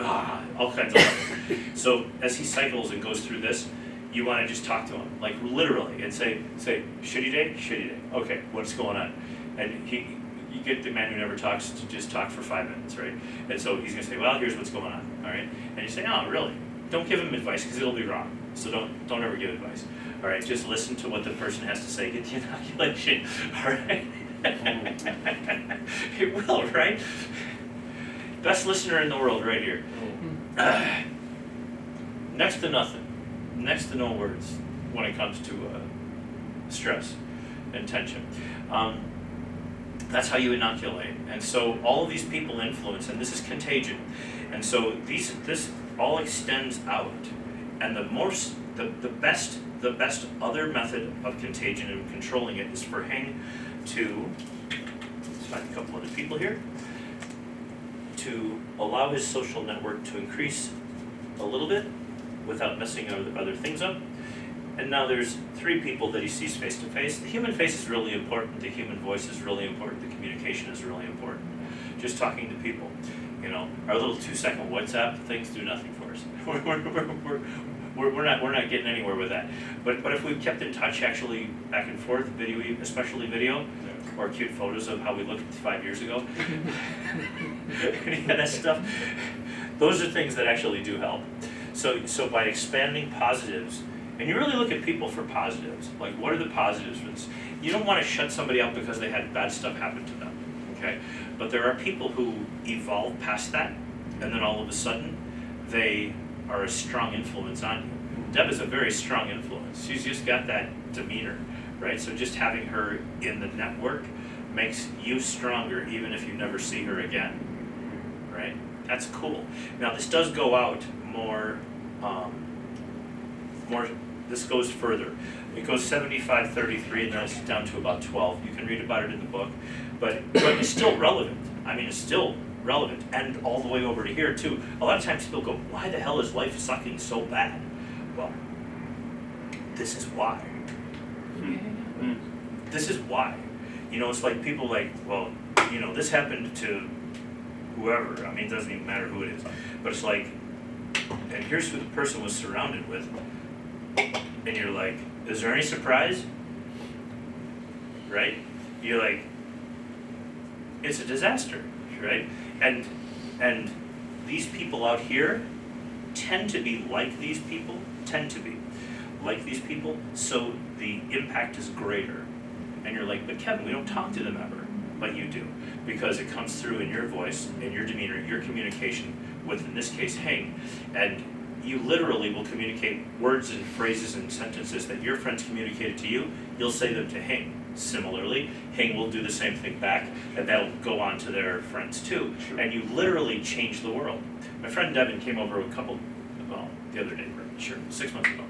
all kinds of stuff. So as he cycles and goes through this, you want to just talk to him, like literally, and say, shitty day, shitty day. Okay, what's going on? And you get the man who never talks to just talk for 5 minutes, right? And so he's going to say, well, here's what's going on, all right? And you say, oh, really? Don't give him advice because it'll be wrong. So don't ever give advice. All right, just listen to what the person has to say. Get the inoculation. All right. It will, right? Best listener in the world, right here. Next to nothing. Next to no words when it comes to stress and tension. That's how you inoculate. And so all of these people influence, and this is contagion. And so this all extends out. And the best other method of contagion and controlling it is for Heng to, let's find a couple other people here, to allow his social network to increase a little bit without messing other things up. And now there's 3 people that he sees face to face. The human face is really important. The human voice is really important. The communication is really important. Just talking to people. You know, our little 2-second WhatsApp things do nothing for us. We're not getting anywhere with that. But if we kept in touch, actually back and forth, video, especially video, or cute photos of how we looked 5 years ago, any of that stuff, those are things that actually do help. So by expanding positives, and you really look at people for positives, like what are the positives for this? You don't want to shut somebody out because they had bad stuff happen to them, okay? But there are people who evolve past that, and then all of a sudden, they are a strong influence on you. Deb is a very strong influence. She's just got that demeanor, right? So just having her in the network makes you stronger even if you never see her again, right? That's cool. Now this does go out more, this goes further. It goes 75-33 and then it's down to about 12. You can read about it in the book, but it's still relevant. I mean, it's still relevant, and all the way over to here too. A lot of times people go, why the hell is life sucking so bad? Well, this is why. This is why. You know, it's like people like, well, you know, this happened to whoever. I mean, it doesn't even matter who it is. But it's like, and here's who the person was surrounded with. And you're like, is there any surprise? Right? You're like, it's a disaster, right? And these people out here tend to be like these people, so the impact is greater. And you're like, but Kevin, we don't talk to them ever. But you do, because it comes through in your voice, in your demeanor, your communication with, in this case, Heng. And you literally will communicate words and phrases and sentences that your friends communicated to you, you'll say them to Heng. Similarly, Heng will do the same thing back, and that'll go on to their friends too. Sure. And you literally change the world. My friend Devin came over the other day, sure, 6 months ago.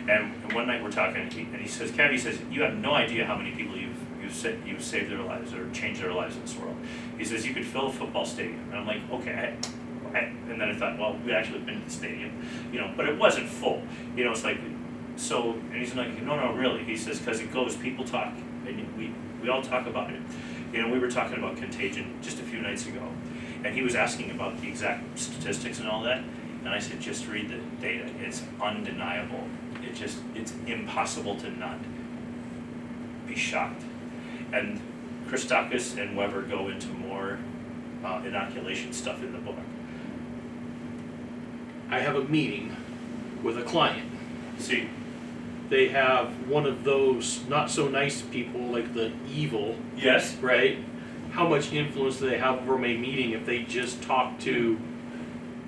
And one night we're talking, and he says, Kev, he says, you have no idea how many people you've saved their lives or changed their lives in this world. He says, you could fill a football stadium. And I'm like, okay. And then I thought, well, we actually been to the stadium, you know, but it wasn't full. You know, it's like, so, and he's like, no, really. He says, because it goes, people talk, and we all talk about it. You know, we were talking about contagion just a few nights ago, and he was asking about the exact statistics and all that, and I said, just read the data. It's undeniable. It's impossible to not be shocked. And Christakis and Weber go into more inoculation stuff in the book. I have a meeting with a client. See, they have one of those not so nice people, like the evil. yes, Right? How much influence do they have over my meeting if they just talk to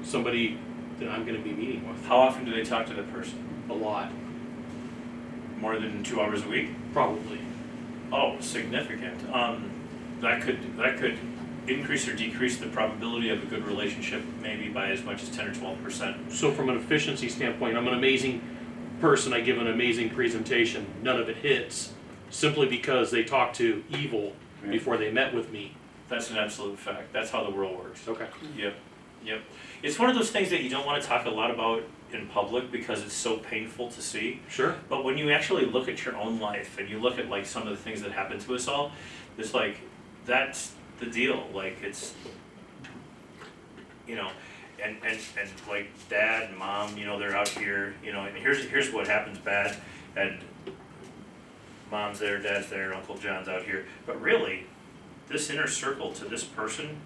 somebody that I'm going to be meeting with? how often do they talk to the person? A lot. More than 2 hours a week? Probably. Oh, significant. That could increase or decrease the probability of a good relationship maybe by as much as 10 or 12%. So from an efficiency standpoint, I'm an amazing person, I give an amazing presentation, none of it hits, simply because they talked to evil before they met with me. That's an absolute fact. That's how the world works. Okay. Yep, yep. It's one of those things that you don't want to talk a lot about in public because it's so painful to see. Sure. But when you actually look at your own life and you look at like some of the things that happen to us all, it's like, that's the deal. Like it's, you know, and like dad and mom, you know, they're out here, you know, and here's what happens bad, and mom's there, dad's there, Uncle John's out here. But really, this inner circle to this person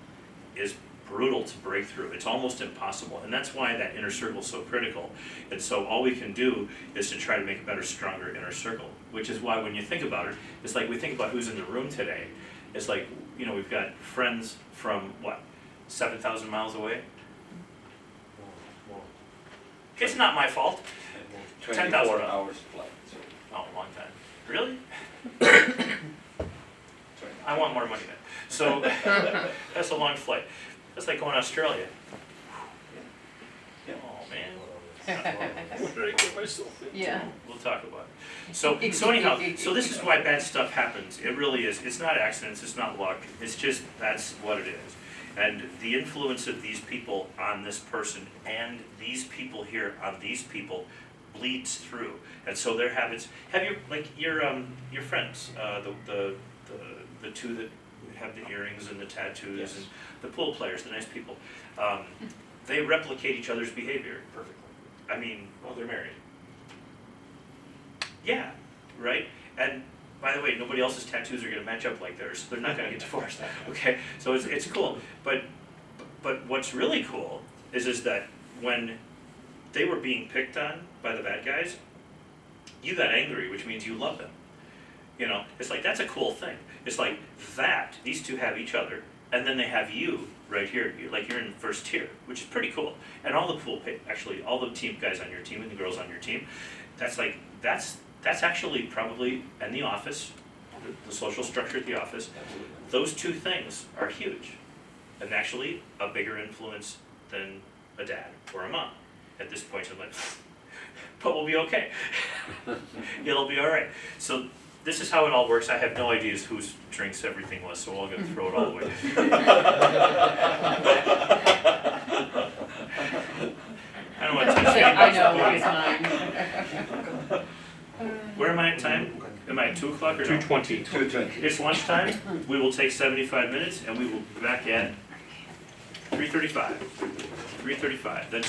is brutal to break through. It's almost impossible, and that's why that inner circle is so critical. And so all we can do is to try to make a better, stronger inner circle, which is why when you think about it, it's like we think about who's in the room today. It's like, you know, we've got friends from, what, 7,000 miles away? More. It's not my fault. 10,000 24 hours flight. So Oh, a long time. Really? I want more money then. So, that's a long flight. That's like going to Australia. Oh, man. What did I get myself into? Yeah. We'll talk about it. So anyhow, so this is why bad stuff happens. It really is. It's not accidents, it's not luck. It's just, that's what it is. And the influence of these people on this person and these people here on these people bleeds through. And so their habits, have your, like, your friends, the two that have the earrings and the tattoos, Yes. and the pool players, the nice people, they replicate each other's behavior perfectly. I mean, well, they're married. Yeah, right? And by the way, nobody else's tattoos are gonna match up like theirs, so they're not gonna get divorced, okay? So it's cool, but what's really cool is that when they were being picked on by the bad guys, you got angry, which means you love them. You know, it's like, that's a cool thing. It's like that, these two have each other, and then they have you right here. You're in first tier, which is pretty cool. And all the actually, all the team guys on your team and the girls on your team, that's like, that's actually probably in the office, the social structure at the office, those two things are huge. And actually a bigger influence than a dad or a mom at this point in life. But we'll be okay. It'll be all right. So this is how it all works. I have no idea whose drinks everything was, so we're all going to throw it all away. I don't want to touch I know, anybody's it's mine. Where am I at time? Am I at 2 o'clock or no? 2:20. 2:20. It's lunchtime. We will take 75 minutes and we will be back at 3:35. 3:35. Then